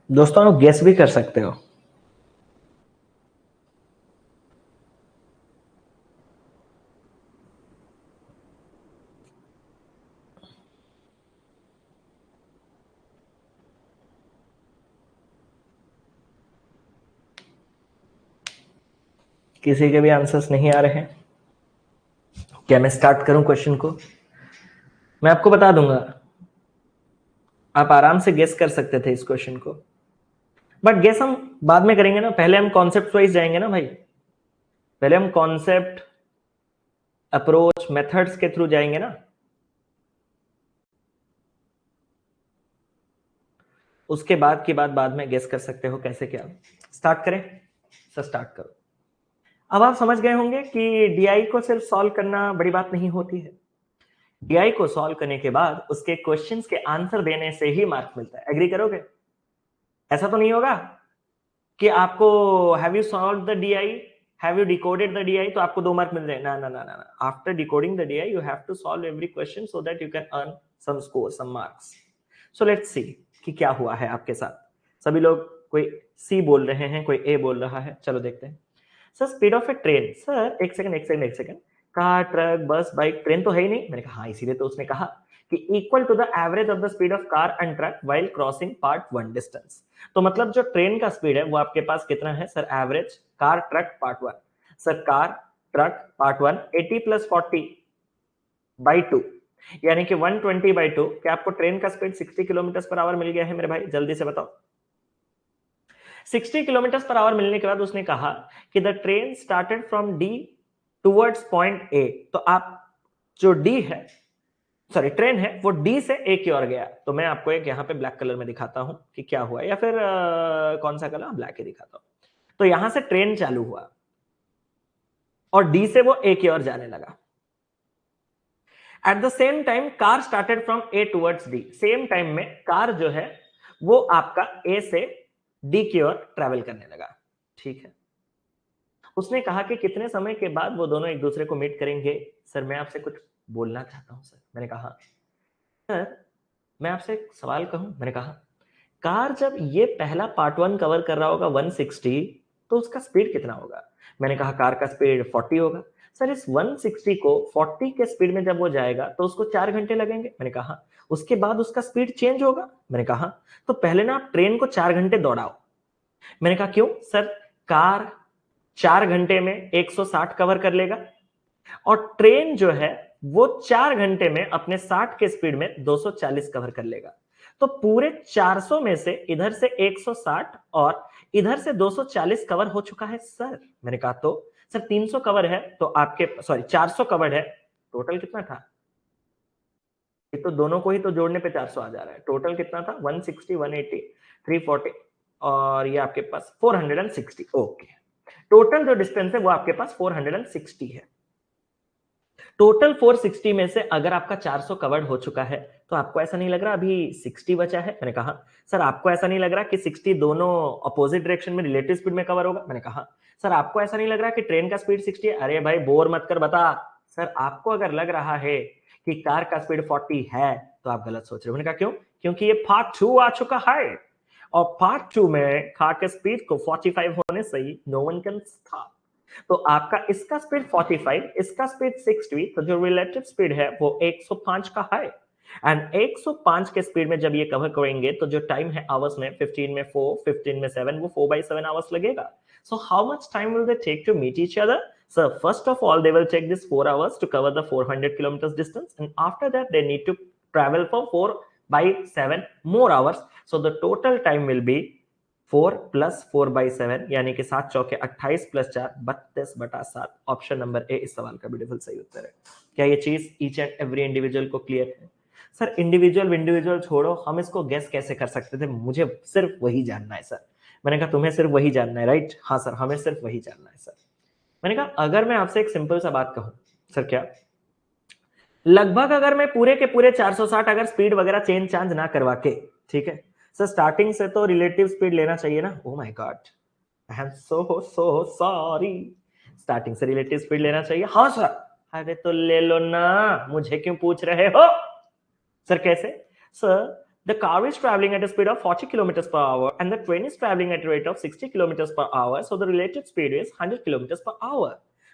दोस्तों आप गेस भी कर सकते हो। किसी के भी आंसर्स नहीं आ रहे हैं? क्या मैं स्टार्ट करूं क्वेश्चन को? मैं आपको बता दूंगा। आप आराम से गेस कर सकते थे इस क्वेश्चन को, बट गेस हम बाद में करेंगे ना, पहले हम कॉन्सेप्ट वाइज जाएंगे ना भाई, पहले हम कॉन्सेप्ट, अप्रोच, मेथड्स के थ्रू जाएंगे ना, उसके बाद की बात बाद में गेस कर सकते हो कैसे क्या। स्टार्ट करें सर? स्टार्ट करो। अब आप समझ गए होंगे कि डीआई को सिर्फ सॉल्व करना बड़ी बात नहीं होती है, डीआई को सॉल्व करने के बाद उसके क्वेश्चंस के आंसर देने से ही मार्क मिलता है। एग्री करोगे? ऐसा तो नहीं होगा कि आपको have you solve the DI, have you decoded the DI तो आपको 2 मार्क मिल जाए, ना ना ना ना। After decoding the DI you have to solve every question so that you can earn some score, some marks. So let's see कि क्या हुआ है आपके साथ। सभी लोग, कोई सी बोल रहे हैं, कोई ए बोल रहा है, चलो देखते हैं। Sir speed of A train, sir एक सेकंड एक सेकंड एक सेकंड, कार, ट्रक, बस, बाइक, ट्रेन तो है ही नहीं। मैंने कहा हाँ, इसीलिए तो उसने कहा कि equal to the average of the speed of car and truck while crossing part 1 distance. तो मतलब जो ट्रेन का स्पीड है वो आपके पास कितना है sir? Average car truck part 1। Sir car truck part 1 80 + 40/2 यानी कि 120/2। क्या आपको ट्रेन का स्पीड 60 km/h मिल गया है मेरे भाई? जल्दी से बताओ। 60 km/h मिलने के बाद उसने कहा कि the train started from D towards point A. तो आप जो डी है, सॉरी ट्रेन है, वो डी से ए की ओर गया। तो मैं आपको एक यहाँ पे ब्लैक कलर में दिखाता हूं कि क्या हुआ, या फिर कौन सा कलर? ब्लैक ही दिखाता हूं। तो यहां से ट्रेन चालू हुआ और डी से वो ए की ओर जाने लगा। At the same time car started from A towards D. Same time में कार जो है वो आपका ए से डी की ओर ट्रेवल करने लगा। ठीक है। उसने कहा कि कितने समय के बाद वो दोनों एक दूसरे को मीट करेंगे। सर मैं आपसे कुछ बोलना चाहता हूं सर। मैंने कहा सर मैं आपसे एक सवाल कहूं। मैंने कहा कार जब ये पहला पार्ट 1 कवर कर रहा होगा 160, तो उसका स्पीड कितना होगा? मैंने कहा कार का स्पीड 40 होगा। सर इस 160 को 40 के स्पीड में जब वो जाएगा तो उसको 4 घंटे लगेंगे। मैंने कहा उसके बाद उसका स्पीड चेंज होगा। मैंने कहा तो पहले ना आप ट्रेन को 4 घंटे दौड़ाओ। मैंने कहा क्यों? सर कार 4 घंटे में 160 कवर कर लेगा और ट्रेन जो है वो 4 घंटे में अपने 60 के स्पीड में 240 कवर कर लेगा। तो पूरे 400 में से इधर से 160 और इधर से 240 कवर हो चुका है सर। मैंने कहा तो सर 300 कवर है, तो आपके, सॉरी 400 कवर है, टोटल कितना था? ये तो दोनों को ही तो जोड़ने पे 400 आ जा रहा है। टोटल कितना था? 160, 180, 340 और ये आपके पास 460। ओके, टोटल जो डिस्टेंस है वो आपके पास 460 है। टोटल 460 में से अगर आपका 400 कवर्ड हो चुका है तो आपको ऐसा नहीं लग रहा अभी 60 बचा है? मैंने कहा सर आपको ऐसा नहीं लग रहा कि 60 दोनों अपोजिट डायरेक्शन में रिलेटिव स्पीड में कवर होगा? मैंने कहा सर आपको ऐसा नहीं लग रहा कि ट्रेन का स्पीड 60 है? अरे भाई बोर मत कर, बता। सर आपको अगर लग रहा है कि कार का स्पीड 40 है तो आप गलत सोच रहे हो। मैंने कहा क्यों? क्योंकि ये पार्ट 2 आ चुका है और पार्ट 2 में कार के स्पीड को 45 होने से ही नो वन कैन स्टॉप। तो आपका इसका स्पीड 45, इसका स्पीड 60, तो जो रिलेटिव स्पीड है वो 105 का है। एंड 105 के स्पीड में जब ये कवर करेंगे तो जो टाइम है आवर्स में, 15 में 4, 15 में 7, वो 4/7 आवर्स लगेगा। So how much time will they take to meet each other? So first of all, they will take this 4 hours to cover the 400 kilometers distance, and after that they need to travel for 4/7 more hours. So the total time will be 4 + 4/7 यानी कि 7 चौके 28 + 4 32/7। Option number A इस सवाल का बिल्कुल सही उत्तर है। क्या ये चीज ईच एंड एवरी इंडिविजुअल को क्लियर है? सर इंडिविजुअल छोड़ो, हम इसको गेस कैसे कर सकते थे? मुझे सिर्फ वही जानना है सर। मैंने कहा तुम्हें सिर्फ वही जानना है, राइट? हाँ सर हमें सिर्फ वही जानना है सर। मैंने कहा अगर मैं आपसे एक सिंपल सा बात कहूं, सर क्या? लगभग अगर मैं पूरे के पूरे 460 अगर स्पीड वगैरह चेंज चांज ना करवा के, ठीक है सर, स्टार्टिंग से तो रिलेटिव स्पीड लेना चाहिए ना। Oh my God, I am so sorry. Starting से रिलेटिव स्पीड लेना चाहिए। हाँ सर। अरे तो ले लो ना, मुझे क्यों पूछ रहे हो? सर कैसे? Sir the car is traveling at a speed of 40 kilometers per hour and the train is traveling at a rate of 60 kilometers per hour, so the relative speed is 100 kilometers per hour.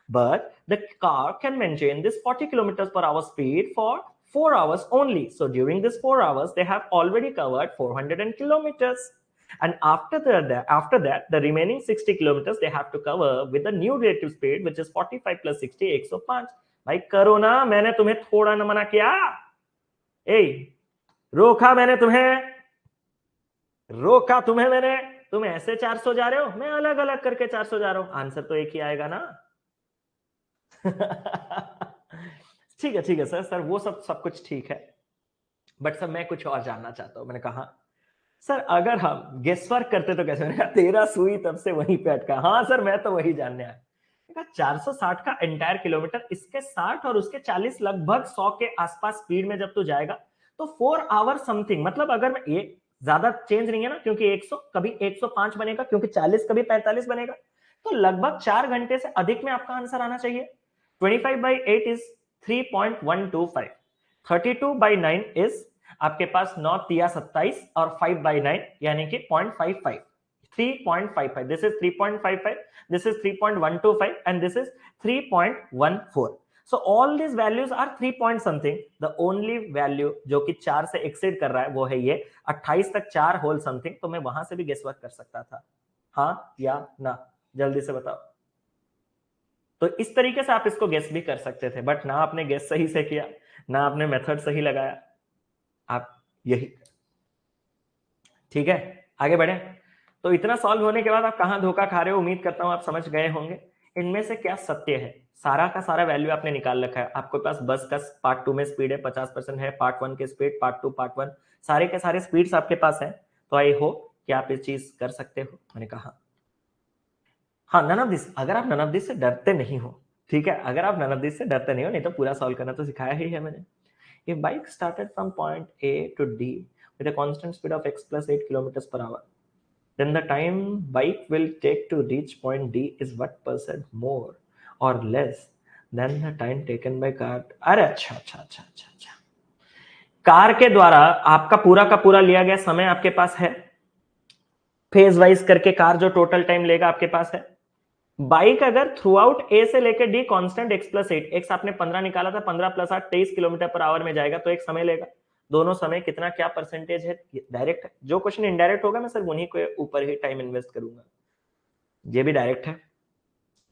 But the car can maintain this 40 kilometers per hour speed for 4 hours only. So during this 4 hours, they have already covered 400 kilometers. And after that, the remaining 60 kilometers they have to cover with the new relative speed, which is 45 + 60, 105. भाई करो ना, मैंने तुम्हें थोड़ा ना मना किया। ए रोका मैंने तुम्हें? रोका तुम्हें मैंने, तुम ऐसे 400 जा रहे हो, मैं अलग अलग करके 400 जा रहा हूं, आंसर तो एक ही आएगा ना। ठीक है सर, वो सब कुछ ठीक है, बट सर मैं कुछ और जानना चाहता हूं। मैंने कहा सर अगर हम गेस वर्क करते तो कैसे? मैंने कहा तेरा सुई तब से वहीं पे अटका। हाँ सर मैं तो वही जानने आया। 460 का एंटायर किलोमीटर, इसके 60 और उसके 40 लगभग 100 के आसपास स्पीड में जब तू जाएगा तो 4 आवर समथिंग, मतलब अगर मैं ये ज्यादा चेंज नहीं है ना, क्योंकि 100 कभी 105 बनेगा, क्योंकि 40 कभी 45 बनेगा, तो लगभग 4 घंटे से अधिक में आपका आंसर आना चाहिए। 25/8 इज 3.125, 32/9 इज आपके पास 9 तिया 27 और 5/9 यानी कि 0.55, 3.55, this is 3.55, this is 3.125 and this is 3.14. So all these values are 3 point something. The only value जो कि 4 से एक्सीड कर रहा है वो है ये 28 तक 4 होल समथिंग। तो मैं वहां से भी गेस वर्क कर सकता था, हाँ या ना, जल्दी से बताओ। तो इस तरीके से आप इसको गेस भी कर सकते थे, बट ना आपने गेस सही से किया, ना आपने मेथड सही लगाया, आप यही। ठीक है, आगे बढ़े। तो इतना सॉल्व होने के बाद आप कहां धोखा खा रहे हो, उम्मीद करता हूं आप समझ गए होंगे। इनमें से क्या सत्य है, सारा का सारा वैल्यू आपने निकाल रखा है। आपके पास बस का पार्ट 2 में स्पीड है 50% है, पार्ट 1 के स्पीड, पार्ट 2 पार्ट 1 सारे के सारे स्पीड्स आपके पास है। तो आई होप कि आप इस चीज कर सकते हो। मैंने कहा हाँ नन ऑफ दिस, अगर आप नन ऑफ दिस से डरते नहीं हो, ठीक है, अगर आप नन ऑफ दिस से डरते नहीं हो, नहीं तो पूरा सॉल्व करना तो सिखाया ही है मैंने। If bike started from point A to D with a constant speed of x plus 8 kilometers per hour, then the time bike will take to reach point D is what percent more or less than the time taken by car? अरे अच्छा, car के द्वारा आपका पूरा का पूरा लिया गया समय आपके पास है, फेज वाइज करके कार जो टोटल टाइम लेगा आपके पास है। बाइक अगर थ्रू आउट ए से लेकर D constant x plus 8, x आपने 15 निकाला था, 15 प्लस 8 23 किलोमीटर पर आवर में जाएगा, तो एक समय लेगा। दोनों समय कितना क्या परसेंटेज है, डायरेक्ट है। जो क्वेश्चन इनडायरेक्ट होगा मैं सिर्फ उन्हीं के ऊपर ही टाइम इन्वेस्ट करूंगा, ये भी डायरेक्ट है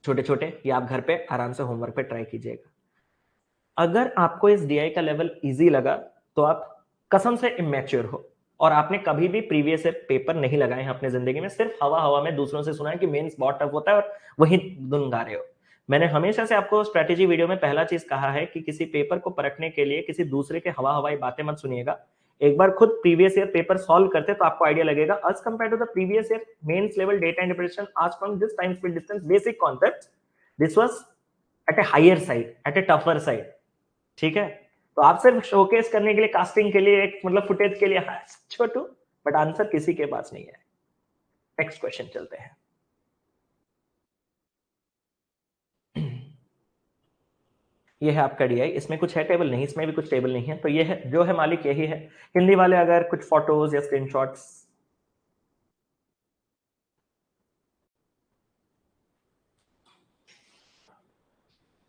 छोटे छोटे, ये आप घर पे आराम से होमवर्क पे ट्राई कीजिएगा। अगर आपको इस डीआई का लेवल इजी लगा तो आप कसम से इमेच्योर हो, और आपने कभी भी प्रीवियस पेपर नहीं लगाए हैं अपने जिंदगी में, सिर्फ हवा हवा में दूसरों से सुना है कि मेंस बहुत टफ होता है और वही गुनगा रहे हो। मैंने हमेशा से आपको स्ट्रेटेजी वीडियो में पहला चीज कहा है कि किसी पेपर को परखने के लिए किसी दूसरे के हवा हवाई बातें मत सुनिएगा, एक बार खुद प्रीवियस ईयर पेपर सॉल्व करते तो आपको आइडिया लगेगा। As compare to the previous year mains level data interpretation आज from this time speed distance basic concept, this was at a higher side, at a tougher side. ठीक है, तो आप सिर्फ शोकेस करने के लिए, कास्टिंग के लिए, एक मतलब फुटेज के लिए छोटू, बट आंसर किसी के पास नहीं है। नेक्स्ट क्वेश्चन चलते हैं। ये है आपका डीआई, इसमें कुछ है टेबल नहीं, इसमें भी कुछ टेबल नहीं है, तो ये है जो है मालिक यही है। हिंदी वाले अगर कुछ फोटोज या स्क्रीनशॉट्स,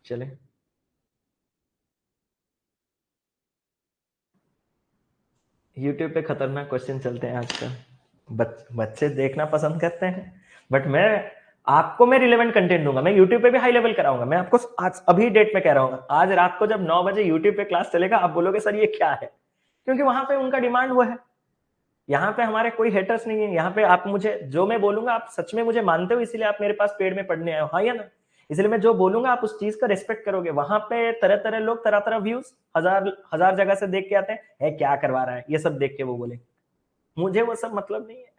चले यूट्यूब पे खतरनाक क्वेश्चन चलते हैं आजकल, बच्चे देखना पसंद करते हैं, बट मैं रिलेवेंट कंटेंट दूंगा। मैं यूट्यूब पे भी हाई लेवल कराऊंगा। मैं आपको आज अभी डेट में कह रहा हूँ, आज रात को जब 9 बजे यूट्यूब पे क्लास चलेगा, आप बोलोगे सर ये क्या है, क्योंकि वहां पे उनका डिमांड वो है। यहाँ पे हमारे कोई हेटर्स नहीं है, यहाँ पे आप मुझे जो मैं बोलूंगा आप सच में मुझे मानते हो, इसीलिए आप मेरे पास पेड में पढ़ने आए हो, हाँ या ना? इसलिए मैं जो बोलूंगा आप उस चीज का रिस्पेक्ट करोगे। वहां पे तरह तरह लोग तरह तरह व्यूज हजार हजार जगह से देख के आते हैं, है क्या करवा रहा है, ये सब देख के वो बोले, मुझे वो सब मतलब नहीं है।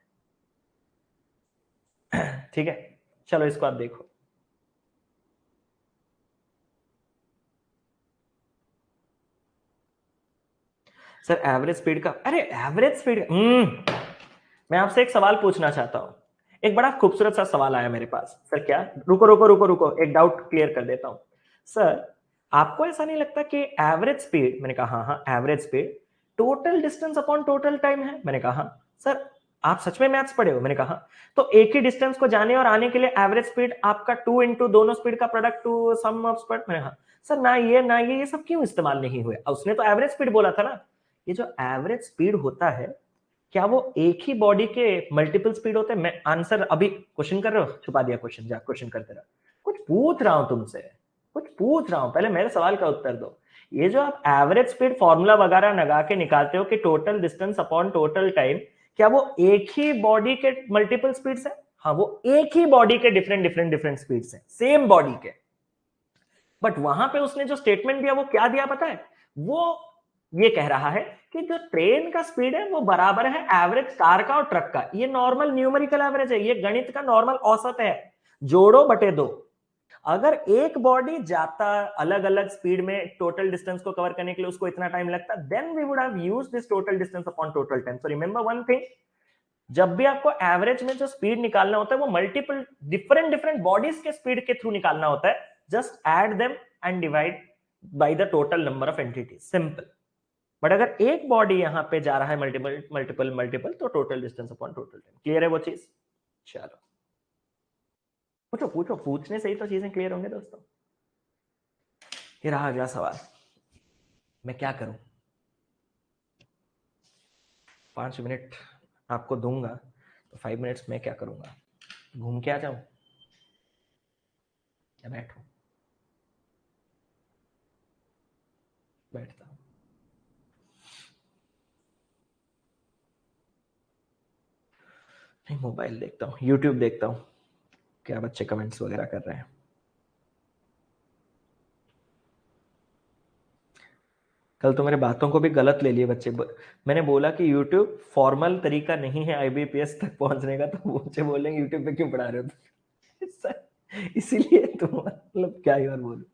ठीक है, चलो इसको आप देखो। सर एवरेज स्पीड का, अरे एवरेज स्पीड, मैं आपसे एक सवाल पूछना चाहता हूं। एक बड़ा खूबसूरत सा सवाल आया मेरे पास। सर क्या, रुको, एक डाउट क्लियर कर देता हूं। सर आपको ऐसा नहीं लगता कि एवरेज स्पीड, मैंने कहा हाँ average speed total distance upon total time है? मैंने कहा सर आप सच में मैथ्स पढ़े हो? मैंने कहा तो एक ही डिस्टेंस को जाने और आने के लिए एवरेज स्पीड आपका 2 इंटू दोनों स्पीड का product to sum of speed. मैंने कहा सर ना ये सब क्यों इस्तेमाल नहीं हुए? उसने तो एवरेज स्पीड बोला था ना। ये जो एवरेज स्पीड होता है, क्या वो एक ही बॉडी के मल्टीपल स्पीड होते हैं? मैं आंसर अभी क्वेश्चन कर रहे हो, छुपा दिया क्वेश्चन, जा क्वेश्चन करते रहो। कुछ पूछ रहा हूं तुमसे, कुछ पूछ रहा हूं, पहले मेरे सवाल का उत्तर दो। ये जो आप एवरेज स्पीड फॉर्मूला वगैरह लगा के निकालते हो कि total distance upon total time, क्या वो एक ही बॉडी के मल्टीपल स्पीड्स है? हाँ, वो एक ही बॉडी के डिफरेंट स्पीड्स हैं, सेम बॉडी के। बट वहां पे उसने जो स्टेटमेंट दिया वो क्या दिया पता है? वो ये कह रहा है कि जो ट्रेन का स्पीड है वो बराबर है एवरेज कार का और ट्रक का। ये नॉर्मल न्यूमेरिकल एवरेज है, ये गणित का नॉर्मल औसत है, जोड़ो बटे दो। अगर एक बॉडी जाता अलग अलग स्पीड में टोटल डिस्टेंस को कवर करने के लिए उसको इतना टाइम लगता, then we would have used this total distance upon total time. So remember one thing, जब भी आपको एवरेज में जो स्पीड निकालना होता है वो मल्टीपल डिफरेंट बॉडीज के स्पीड के थ्रू निकालना होता है। Just add them and divide by the total number of entities, simple. But अगर एक बॉडी यहां पे जा रहा है मल्टीपल मल्टीपल मल्टीपल, तो total distance upon total time. Clear है वो चीज? चलो पूछो पूछो, पूछने से ही तो चीजें क्लियर होंगे दोस्तों। ये रहा अगला सवाल, मैं क्या करूं? 5 मिनट आपको दूंगा, तो 5 मिनट्स में क्या करूंगा? घूम के आ जाऊं या बैठूं? बैठता हूं। नहीं, मोबाइल देखता हूँ, यूट्यूब देखता हूँ, क्या बच्चे कमेंट्स वगैरह कर रहे हैं। कल तो मेरे बातों को भी गलत ले लिए बच्चे। मैंने बोला कि यूट्यूब फॉर्मल तरीका नहीं है आईबीपीएस तक पहुंचने का, तो बच्चे बोलेंगे यूट्यूब पे क्यों पढ़ा रहे हो? इसीलिए तो मतलब क्या ही और बोलूं,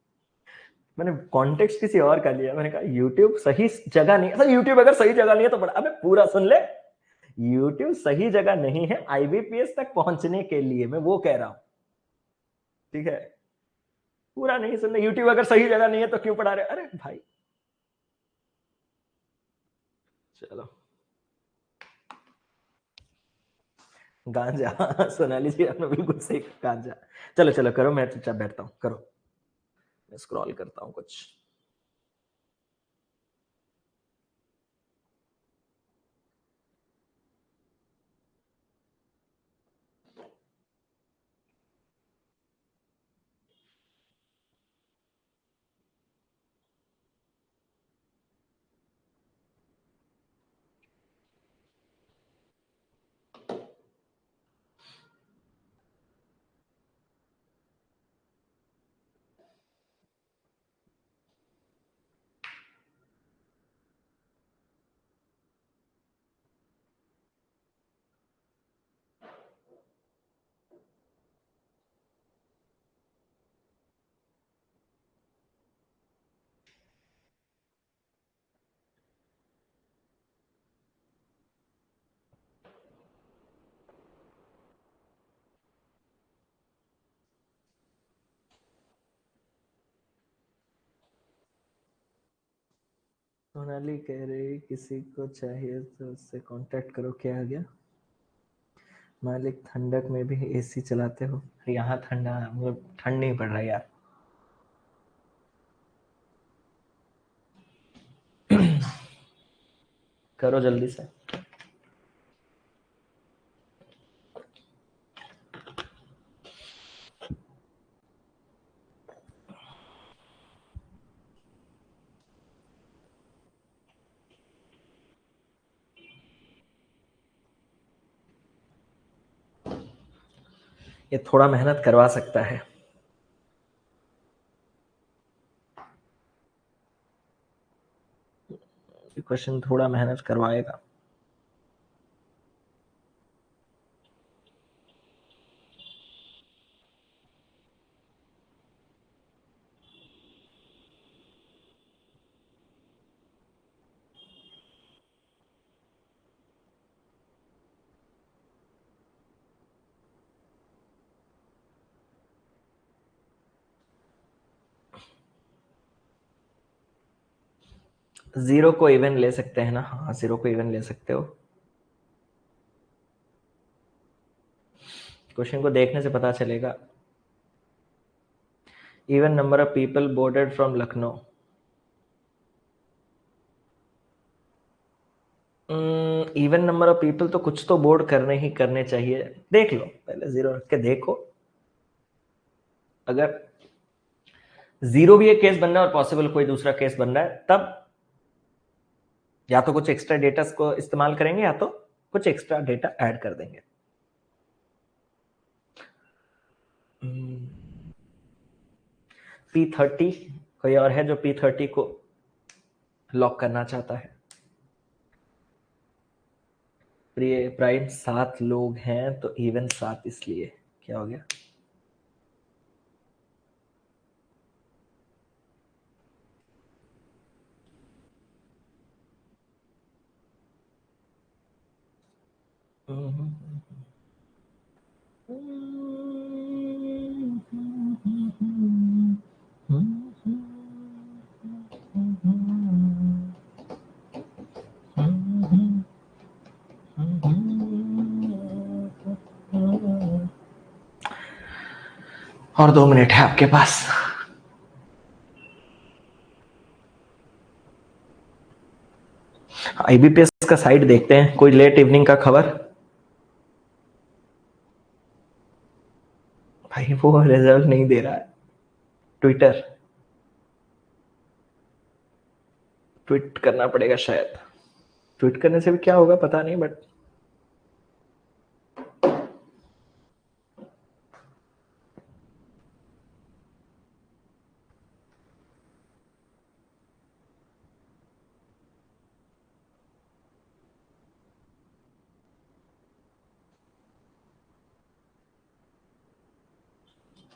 मैंने कॉन्टेक्स्ट किसी और का लिया। मैंने कहा यूट्यूब सही जगह नहीं। अच्छा, यूट्यूब अगर सही जगह नहीं है तो बड़ा, अबे पूरा सुन ले, यूट्यूब सही जगह नहीं है आईबीपीएस तक पहुंचने के लिए, मैं वो कह रहा हूं, ठीक है? पूरा नहीं सुनना। यूट्यूब अगर सही जगह नहीं है तो क्यों पढ़ा रहे? अरे भाई चलो, गांजा। सोनाली जी आपने बिल्कुल सही कहा, गांजा। चलो चलो करो, मैं चुपचाप बैठता हूँ, करो, मैं स्क्रॉल करता हूँ कुछ। सोनाली कह रही किसी को चाहिए तो उससे कांटेक्ट करो, क्या आ गया? मालिक ठंडक में भी एसी चलाते हो? यहाँ ठंडा, मतलब ठंड नहीं पड़ रहा यार। करो जल्दी से। ये थोड़ा मेहनत करवा सकता है। क्वेश्चन थोड़ा मेहनत करवाएगा। जीरो को इवन ले सकते हैं ना? हाँ, जीरो को इवन ले सकते हो। क्वेश्चन को देखने से पता चलेगा। Even number of people boarded from Lucknow. Even number of people तो कुछ तो बोर्ड करने ही करने चाहिए। देख लो, पहले जीरो रख के देखो। अगर जीरो भी एक केस बन रहा है और पॉसिबल कोई दूसरा केस बन रहा है, तब या तो कुछ एक्स्ट्रा डेटा को इस्तेमाल करेंगे, या तो कुछ एक्स्ट्रा डेटा ऐड कर देंगे। P30 कोई और है जो P30 को लॉक करना चाहता है? प्रिय प्राइम 7 लोग हैं तो इवन 7 इसलिए क्या हो गया? और 2 मिनट है आपके पास। आईबीपीएस का साइट देखते हैं, कोई लेट इवनिंग का खबर? भाई वो रिजल्ट नहीं दे रहा है। ट्विटर ट्वीट करना पड़ेगा शायद। ट्वीट करने से भी क्या होगा पता नहीं, बट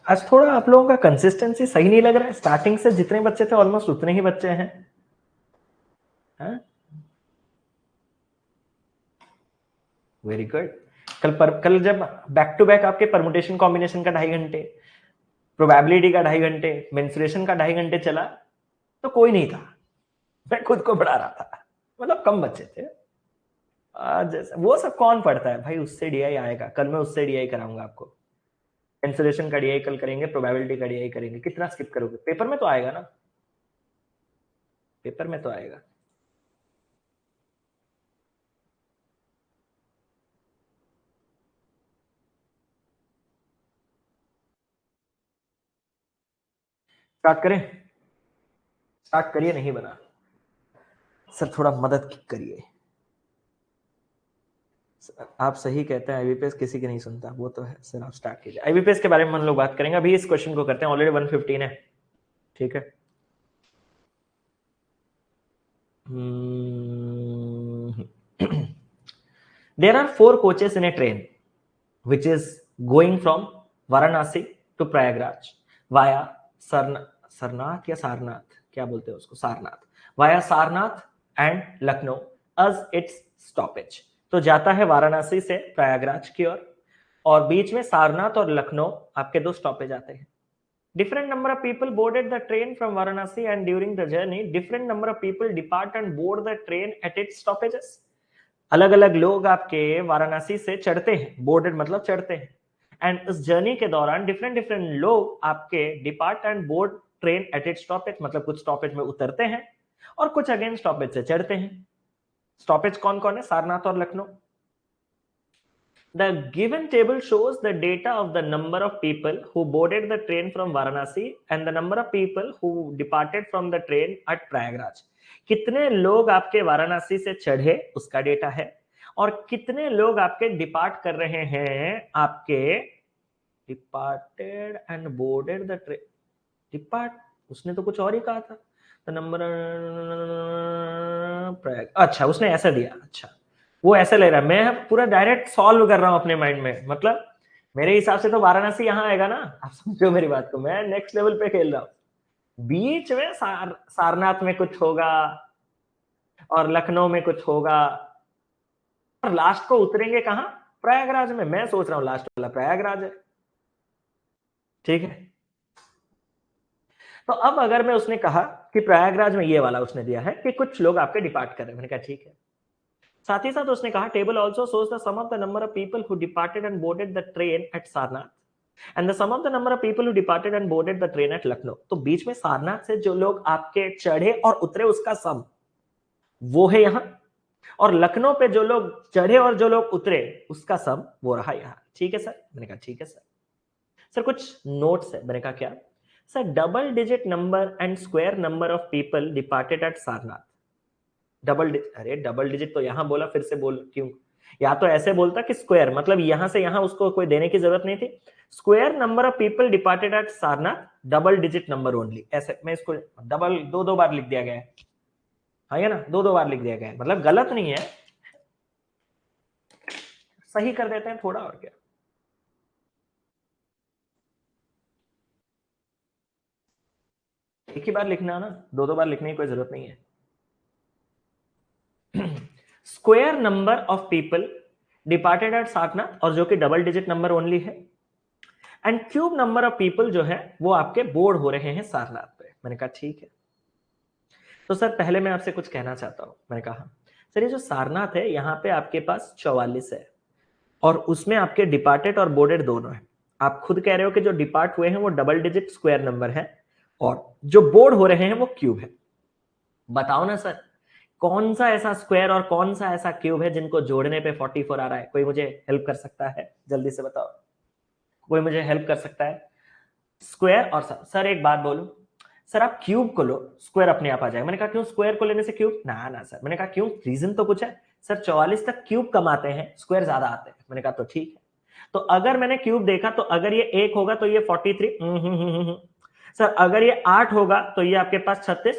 आज थोड़ा आप लोगों का कंसिस्टेंसी सही नहीं लग रहा है। स्टार्टिंग से जितने बच्चे थे ऑलमोस्ट उतने ही बच्चे हैं। Very good. कल जब बैक टू बैक आपके परमुटेशन कॉम्बिनेशन का 2.5 घंटे, प्रोबेबिलिटी का 2.5 घंटे, मेंसुरेशन का 2.5 घंटे चला तो कोई नहीं था, मैं खुद को बढ़ा रहा था। मतलब कम बच्चे थे। आज वो सब कौन पढ़ता है भाई? उससे डीआई आएगा कल, मैं उससे डीआई कराऊंगा आपको। मेंसुरेशन का डीआई कल करेंगे, प्रोबेबिलिटी का डीआई करेंगे। कितना स्किप करोगे? पेपर में तो आएगा ना, पेपर में तो आएगा। स्टार्ट करें? स्टार्ट करिए। नहीं बना सर, थोड़ा मदद करिए। आप सही कहते हैं, आईबीपीएस किसी की नहीं सुनता, वो तो है सर। आप स्टार्ट कीजिए। आईबीपीएस के बारे में हम लोग बात करेंगे। अभी इस क्वेश्चन को करते हैं, ऑलरेडी 115 है, ठीक है। There are 4 coaches in a train which is going from Varanasi to Prayagraj via Sarnath या सारनाथ, क्या बोलते हैं उसको, Sarnath, via Sarnath and Lucknow as its stoppage। तो जाता है वाराणसी से प्रयागराज की ओर, और बीच में सारनाथ और लखनऊ आपके 2 स्टॉपेज आते हैं। Different number of people boarded the train from Varanasi, and during the journey, different number of people depart and board the train at its stoppages। अलग अलग लोग आपके वाराणसी से चढ़ते हैं, बोर्डेड मतलब चढ़ते हैं, एंड इस जर्नी के दौरान डिफरेंट डिफरेंट लोग आपके depart and board train at it stoppage, मतलब कुछ स्टॉपेज में उतरते हैं और कुछ अगेन स्टॉपेज से चढ़ते हैं। स्टॉपेज कौन कौन है? सारनाथ और Lucknow. The given table shows the data of the number of people who boarded the train from Varanasi and the number of people who departed from the train at Prayagraj। कितने लोग आपके वाराणसी से चढ़े उसका डेटा है, और कितने लोग आपके डिपार्ट कर रहे हैं, आपके departed and boarded the train. Depart उसने तो कुछ और ही कहा था, द नंबर, अच्छा उसने ऐसा दिया, अच्छा वो ऐसे ले रहा है। मैं पूरा डायरेक्ट सॉल्व कर रहा हूं अपने माइंड में, मतलब मेरे हिसाब से तो वाराणसी यहां आएगा ना। आप समझो मेरी बात को, मैं नेक्स्ट लेवल पे खेल रहा हूं। बीच में सारनाथ में कुछ होगा और लखनऊ में कुछ होगा, और लास्ट को उतरेंगे कहां? प्रयागराज में। मैं सोच रहा हूं लास्ट वाला प्रयागराज है, ठीक है। तो अब अगर मैं, उसने कहा कि प्रयागराज में ये वाला उसने दिया है कि कुछ लोग आपके डिपार्ट कर रहे हैं, मैंने कहा ठीक है। साथ ही साथ उसने कहा table also shows the sum of the number of people who departed and boarded the train at Sarnath and the sum of the number of people who departed and boarded the train at Lucknow. तो बीच में सारनाथ से जो लोग आपके चढ़े और उतरे उसका सम वो है यहां, और लखनऊ पे जो लोग चढ़े और जो लोग उतरे उसका सम वो रहा यहां, ठीक है सर? मैंने कहा ठीक है सर। सर कुछ नोट्स है। मैंने कहा क्या sir? Double digit number and square number of people departed at Sarnath. Double digit, अरे डबल डिजिट तो यहां बोला, फिर से बोल क्यों? या तो ऐसे बोलता कि स्क्वायर, मतलब यहां से यहां उसको कोई देने की जरूरत नहीं थी, square number of people departed at Sarnath double digit number only, ऐसे मैं इसको डबल दो दो बार लिख दिया गया है, हाँ ये ना, दो दो बार लिख दिया गया है, मतलब गलत नहीं है, सही कर देते हैं थोड़ा, और क्या। एक ही बार लिखना ना, दो दो बार लिखने की कोई जरूरत नहीं है। Square number of people departed at Sarnath, और जो कि डबल डिजिट नंबर ओनली है, and cube number of people जो है वो आपके बोर्ड हो रहे हैं सारनाथ पे। मैंने कहा ठीक है। तो सर पहले मैं आपसे कुछ कहना चाहता हूं। मैंने कहा सर ये जो सारनाथ है यहाँ पे आपके पास 44 है, और उसमें आपके डिपार्टेड और बोर्डेड दोनों है। आप खुद कह रहे हो कि जो डिपार्ट हुए हैं वो डबल डिजिट स्क्वायर नंबर है, और जो बोर्ड हो रहे हैं वो क्यूब है। बताओ ना सर, कौन सा ऐसा स्क्वायर और कौन सा ऐसा क्यूब है जिनको जोड़ने पे 44 आ रहा है? कोई मुझे हेल्प कर सकता है? जल्दी से बताओ, कोई मुझे हेल्प कर सकता है? स्क्वायर और सर एक बात बोलूं, सर आप क्यूब को लो, स्क्वायर अपने आप आ जाएगा। मैंने कहा क्यों स्क्वायर को लेने से क्यूब? ना ना सर। मैंने कहा क्यों, रीजन तो कुछ है। सर 44 तक क्यूब कम आते हैं, स्क्वायर ज्यादा आते हैं। मैंने कहा तो ठीक है। तो अगर मैंने क्यूब देखा तो अगर ये 1 होगा तो ये 43, सर अगर ये 8 होगा तो ये आपके पास 36,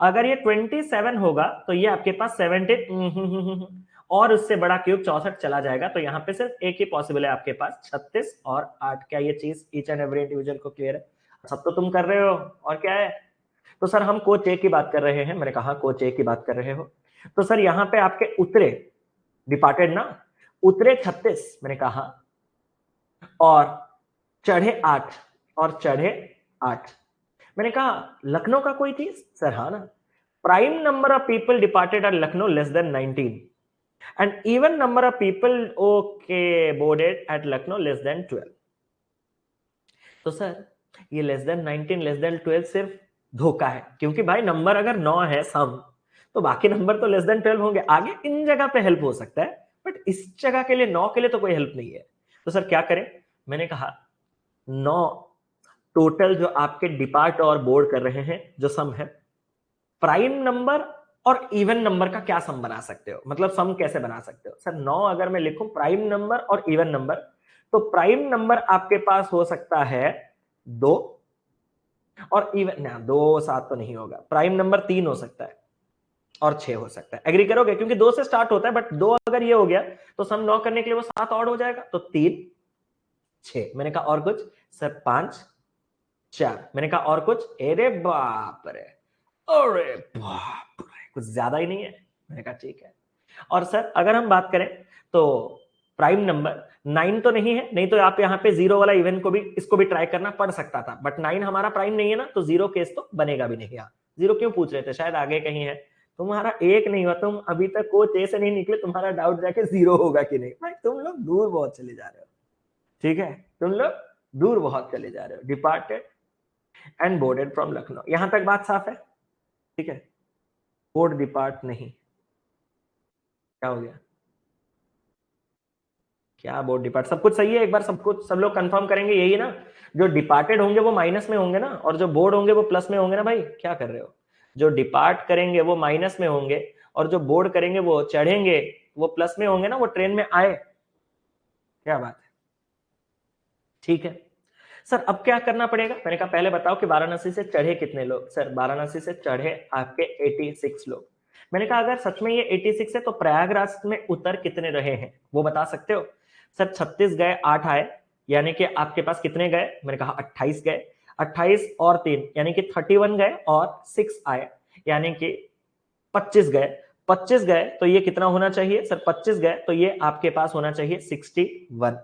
अगर ये 27 होगा तो ये आपके पास 17, और उससे बड़ा क्यूब 64 चला जाएगा। तो यहाँ पे सिर्फ एक ही पॉसिबल है आपके पास, 36 और 8। क्या ये चीज ईच एंड एवरी इंडिविजुअल को क्लियर है? सब तो तुम कर रहे हो, और क्या है। तो सर हम कोच ए की बात कर रहे हैं। मैंने कहा कोच ए की बात कर रहे हो, तो सर यहाँ पे आपके उतरे डिपार्टेड ना, उतरे 36 मैंने कहा, और चढ़े 8, और चढ़े 8। मैंने कहा लखनऊ का कोई चीज? सर हाँ ना, prime number of people departed at Lucknow less than 19, and even number of people okay boarded at Lucknow less than 12। तो सर ये लेस देन 19 लेस देन 12 सिर्फ धोखा है, क्योंकि भाई नंबर अगर 9 है सम, तो बाकी नंबर तो लेस देन 12 होंगे। आगे इन जगह पे हेल्प हो सकता है, बट इस जगह के लिए 9 के लिए तो कोई हेल्प नहीं है। तो सर क्या करें? मैंने कहा 9 टोटल जो आपके डिपार्ट और बोर्ड कर रहे हैं जो सम है, प्राइम नंबर और इवन नंबर का क्या सम बना सकते हो? मतलब सम कैसे बना सकते हो? सर 9 अगर मैं लिखूं प्राइम नंबर और इवन नंबर, तो प्राइम नंबर आपके पास हो सकता है 2, और इवन ना 2 7 तो नहीं होगा, प्राइम नंबर 3 हो सकता है, और 6 हो सकता है। एग्री करोगे? क्योंकि 2 से स्टार्ट होता है, बट 2 अगर ये हो गया तो सम 9 करने के लिए वो 7 और हो जाएगा, तो 3 6। मैंने कहा और कुछ? सर 5 4। मैंने कहा और कुछ? अरे बाप रे, अरे बाप रे, कुछ ज्यादा ही नहीं है। मैंने कहा ठीक है। और सर अगर हम बात करें तो प्राइम नंबर 9 तो नहीं है, नहीं तो आप यहाँ पे जीरो वाला इवन को भी, इसको भी ट्राई करना पड़ सकता था, बट 9 हमारा प्राइम नहीं है ना, तो जीरो केस तो बनेगा भी नहीं। यहाँ जीरो क्यों पूछ रहे थे? शायद आगे कहीं है। तुम्हारा एक नहीं हुआ, तुम अभी तक कोच ए से नहीं निकले, तुम्हारा डाउट जाके जीरो होगा कि नहीं। भाई तुम लोग दूर बहुत चले जा रहे हो, ठीक है, तुम लोग दूर बहुत चले जा रहे हो। Departed and boarded from Lucknow, यहां तक बात साफ है, ठीक है। बोर्ड डिपार्ट नहीं, क्या हो गया? क्या बोर्ड डिपार्ट? सब कुछ सही है? एक बार सब कुछ सब लोग कंफर्म करेंगे, यही है ना? जो डिपार्टेड होंगे वो माइनस में होंगे ना, और जो बोर्ड होंगे वो प्लस में होंगे ना। भाई क्या कर रहे हो? जो डिपार्ट करेंगे वो माइनस में होंगे, और जो बोर्ड करेंगे वो चढ़ेंगे, वो प्लस में होंगे ना, वो ट्रेन में आए। क्या बात है, ठीक है। सर अब क्या करना पड़ेगा? मैंने कहा पहले बताओ कि वाराणसी से चढ़े कितने लोग? सर वाराणसी से चढ़े आपके 86 लोग। मैंने कहा अगर सच में ये 86 है तो प्रयागराज में उतर कितने रहे हैं वो बता सकते हो? सर 36 गए 8 आए, यानी कि आपके पास कितने गए? मैंने कहा 28 गए, 28 और 3 यानी कि 31 गए, और 6 आए यानी कि 25 गए। 25 गए तो ये कितना होना चाहिए? सर 25 गए तो ये आपके पास होना चाहिए 61।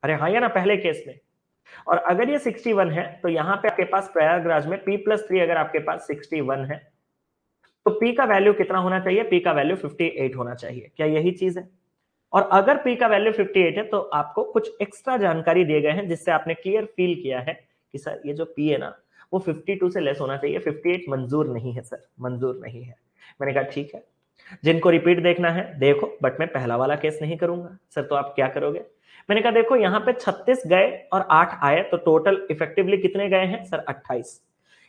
अरे हाँ, या ना पहले केस में। और अगर ये 61 है तो यहां पे आपके पास प्रयागराज में P+3 अगर आपके पास 61 है तो P का वैल्यू कितना होना चाहिए? P का वैल्यू 58 होना चाहिए। क्या यही चीज है? और अगर P का वैल्यू 58 है तो आपको कुछ एक्स्ट्रा जानकारी दिए गए हैं जिससे आपने क्लियर फील किया है कि सर ये जो P है ना वो 52 से लेस होना चाहिए, 58 मंजूर नहीं है सर, मंजूर नहीं है। मैंने कहा ठीक है, जिनको रिपीट देखना है देखो, बट मैं पहला वाला केस नहीं करूंगा। सर तो आप क्या करोगे? मैंने कहा देखो यहाँ पे 36 गए और 8 आए, तो टोटल इफेक्टिवली कितने गए हैं? सर 28।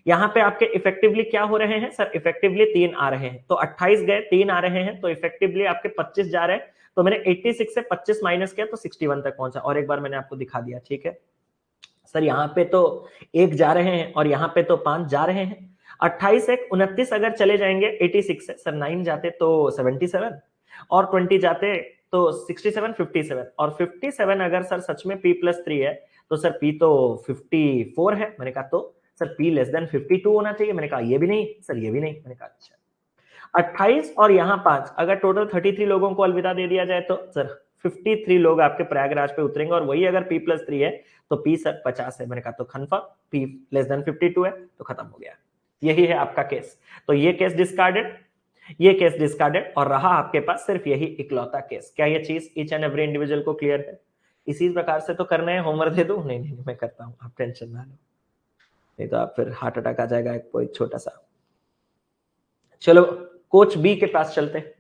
यहाँ पे आपके इफेक्टिवली क्या हो रहे हैं सर, इफेक्टिवली 3 आ रहे हैं, तो 28 गए 3 आ रहे हैं, तो इफेक्टिवली आपके 25 जा रहे हैं। तो मैंने 86 से 25 माइनस किया तो 61 तक पहुंचा, और एक बार मैंने आपको दिखा दिया, ठीक है सर। यहाँ पे तो 1 जा रहे हैं और यहाँ पे तो 5 जा रहे हैं। 28 1 29 अगर चले जाएंगे 86 से सर, 9 जाते तो 77 और 20 जाते तो 67 57, और 57 अगर सर सच में p+3 है तो सर p तो 54 है। मैंने कहा तो सर p लेस देन 52 होना चाहिए। मैंने कहा ये भी नहीं सर, ये भी नहीं। मैंने कहा अच्छा 28 और यहाँ 5, अगर टोटल 33 लोगों को अलविदा दे दिया जाए तो सर 53 लोग आपके प्रयागराज पे उतरेंगे, और वही अगर p+3 है तो p सर 50 है। मैंने कहा तो कन्फर्म p लेस देन 52 है, तो खत्म हो गया। यही है आपका केस। तो ये केस डिस्कार्डेड, ये केस डिस्कार्डेड, और रहा आपके पास सिर्फ यही इकलौता केस। क्या ये चीज ईच एंड एवरी इंडिविजुअल को क्लियर है? इसी प्रकार से तो करना है, होमवर्क दे दूं? नहीं नहीं मैं करता हूं, आप टेंशन ना लो, नहीं तो आप फिर हार्ट अटैक आ जाएगा एक छोटा सा। चलो कोच बी के पास चलते हैं।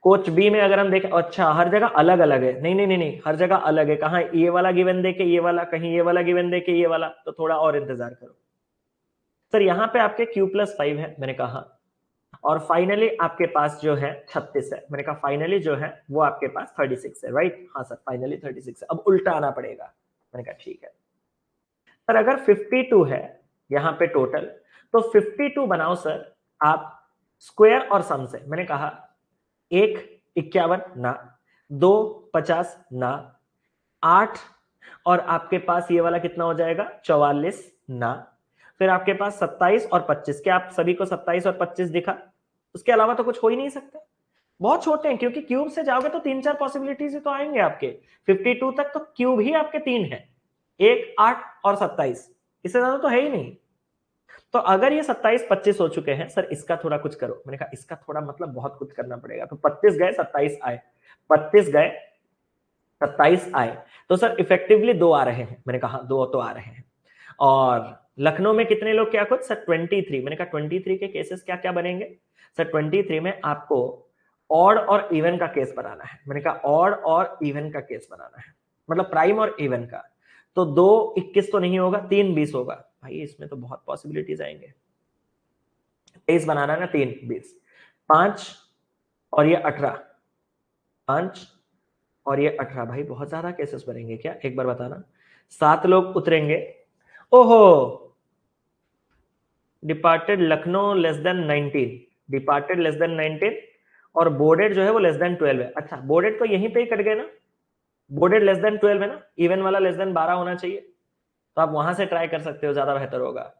कोच बी में अगर हम देखें, अच्छा हर जगह अलग अलग है, नहीं नहीं नहीं नहीं, हर जगह अलग है। कहाँ ये वाला गिवन दे के ये वाला, कहीं ये वाला गिवन दे के ये वाला, तो थोड़ा और इंतजार करो सर। यहाँ पे आपके Q+5 है, मैंने कहा, और फाइनली आपके पास जो है 36 है। मैंने कहा फाइनली जो है वो आपके पास 36 है, राइट? हाँ सर फाइनली 36 है। अब उल्टा आना पड़ेगा। मैंने कहा ठीक है सर, अगर 52 है यहाँ पे टोटल, तो 52 बनाओ सर आप स्क्वायर और सम से। मैंने कहा 1 51 ना, 2 50 ना, 8 और आपके पास ये वाला कितना हो जाएगा 44 ना, फिर आपके पास 27 और 25। क्या आप सभी को 27 और 25 दिखा? उसके अलावा तो कुछ हो ही नहीं सकता। बहुत छोटे हैं, क्योंकि क्यूब से जाओगे तो 3-4 पॉसिबिलिटीज तो आएंगे आपके। 52 तक तो क्यूब ही आपके 3 है, 1 8 और 27, इससे ज्यादा तो है ही नहीं। तो अगर ये 27 25 हो चुके हैं सर, इसका थोड़ा कुछ करो। मैंने कहा इसका थोड़ा मतलब बहुत कुछ करना पड़ेगा। तो 25 गए 27 आए, 25 गए 27 आए, तो सर इफेक्टिवली 2 आ रहे हैं। मैंने कहा 2 तो आ रहे हैं। और लखनऊ में कितने लोग क्या कुछ सर 23। मैंने कहा 23 के केसेस क्या क्या बनेंगे सर? 23 में आपको ऑड और इवन का केस बनाना है। मैंने कहा ऑड और इवन का केस बनाना है, मतलब प्राइम और इवन का। तो 2 21 तो नहीं होगा, 3 20 होगा। भाई इसमें तो बहुत पॉसिबिलिटीज आएंगे। 23 बनाना ना, 3 20, 5 और ये 18, 5 और ये 18। भाई बहुत ज्यादा केसेस बनेंगे क्या? एक बार बताना। 7 लोग उतरेंगे। ओहो, departed Lucknow less than 19, departed less than 19, और बोर्डेड जो है वो लेस देन 12 है। अच्छा बोर्डेड तो यहीं पे ही कट गए ना, बोर्डेड लेस देन 12 है ना, इवन वाला लेस देन 12 होना चाहिए। तो आप वहां से ट्राई कर सकते हो, ज्यादा बेहतर होगा।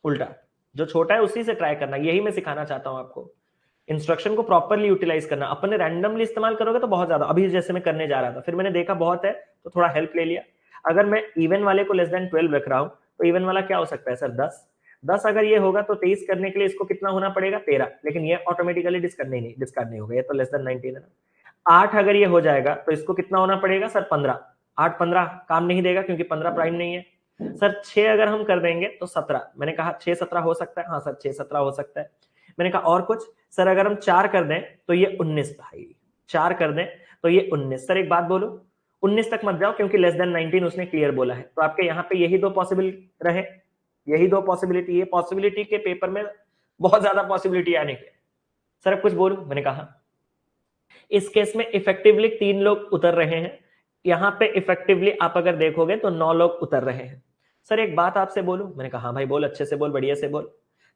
उल्टा जो छोटा है उसी से ट्राई करना, यही मैं सिखाना चाहता हूं आपको। इंस्ट्रक्शन को प्रॉपरली यूटिलाइज करना। अपने रैंडमली इस्तेमाल करोगे तो बहुत ज्यादा, अभी जैसे मैं करने जा रहा था, फिर मैंने देखा बहुत है तो थोड़ा हेल्प ले लिया। अगर मैं इवन वाले को लेस देन 12 रख रहा हूं, तो इवन वाला क्या हो सकता है सर 10। 10 अगर ये होगा तो 23 करने के लिए इसको कितना होना पड़ेगा 13, लेकिन ये ऑटोमेटिकली डिस्कार्ड नहीं होगा, ये तो लेस देन 19 है ना। 8 अगर ये हो जाएगा तो इसको कितना होना पड़ेगा सर 15। 8 15 काम नहीं देगा क्योंकि 15 प्राइम नहीं है सर। 6 अगर हम कर देंगे तो 17। मैंने कहा 6 17 हो सकता है, हाँ सर 6 17 हो सकता है। मैंने कहा और कुछ सर? अगर हम 4 कर दें तो ये 19। भाई 4 कर दें तो ये 19। सर एक बात बोलो, 19 तक मत जाओ क्योंकि लेस देन 19 उसने क्लियर बोला है। तो आपके यहाँ पे यही 2 पॉसिबल रहे, यही 2 पॉसिबिलिटी। ये पॉसिबिलिटी के पेपर में बहुत ज्यादा पॉसिबिलिटी आने के। सर अब कुछ बोलूं? मैंने कहा इस केस में इफेक्टिवली 3 लोग उतर रहे हैं, यहां पे इफेक्टिवली आप अगर देखोगे तो 9 लोग उतर रहे हैं। सर एक बात आपसे बोलूं? मैंने कहा हाँ भाई बोल, अच्छे से बोल, बढ़िया से बोल।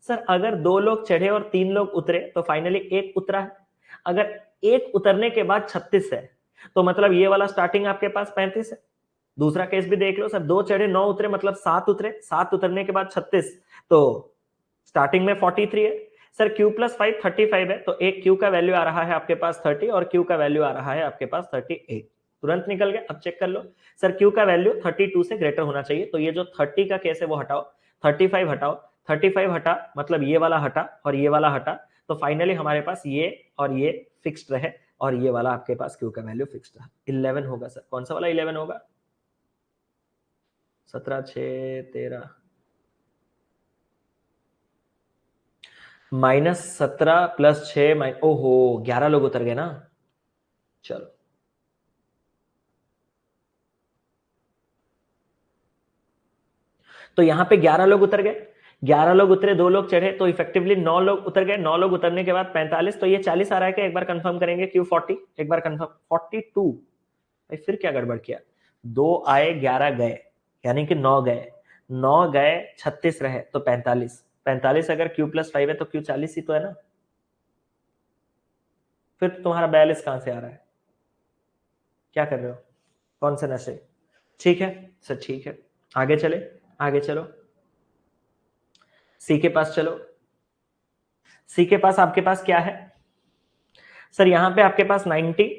सर अगर 2 लोग चढ़े और 3 लोग उतरे तो फाइनली 1 उतरा है। अगर 1 उतरने के बाद 36 है तो मतलब ये वाला स्टार्टिंग आपके पास 35 है। दूसरा केस भी देख लो सर, 2 चढ़े 9 उतरे मतलब 7 उतरे, 7 उतरने के बाद 36, तो स्टार्टिंग में 43 है। सर Q+5 35 है, तो एक Q का वैल्यू आ रहा है आपके पास 30 और Q का वैल्यू आ रहा है आपके पास 38। तुरंत निकल गया। अब चेक कर लो सर, Q का वैल्यू 32 से ग्रेटर होना चाहिए, तो ये जो 30 का केस है वो हटाओ, 35 हटाओ, 35 हटा मतलब ये वाला हटा और ये वाला हटा, तो फाइनली हमारे पास ये और ये फिक्स्ड रहे और ये वाला आपके पास Q का वैल्यू फिक्स्ड रहा। 11 होगा सर। कौन सा वाला 11 होगा? 17 6 13 -17 +6 ओहो 11 लोग उतर गए ना। चलो तो यहां पे 11 लोग उतर गए। 11 लोग उतरे, 2 लोग चढ़े, तो इफेक्टिवली 9 लोग उतर गए। 9 लोग उतरने के बाद 45, तो ये 40 आ रहा है क्या? एक बार कंफर्म करेंगे। क्यों 40? एक बार कंफर्म। 42 भाई, फिर क्या गड़बड़ किया? 2 आए 11 गए, यानी कि 9 गए, 9 गए 36 रहे, तो 45। 45 अगर Q+5 है तो Q 40 ही तो है ना। फिर तो तुम्हारा 42 कहां से आ रहा है? क्या कर रहे हो? कौन से नशे? ठीक है सर, ठीक है, आगे चले, आगे चलो। सी के पास चलो। सी के पास आपके पास क्या है सर? यहां पे आपके पास 90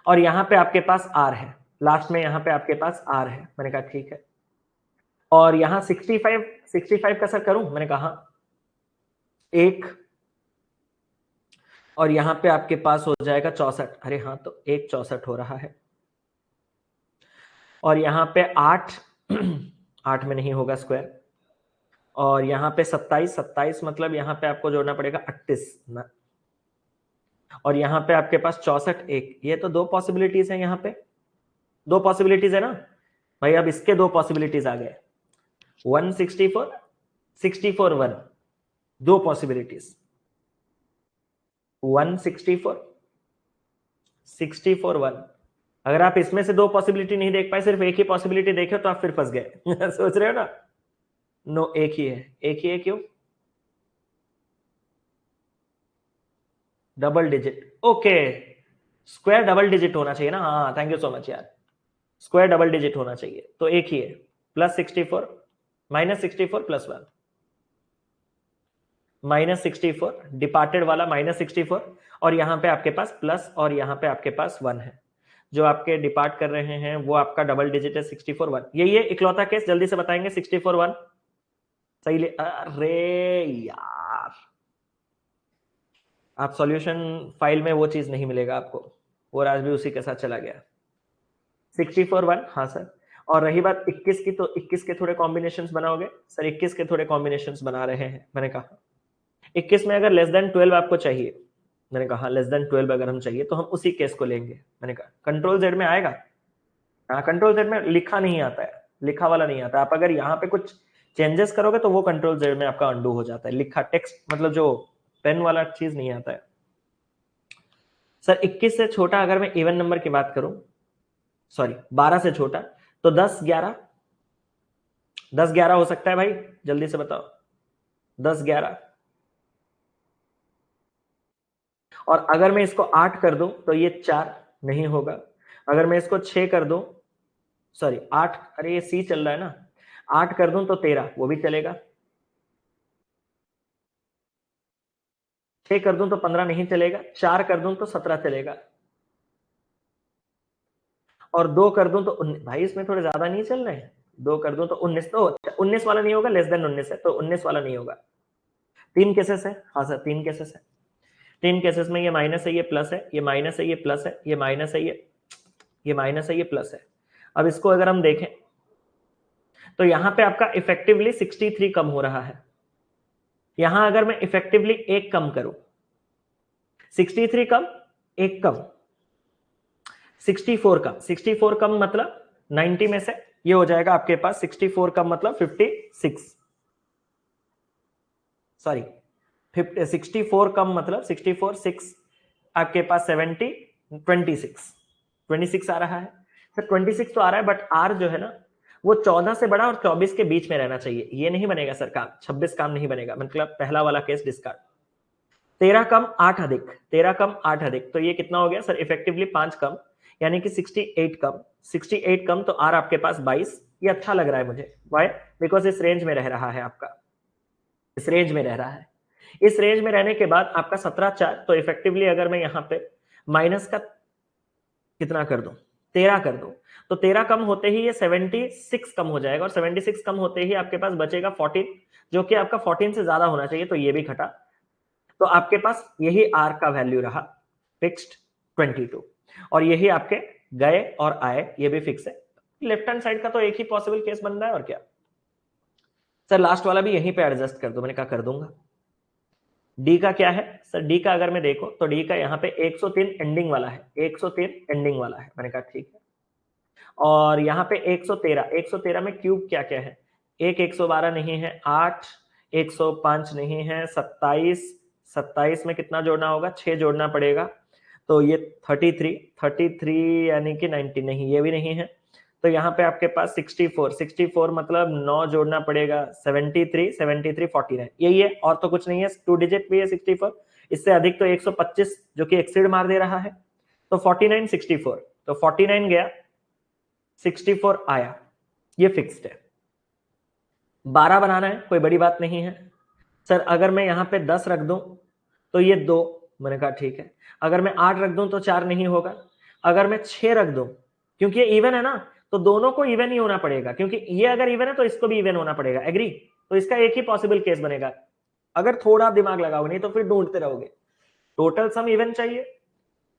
और यहां पे आपके पास आर है, लास्ट में यहां पे आपके पास आर है। मैंने कहा ठीक है। और यहां 65, 65 का सर करूं? मैंने कहा एक, और यहां पे आपके पास हो जाएगा 64। अरे हाँ, तो 1 64 हो रहा है। और यहां पे 8 8 में नहीं होगा स्क्वायर। और यहां पे 27, 27 मतलब यहां पे आपको जोड़ना पड़ेगा 38। और यहां पे आपके पास 64 1। ये तो 2 पॉसिबिलिटीज है, यहां पे 2 पॉसिबिलिटीज है ना भाई। अब इसके 2 पॉसिबिलिटीज आ गए, 164, 64 1, 2 पॉसिबिलिटीज, 164, 64 1। अगर आप इसमें से 2 पॉसिबिलिटी नहीं देख पाए, सिर्फ एक ही पॉसिबिलिटी देखे, तो आप फिर फंस गए सोच रहे हो ना? नो, एक ही है, एक ही है। क्यों? Double digit, okay. Square double digit होना चाहिए ना। हाँ, थैंक यू सो मच यार। स्क्वायर डबल डिजिट होना चाहिए, तो एक ही है। +64, -64 +1, -64, डिपार्टेड वाला -64, और यहां पे आपके पास प्लस, और यहां पे आपके पास 1 है। जो आपके डिपार्ट कर रहे हैं वो आपका डबल डिजिट है, 64 1। यही है इकलौता केस, जल्दी से बताएंगे। 64 1 सही ले। अरे यार, आप सॉल्यूशन फाइल में वो चीज नहीं मिलेगा आपको, वो राज भी उसी के साथ चला गया। 64 1, हाँ सर। और रही बात 21 की, तो 21 के थोड़े कॉम्बिनेशंस बनाओगे सर? 21 के थोड़े कॉम्बिनेशंस बना रहे हैं। मैंने कहा 21 में अगर लेस देन 12 आपको चाहिए, मैंने कहा लेस देन 12 अगर हम चाहिए, तो हम उसी केस को लेंगे। मैंने कहा कंट्रोल जेड में आएगा। हाँ, कंट्रोल जेड में लिखा नहीं आता है, लिखा वाला नहीं आता। आप अगर यहाँ पे कुछ चेंजेस करोगे तो वो कंट्रोल जेड में आपका अंडू हो जाता है। लिखा टेक्स्ट मतलब जो पेन वाला चीज नहीं आता है सर। 21 से छोटा अगर मैं इवन नंबर की बात करूं, सॉरी 12 से छोटा, तो 10 11, 10 11 हो सकता है भाई, जल्दी से बताओ। 10 11। और अगर मैं इसको 8 कर दूं तो ये 4 नहीं होगा। अगर मैं इसको 6 कर दूं, सॉरी 8, अरे ये सी चल रहा है ना, 8 कर दूं तो 13, वो भी चलेगा। 6 कर दूं तो 15 नहीं चलेगा। 4 कर दूं तो 17 चलेगा। और 2 कर दूं तो 19। भाई इसमें थोड़े ज्यादा नहीं चल रहे हैं? 2 कर दूं तो 19, तो 19 वाला नहीं होगा, लेस देन 19 है, तो 19 वाला नहीं होगा। 3 केसेस है, हाँ सर 3 केसेस है। 3 केसेस में ये माइनस है, ये प्लस है, ये माइनस है, ये प्लस है, ये माइनस है, ये माइनस है, ये प्लस है। अब इसको अगर हम देखें तो यहां पे आपका इफेक्टिवली 63 कम हो रहा है। यहां अगर मैं इफेक्टिवली एक कम करूं, 63 कम, एक कम, 64 कम, 64 कम मतलब 90 में से ये हो जाएगा आपके पास 64 कम मतलब 56, सॉरी 64 कम मतलब 64 6, आपके पास 70, 26, 26 आ रहा है सर। 26 तो आ रहा है, बट आर जो है ना वो 14 से बड़ा और 24 के बीच में रहना चाहिए। ये नहीं बनेगा सर काम, 26 काम नहीं बनेगा, मतलब पहला वाला केस डिस्कार्ड। 13 कम 8 अधिक, 13 कम 8 अधिक, तो ये कितना हो गया सर? इफेक्टिवली 5 कम, यानी कि 68 कम। 68 कम तो आर आपके पास 22। ये अच्छा लग रहा है मुझे, वाई? बिकॉज इस रेंज में रह रहा है आपका, इस रेंज में रह रहा है। इस रेंज में रहने के बाद आपका 17 4, तो इफेक्टिवली अगर मैं यहां पे माइनस का कितना कर दूं, 13 कर दूं, तो 13 कम होते ही ये 76 कम हो जाएगा, और 76 कम होते ही आपके पास बचेगा 14, जो कि आपका 14 से ज्यादा होना चाहिए, तो ये भी घटा। तो आपके पास यही आर का वैल्यू रहा फिक्स्ड 22, और यही आपके गए और आए ये भी फिक्स है। लेफ्ट हैंड साइड का तो एक ही पॉसिबल केस बन रहा है, और क्या सर? लास्ट वाला भी यहीं पे एडजस्ट कर दो। मैंने कहा कर दूंगा। डी का क्या है सर? डी का अगर मैं देखो तो डी का यहाँ पे 103 एंडिंग वाला है, 103 एंडिंग वाला है। मैंने कहा ठीक है। और यहाँ पे 113, 113 में क्यूब क्या क्या है? एक 112 नहीं है, 8 105 नहीं है, 27 27 में कितना जोड़ना होगा, 6 जोड़ना पड़ेगा, तो ये 33 यानी कि 90 नहीं, ये भी नहीं है, तो यहाँ पे आपके पास 64 मतलब 9 जोड़ना पड़ेगा, 73 49 यही है, और तो कुछ नहीं है, 2 डिजिट भी है 64, इससे अधिक तो 125 जो कि एक्सीड मार दे रहा है, तो 49 64, तो 49 गया, 64 आया, ये फिक्स्ड है। 12 बनाना है, कोई बड़ी बात नहीं है सर। अगर मैं यहाँ पे 10 रख दूं तो ये 2, मैंने कहा ठीक है। अगर मैं 8 रख दूं तो 4 नहीं होगा। अगर मैं 6 रख दूं, क्योंकि ये इवन है ना, तो दोनों को इवन ही होना पड़ेगा, क्योंकि ये अगर इवन है तो इसको भी इवन होना पड़ेगा, एग्री? तो इसका एक ही पॉसिबल केस बनेगा, अगर थोड़ा दिमाग लगाओगे, नहीं तो फिर ढूंढते रहोगे। टोटल सम इवन चाहिए,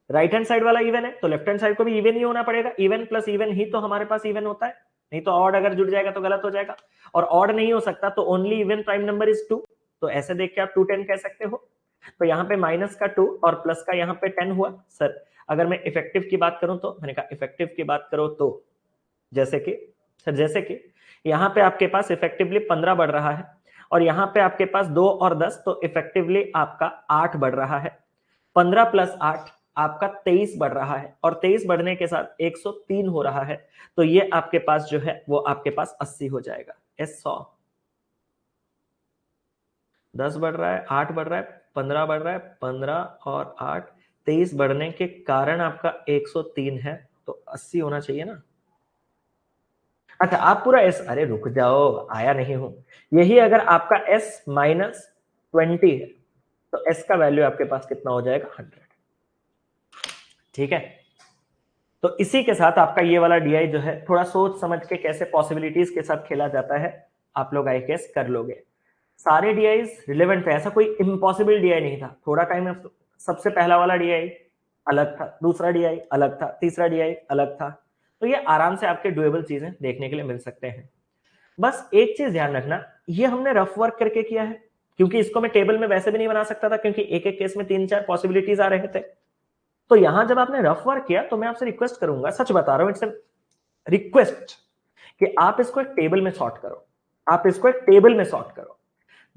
राइट हैंड साइड वाला इवन है तो लेफ्ट हैंड साइड को भी इवन ही होना पड़ेगा, इवन प्लस इवन ही तो हमारे पास इवन होता है, नहीं तो ऑड अगर जुड़ जाएगा तो गलत हो जाएगा, और ऑड नहीं हो सकता तो only even prime number is 2, तो ऐसे देख के आप 210 कह सकते हो। तो यहाँ पे माइनस का 2 और प्लस का यहाँ पे 10 हुआ। सर अगर मैं इफेक्टिव की बात करूं तो, मैंने कहा इफेक्टिव की बात करो तो जैसे कि यहाँ पे आपके पास इफेक्टिवली 15 बढ़ रहा है, और यहाँ पे आपके पास 2 और 10, तो इफेक्टिवली आपका 8 बढ़ रहा है, 15 प्लस 8 आपका 23 बढ़ रहा है, और 23 बढ़ने के साथ 103 हो रहा है, तो ये आपके पास जो है वो आपके पास 80 हो जाएगा। 100 10 बढ़ रहा है, 8 बढ़ रहा है, 15 बढ़ रहा है, 15 और 8 23 बढ़ने के कारण आपका 103 है, तो 80 होना चाहिए ना। अच्छा आप पूरा एस, अरे रुक जाओ, आया नहीं हूं, यही अगर आपका एस माइनस 20 है तो एस का वैल्यू आपके पास कितना हो जाएगा, 100। ठीक है, तो इसी के साथ आपका ये वाला डीआई जो है, थोड़ा सोच समझ के कैसे पॉसिबिलिटीज के साथ खेला जाता है, आप लोग आई गेस कर लोगे। सारे डीआईज रिलेवेंट थे, ऐसा कोई इम्पॉसिबल डीआई नहीं था। थोड़ा टाइम में सबसे पहला वाला डीआई अलग था, दूसरा डीआई अलग था, तीसरा डीआई अलग था, तो ये आराम से आपके डुएबल चीजें देखने के लिए मिल सकते हैं। बस एक चीज ध्यान रखना, ये हमने रफ वर्क करके किया है, क्योंकि इसको मैं टेबल में वैसे भी नहीं बना सकता था, क्योंकि एक एक केस में 3-4 पॉसिबिलिटीज आ रहे थे। तो यहां जब आपने रफ वर्क किया तो मैं आपसे रिक्वेस्ट करूंगा, सच बता रहा हूं, इट्स रिक्वेस्ट, कि आप इसको एक टेबल में सॉर्ट करो, आप इसको एक टेबल में सॉर्ट करो।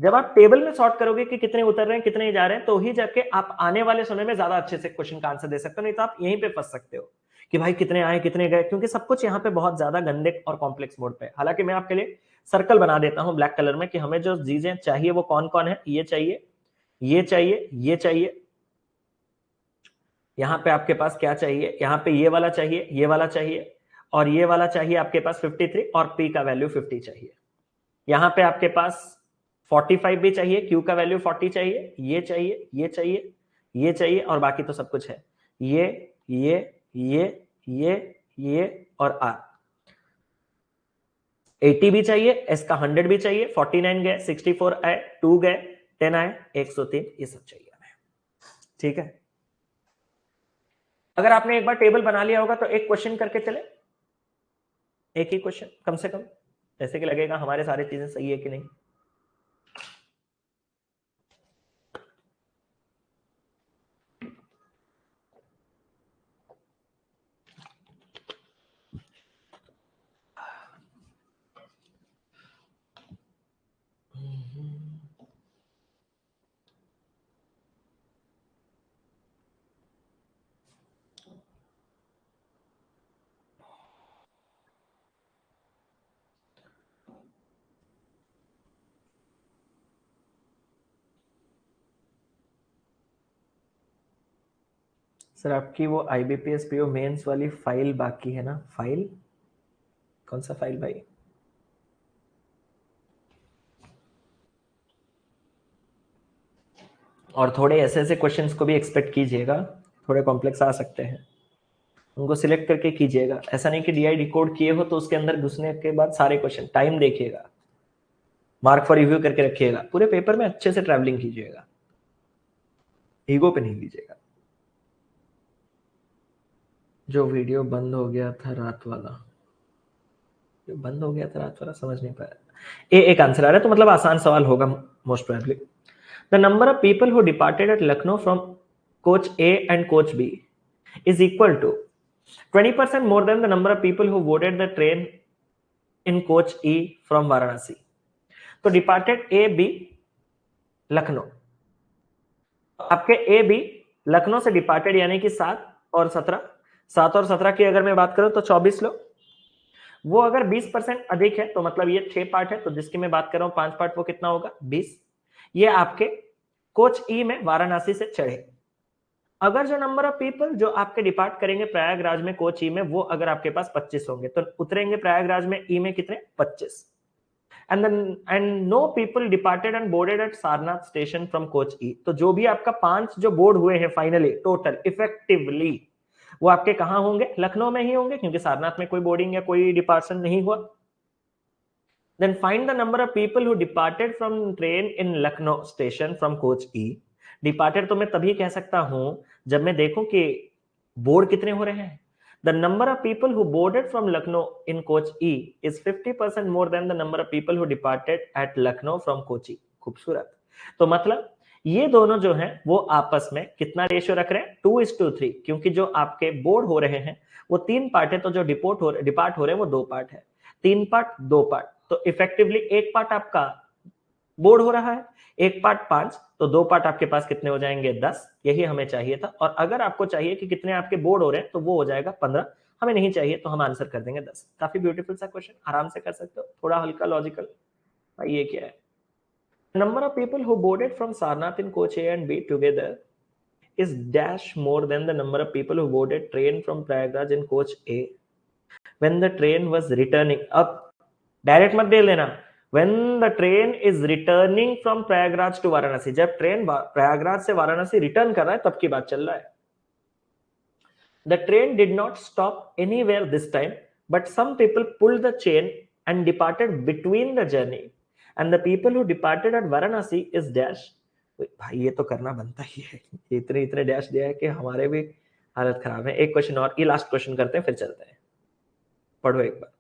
जब आप टेबल में सॉर्ट करोगे कि कितने उतर रहे हैं कितने जा रहे हैं, तो ही जाके आप आने वाले समय में ज्यादा अच्छे से क्वेश्चन का आंसर दे सकते हो, नहीं तो आप यहीं पे फंस सकते हो कि भाई कितने आए कितने गए, क्योंकि सब कुछ यहाँ पे बहुत ज्यादा गंदे और कॉम्प्लेक्स मोड पे है। हालांकि मैं आपके लिए सर्कल बना देता हूं ब्लैक कलर में, कि हमें जो चीजें चाहिए वो कौन कौन है, ये चाहिए, ये चाहिए, ये चाहिए, यहाँ पे आपके पास क्या चाहिए, यहाँ पे ये वाला चाहिए, ये वाला चाहिए, और ये वाला चाहिए आपके पास 53, और पी का वैल्यू 50 चाहिए। यहाँ पे आपके पास 45 भी चाहिए, क्यू का वैल्यू 40 चाहिए, ये चाहिए, ये चाहिए, ये चाहिए, और बाकी तो सब कुछ है, ये ये ये ये ये और आर। 80 भी चाहिए, एस का 100 भी चाहिए, 49 गए, 64 आए, 2 गए, 10 आए, 103, ये सब चाहिए हमें। ठीक है, अगर आपने एक बार टेबल बना लिया होगा तो एक क्वेश्चन करके चले, एक ही क्वेश्चन कम से कम, जैसे कि लगेगा हमारे सारी चीजें सही है कि नहीं। सर आपकी वो आईबीपीएस पीओ मेंस वाली फाइल बाकी है ना, फाइल कौन सा फाइल भाई? और थोड़े ऐसे ऐसे क्वेश्चंस को भी एक्सपेक्ट कीजिएगा, थोड़े कॉम्प्लेक्स आ सकते हैं, उनको सिलेक्ट करके कीजिएगा। ऐसा नहीं कि डीआई डिकोड किए हो तो उसके अंदर घुसने के बाद सारे क्वेश्चन, टाइम देखिएगा, मार्क फॉर रिव्यू करके रखिएगा, पूरे पेपर में अच्छे से ट्रैवलिंग कीजिएगा, ईगो पे नहीं लीजिएगा। जो वीडियो बंद हो गया था रात वाला, जो बंद हो गया था रात वाला समझ नहीं पाया। एक आंसर आ रहा है, तो मतलब आसान सवाल होगा most probably. The number of people who departed at Lucknow from coach A and coach B is equal to 20% more than the number of people who boarded the train in coach E from Varanasi. तो departed A B Lucknow, आपके A B Lucknow से departed यानी कि 7 और 17, 7 और 17 की अगर मैं बात करूं तो 24 लोग। वो अगर 20% अधिक है तो मतलब ये 6 पार्ट है, तो जिसकी मैं बात कर रहा हूं 5 पार्ट, वो कितना होगा 20। ये आपके कोच ई में वाराणसी से चढ़े। अगर जो नंबर ऑफ पीपल जो आपके डिपार्ट करेंगे प्रयागराज में कोच ई में, वो अगर आपके पास 25 होंगे, तो उतरेंगे प्रयागराज में ई में कितने 25। And no people departed and boarded at Sarnath station from coach E. तो जो भी आपका 5 जो बोर्ड हुए हैं फाइनली टोटल इफेक्टिवली, वो आपके कहां होंगे, लखनऊ में ही होंगे, क्योंकि सारनाथ में कोई बोर्डिंग या कोई डिपार्शन नहीं हुआ। Then find the number of people who departed from train in Lucknow station from coach E. Departed तो मैं तभी कह सकता हूं जब मैं देखूं कि बोर्ड कितने हो रहे हैं। The number of people who boarded from Lucknow in coach E is 50% more than the number of people who departed at Lucknow from coach E. खूबसूरत। तो मतलब ये दोनों जो हैं वो आपस में कितना रेशियो रख रहे हैं 2:3, क्योंकि जो आपके बोर्ड हो रहे हैं वो 3 पार्ट है, तो जो डिपार्ट हो रहे हैं वो 2 पार्ट है। 3 पार्ट 2 पार्ट, तो इफेक्टिवली एक पार्ट आपका बोर्ड हो रहा है, एक पार्ट 5, तो 2 पार्ट आपके पास कितने हो जाएंगे 10। यही हमें चाहिए था। और अगर आपको चाहिए कि कितने आपके बोर्ड हो रहे हैं तो वो हो जाएगा 15। हमें नहीं चाहिए तो हम आंसर कर देंगे 10। काफी ब्यूटीफुल सा क्वेश्चन, आराम से कर सकते हो, थोड़ा हल्का लॉजिकल। भाई ये क्या है, number of people who boarded from Sarnath in coach A and be together is dash more than the number of people who boarded train from Prayagraj in coach A when the train was returning. अब direct मत दे लेना, when the train is returning from Prayagraj to Varanasi, जब train Prayagraj से Varanasi return कर रहा है तब की बात चल रहा है। The train did not stop anywhere this time, but some people pulled the chain and departed between the journey. And the people who departed at Varanasi is dash. भाई ये तो करना बनता ही है, इतने इतने डैश दिया है कि हमारे भी हालत खराब है। एक क्वेश्चन और, ये लास्ट क्वेश्चन करते हैं फिर चलते हैं। पढ़ो एक बार।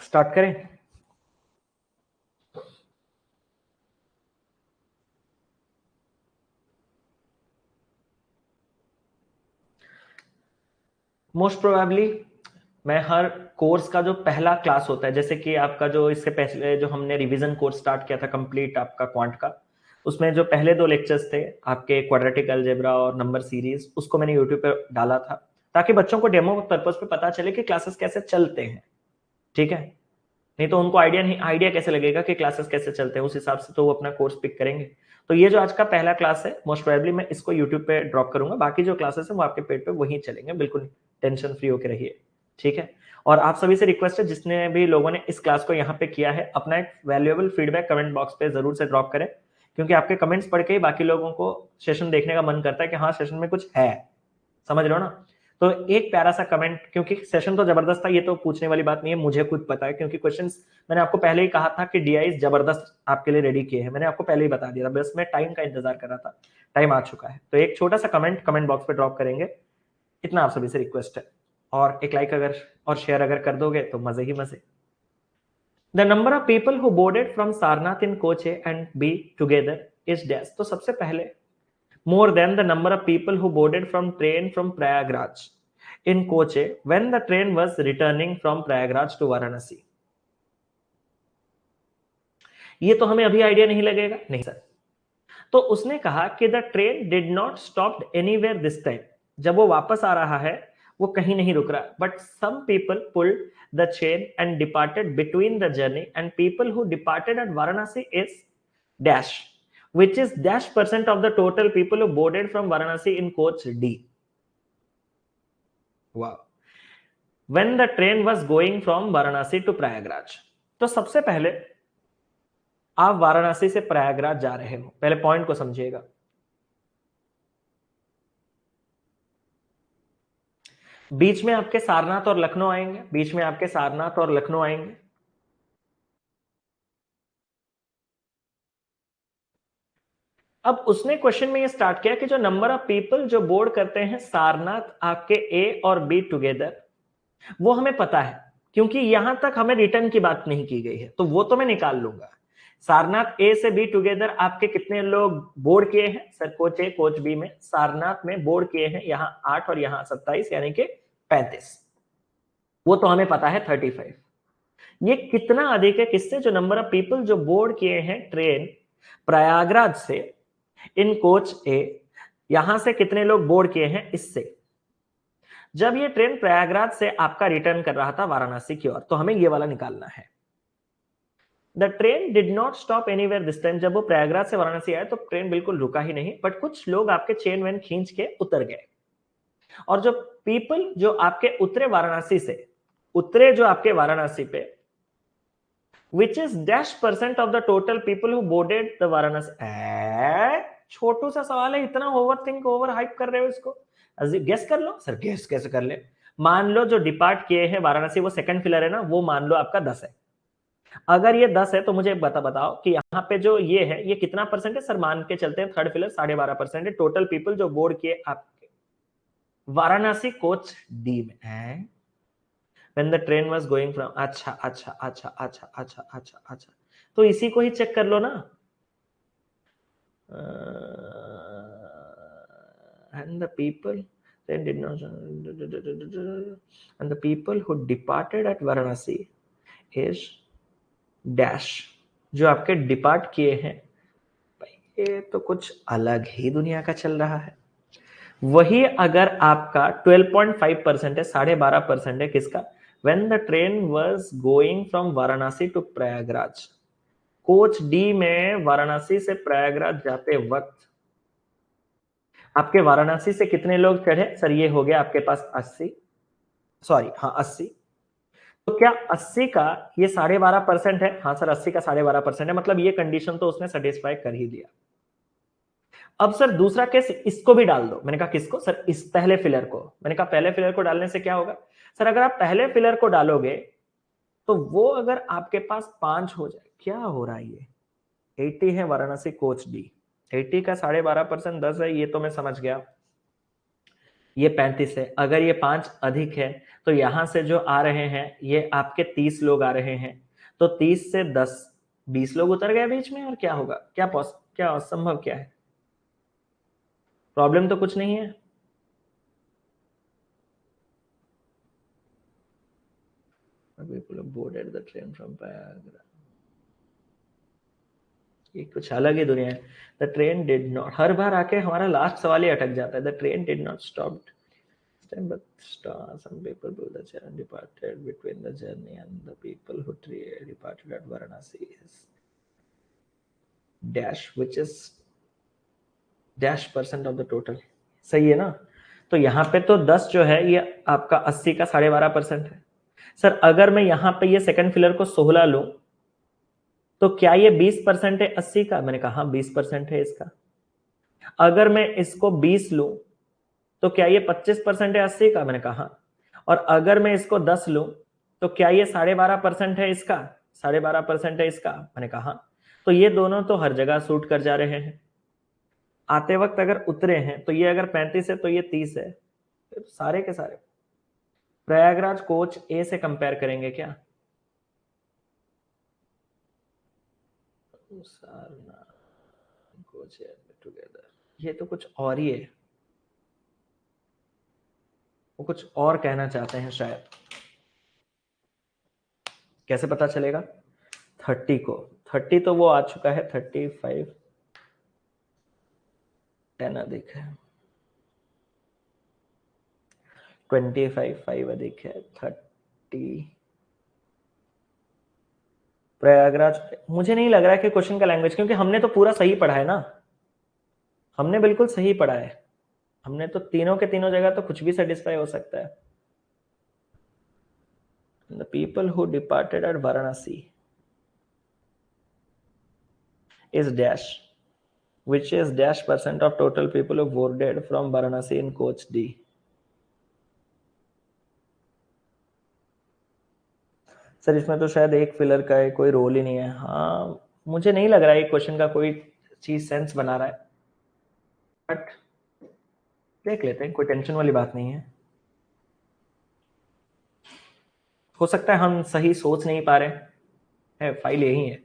स्टार्ट करें। मोस्ट प्रोबेबली मैं हर कोर्स का जो पहला क्लास होता है, जैसे कि आपका जो इससे पहले जो हमने रिवीजन कोर्स स्टार्ट किया था कंप्लीट आपका क्वांट का, उसमें जो पहले 2 लेक्चर्स थे आपके क्वाड्रेटिक अलजेब्रा और नंबर सीरीज, उसको मैंने यूट्यूब पे डाला था ताकि बच्चों को डेमो पर्पस पे पता चले कि क्लासेस कैसे चलते हैं। ठीक है, नहीं तो उनको आइडिया कैसे लगेगा कि क्लासेस कैसे चलते हैं, उस हिसाब से तो वो अपना कोर्स पिक करेंगे। तो ये जो आज का पहला क्लास है मोस्ट प्रोबेबली मैं इसको यूट्यूब पे ड्रॉप करूंगा, बाकी जो क्लासेस है वो आपके पेज पे वहीं चलेंगे, बिल्कुल टेंशन फ्री होकर रहिए। ठीक है, और आप सभी से रिक्वेस्ट है जितने भी लोगों ने इस क्लास को यहाँ पे किया है, अपना एक वैल्यूएबल फीडबैक कमेंट बॉक्स पे जरूर से ड्रॉप करें, क्योंकि आपके कमेंट्स पढ़ के ही बाकी लोगों को सेशन देखने का मन करता है कि हाँ सेशन में कुछ है, समझ रहे हो ना। तो एक प्यारा सा कमेंट, क्योंकि सेशन तो जबरदस्त था, ये तो पूछने वाली बात नहीं है, मुझे खुद पता है, क्योंकि क्वेश्चंस मैंने आपको पहले ही कहा था कि डीआई जबरदस्त आपके लिए रेडी किए हैं, मैंने आपको पहले ही बता दिया था, बस मैं टाइम का इंतजार कर रहा था, टाइम आ चुका है। तो एक छोटा सा कमेंट बॉक्स पे ड्रॉप करेंगे, इतना आप सभी से रिक्वेस्ट है, और एक लाइक अगर और शेयर अगर कर दोगे तो मजे ही मजे। The number of people who boarded from Sarnath in coach A and be together is dash. तो सबसे पहले more than the number of people who boarded from train from Prayagraj in coach A when the train was returning from Prayagraj to Varanasi. ये तो हमें अभी idea नहीं लगेगा, नहीं सर। तो उसने कहा कि the train did not stop anywhere this time, जब वो वापस आ रहा है वो कहीं नहीं रुक रहा, but some people pulled the chain and departed between the journey and people who departed at Varanasi is dash, which is dash percent of the total people who boarded from Varanasi in coach D. Wow. When the train was going from Varanasi to Prayagraj. तो सबसे पहले आप वाराणसी से प्रयागराज जा रहे हो, पहले point को समझिएगा। बीच में आपके सारनाथ और लखनऊ आएंगे, बीच में आपके सारनाथ और लखनऊ आएंगे। अब उसने क्वेश्चन में ये स्टार्ट किया कि जो नंबर ऑफ पीपल जो बोर्ड करते हैं सारनाथ आपके ए और बी टुगेदर, वो हमें पता है क्योंकि यहां तक हमें रिटर्न की बात नहीं की गई है, तो वो तो मैं निकाल लूंगा। सारनाथ ए से बी टुगेदर आपके कितने लोग बोर्ड किए हैं सर? कोच ए कोच बी में सारनाथ में बोर्ड किए हैं यहां 8 और यहां 27 यानी कि 35। वो तो हमें पता है 35। ये कितना अधिक है किससे? जो नंबर ऑफ पीपल जो बोर्ड किए हैं ट्रेन प्रयागराज से इन कोच ए, यहां से कितने लोग बोर्ड किए हैं इससे। जब ये ट्रेन प्रयागराज से आपका रिटर्न कर रहा था वाराणसी की ओर, तो हमें ये वाला निकालना है। The train did not stop anywhere this time. जब वो प्रयागराज से वाराणसी आए तो ट्रेन बिल्कुल रुका ही नहीं, बट कुछ लोग आपके चेन वैन खींच के उतर गए। और जो पीपल जो आपके उतरे वाराणसी से, उतरे जो आपके वाराणसी पे, which is dash percent of the total people who boarded the Varanasi। छोटू सा सवाल है, इतना ओवर थिंक ओवर हाइप कर रहे हो इसको? गेस कर लो सर। गेस कैसे कर ले? मान लो जो डिपार्ट किए हैं वाराणसी वो सेकंड फिलर है ना, वो मान लो आपका 10 है। अगर ये 10 है तो मुझे बताओ कि यहाँ पे जो ये है ये कितना परसेंट है सर? मान के चलते हैं थर्ड फिलर 12.5% है टोटल पीपल जो बोर्ड किए आपके वाराणसी कोच डी में है when the train was going from। अच्छा अच्छा अच्छा अच्छा अच्छा अच्छा अच्छा, तो इसी को ही चेक कर लो ना। And the people then did not, and the people who departed at Varanasi is dash। जो आपके डिपार्ट किए हैं भाई, ये तो कुछ अलग ही दुनिया का चल रहा है। वही अगर आपका 12.5% है, 12.5% है किसका? when the train was going from Varanasi to Prayagraj, coach D में वाराणसी से प्रयागराज जाते वक्त आपके वाराणसी से कितने लोग चढ़े सर? ये हो गया आपके पास 80, सॉरी हाँ 80। तो क्या 80 का ये 12.5% है? हाँ सर 80 का 12.5% है, मतलब ये कंडीशन तो उसने सेटिस्फाई कर ही दिया। अब सर दूसरा केस इसको भी डाल दो। मैंने कहा किसको सर? इस पहले फिलर को। मैंने कहा पहले फिलर को डालने से क्या होगा सर? अगर आप पहले फिलर को डालोगे तो वो अगर आपके पास 5 हो जाए, क्या हो रहा है ये 80 है वाराणसी कोच डी, 80 का 12.5% 10 है, ये तो मैं समझ गया। ये 35 है, अगर ये 5 अधिक है तो यहां से जो आ रहे हैं ये आपके 30 लोग आ रहे हैं, तो 30 से 10 20 लोग उतर गए बीच में। और क्या होगा? क्या असंभव क्या है? प्रॉब्लम तो कुछ नहीं है। Boarded the train from Prayagraj, ये कुछ अलग ही दुनिया है। द ट्रेन डिड नॉट, हर बार आके हमारा लास्ट सवाल ही अटक जाता है। The train did not stop but some people do the journey departed between the journey and the people who departed at Varanasi is dash which is dash % of the total। सही है ना? तो यहाँ पे तो 10 जो है ये आपका 80 का 12.5% है। सर अगर मैं यहाँ पे ये सेकंड फिलर को 16 लूं तो क्या ये 20% है 80 का? मैंने कहा 20% है इसका। अगर मैं इसको 20 लूं तो क्या ये 25% है 80 का? मैंने कहा। और अगर मैं इसको 10 लूं तो क्या ये 12.5% है इसका? 12.5% है इसका? मैंने कहा। तो ये दोनों तो हर जगह सूट कर जा रहे हैं। आते वक्त अगर उतरे हैं तो ये अगर 35 है तो ये 30 है, तो सारे के सारे प्रयागराज कोच ए से कंपेयर करेंगे क्या? कोच टुगेदर, ये तो कुछ और ही है। वो कुछ और कहना चाहते हैं शायद। कैसे पता चलेगा? 30 को 30 तो वो आ चुका है, 35 10 अधिक है, 25 5 अधिक है 30। प्रयागराज, मुझे नहीं लग रहा है कि क्वेश्चन का लैंग्वेज, क्योंकि हमने तो पूरा सही पढ़ा है ना, हमने बिल्कुल सही पढ़ा है। हमने तो तीनों के तीनों जगह तो कुछ भी सेटिस्फाई हो सकता है। The people who departed at Varanasi is dash which is dash % of total people who boarded from Varanasi in coach D। Sir इसमें तो शायद एक फिलर का है, कोई रोल ही नहीं है। हाँ, मुझे नहीं लग रहा है क्वेश्चन का कोई चीज सेंस बना रहा है, बट देख लेते हैं, कोई टेंशन वाली बात नहीं है। हो सकता है हम सही सोच नहीं पा रहे हैं, फाइल यही है,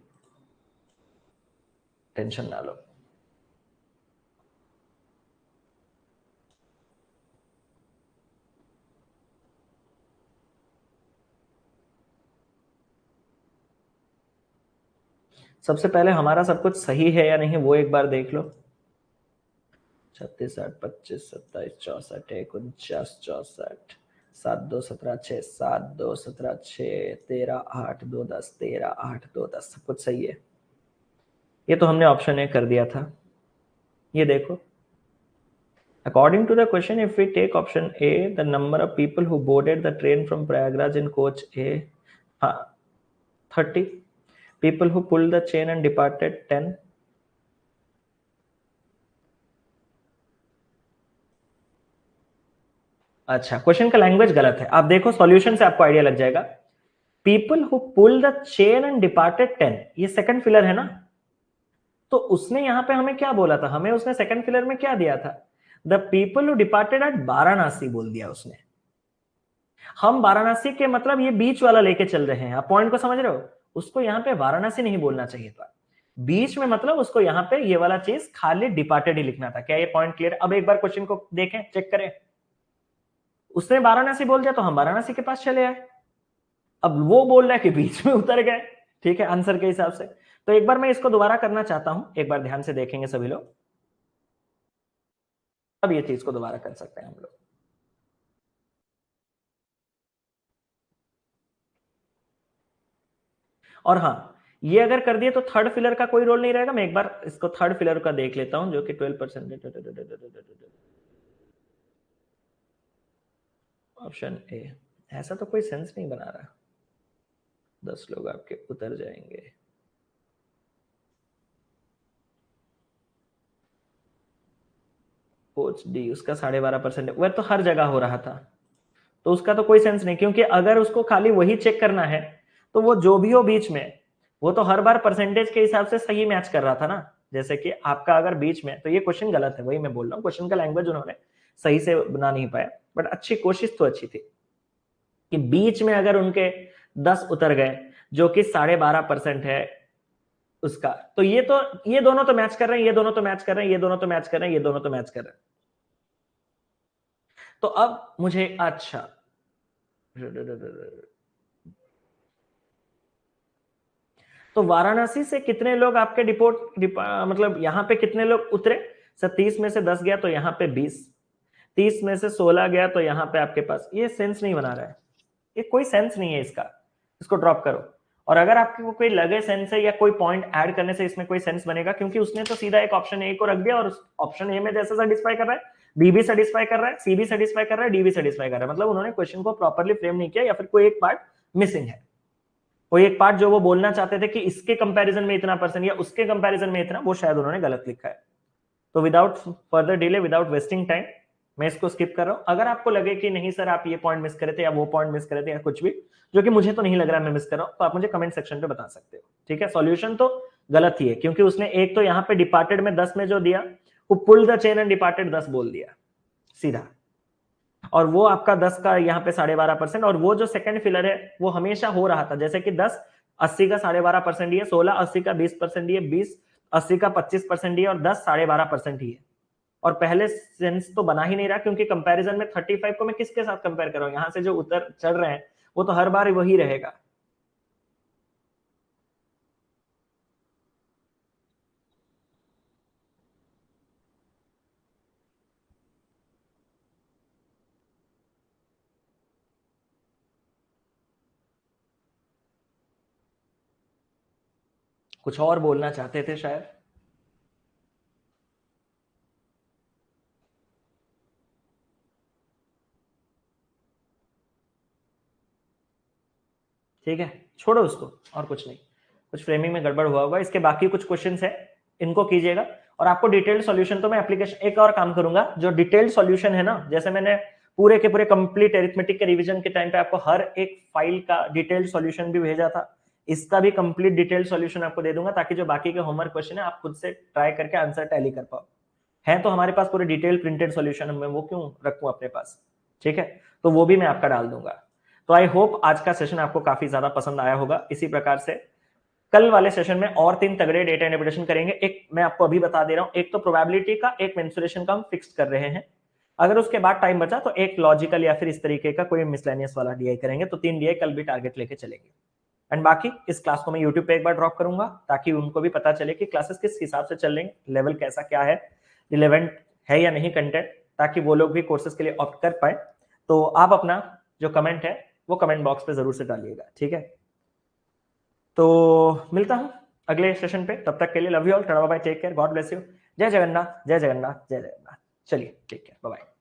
टेंशन ना लो। सबसे पहले हमारा सब कुछ सही है या नहीं वो एक बार देख लो। 36 8 25 27 64 49 64 7 2 17 6 7 2 17 6 13 8 2 10 13 8 2 10 सब कुछ सही है। ये तो हमने ऑप्शन ए कर दिया था। ये देखो, according to the question, if we take option A, the number of people who boarded the train from Prayagraj in coach A, 30. People who pulled the chain and departed, 10. अच्छा, question का language गलत है। आप देखो solution से आपको idea लग जाएगा। People who pull the chain and departed 10, ये सेकंड फिलर है ना, तो उसने यहां पे हमें क्या बोला था, हमें उसने सेकंड फिलर में क्या दिया था, the people who departed at Varanasi बोल दिया उसने। हम वाराणसी के मतलब ये बीच वाला लेके चल रहे हैं, आप पॉइंट को समझ रहे हो, उसको यहाँ पे वाराणसी नहीं बोलना चाहिए था, बीच में मतलब उसको यहाँ पे ये वाला चीज खाली डिपार्टेड ही लिखना था। क्या ये पॉइंट क्लियर? अब एक बार क्वेश्चन को देखें, चेक करें, उसने वाराणसी बोल दिया तो हम वाराणसी के पास चले आए, अब वो बोल रहा है कि बीच में उतर गए, ठीक है, आंसर के हिसाब से। तो एक बार मैं इसको दोबारा करना चाहता हूं, एक बार ध्यान से देखेंगे सभी लोग, अब ये चीज को दोबारा कर सकते हैं हम लोग। और हाँ, ये अगर कर दिए तो थर्ड फिलर का कोई रोल नहीं रहेगा। मैं एक बार इसको थर्ड फिलर का देख लेता हूं, जो कि 12%। ऑप्शन ए, ऐसा तो कोई सेंस नहीं बना रहा, 10 लोग आपके उतर जाएंगे। कोच डी, उसका 12.5%, वह तो हर जगह हो रहा था, तो उसका तो कोई सेंस नहीं, क्योंकि अगर उसको खाली वही चेक करना है तो वो जो भी हो बीच में, वो तो हर बार परसेंटेज के हिसाब से सही मैच कर रहा था ना। जैसे कि आपका अगर बीच में, तो ये क्वेश्चन गलत है, वही मैं बोल रहा हूँ, क्वेश्चन का लैंग्वेज उन्होंने सही से बना नहीं पाया, बट अच्छी कोशिश तो अच्छी थी कि बीच में अगर उनके 10 उतर गए, जो कि 12.5% है उसका, तो ये दोनों तो मैच कर रहे हैं, ये दोनों तो मैच कर रहे हैं, ये दोनों तो मैच कर रहे हैं, ये दोनों तो मैच कर रहे हैं। तो अब मुझे अच्छा, तो वाराणसी से कितने लोग आपके मतलब यहां पे कितने लोग उतरे सर? 30 में से 10 गया तो यहाँ पे 20, 30 में से 16 गया तो यहाँ पे आपके पास, ये सेंस नहीं बना रहा है, ये कोई सेंस नहीं है इसका, इसको ड्रॉप करो। और अगर आपको कोई लगे सेंस है या कोई पॉइंट ऐड करने से इसमें कोई सेंस बनेगा, क्योंकि उसने तो सीधा एक ऑप्शन ए को रख दिया और ऑप्शन ए में जैसे सेटिस्फाई कर रहा है, बी भी सेटिस्फाई कर रहा है, सी भी सेटिस्फाई कर रहा है, डी भी सेटिस्फाई कर रहा है, मतलब उन्होंने क्वेश्चन को प्रॉपरली फ्रेम नहीं किया, या फिर कोई एक पार्ट मिसिंग है, कोई एक पार्ट जो वो बोलना चाहते थे कि इसके कंपैरिजन में इतना परसेंट या उसके कंपैरिजन में इतना, वो शायद उन्होंने गलत लिखा है। तो without further delay, without wasting time, मैं इसको स्किप कर रहा हूं। अगर आपको लगे कि नहीं सर आप ये पॉइंट मिस करे थे या वो पॉइंट मिस करे थे या कुछ भी, जो कि मुझे तो नहीं लग रहा मैं मिस कर रहा हूं, तो आप मुझे कमेंट सेक्शन पे बता सकते हो, ठीक है। सॉल्यूशन तो गलत ही है, क्योंकि उसने एक तो यहाँ पे डिपार्टेड में 10 में जो दिया, वो pull the chain and departed 10 बोल दिया सीधा, और वो आपका 10 का यहाँ पे 12.5%, और वो जो सेकंड फिलर है वो हमेशा हो रहा था, जैसे कि 10 80 का 12.5% ही है, 16 80 का 20% ही है, 20 80 का 25% ही है, और 10 12.5% ही है। और पहले सेंस तो बना ही नहीं रहा, क्योंकि कंपैरिजन में 35 को मैं किसके साथ कंपेयर कर रहा हूं, यहां से जो उतर चढ़ रहे हैं वो तो हर बार वही रहेगा। कुछ और बोलना चाहते थे शायद। ठीक है, छोड़ो उसको, और कुछ नहीं, कुछ फ्रेमिंग में गड़बड़ हुआ होगा। इसके बाकी कुछ क्वेश्चंस है, इनको कीजिएगा, और आपको डिटेल्ड सॉल्यूशन तो मैं एप्लीकेशन एक और काम करूंगा, जो डिटेल्ड सॉल्यूशन है ना, जैसे मैंने पूरे के पूरे कंप्लीट एरिथमेटिक के रिवीजन के टाइम पे आपको हर एक फाइल का डिटेल्ड सॉल्यूशन भी भेजा था। इसका भी कंप्लीट डिटेल्ड सॉल्यूशन आपको दे दूंगा ताकि जो बाकी के होमवर्क क्वेश्चन है आप खुद से ट्राई करके आंसर टैली कर पाओ। है तो हमारे पास पूरे डिटेल प्रिंटेड सॉल्यूशन, मैं वो क्यों रखूं अपने पास, ठीक है, तो वो भी मैं आपका डाल दूंगा। तो आई होप आज का सेशन आपको काफी ज्यादा पसंद आया होगा। इसी प्रकार से कल वाले सेशन में और 3 तगड़े डेटा इंटरप्रिटेशन करेंगे। एक मैं आपको अभी बता दे रहा हूं, एक तो प्रोबेबिलिटी का, एक मेंसुरेशन का हम फिक्स कर रहे हैं। अगर उसके बाद टाइम बचा तो एक लॉजिकल या फिर इस तरीके का कोई मिसलेनियस वाला डीआई करेंगे। तो 3 डीआई कल भी टारगेट लेके चलेंगे। एंड बाकी इस क्लास को मैं यूट्यूब पे एक बार ड्रॉप करूंगा ताकि उनको भी पता चले कि क्लासेस किस हिसाब से चल रही, लेवल कैसा क्या है, रिलेवेंट है या नहीं कंटेंट, ताकि वो लोग भी कोर्सेज के लिए ऑप्ट कर पाए। तो आप अपना जो कमेंट है वो कमेंट बॉक्स पे जरूर से डालिएगा, ठीक है। तो मिलता हूं अगले सेशन पे, तब तक के लिए love you all, tata bye, take care, God bless you, जय जगन्नाथ जय जगन्नाथ जय जगन्नाथ। चलिए टेक केयर, बाय बाय।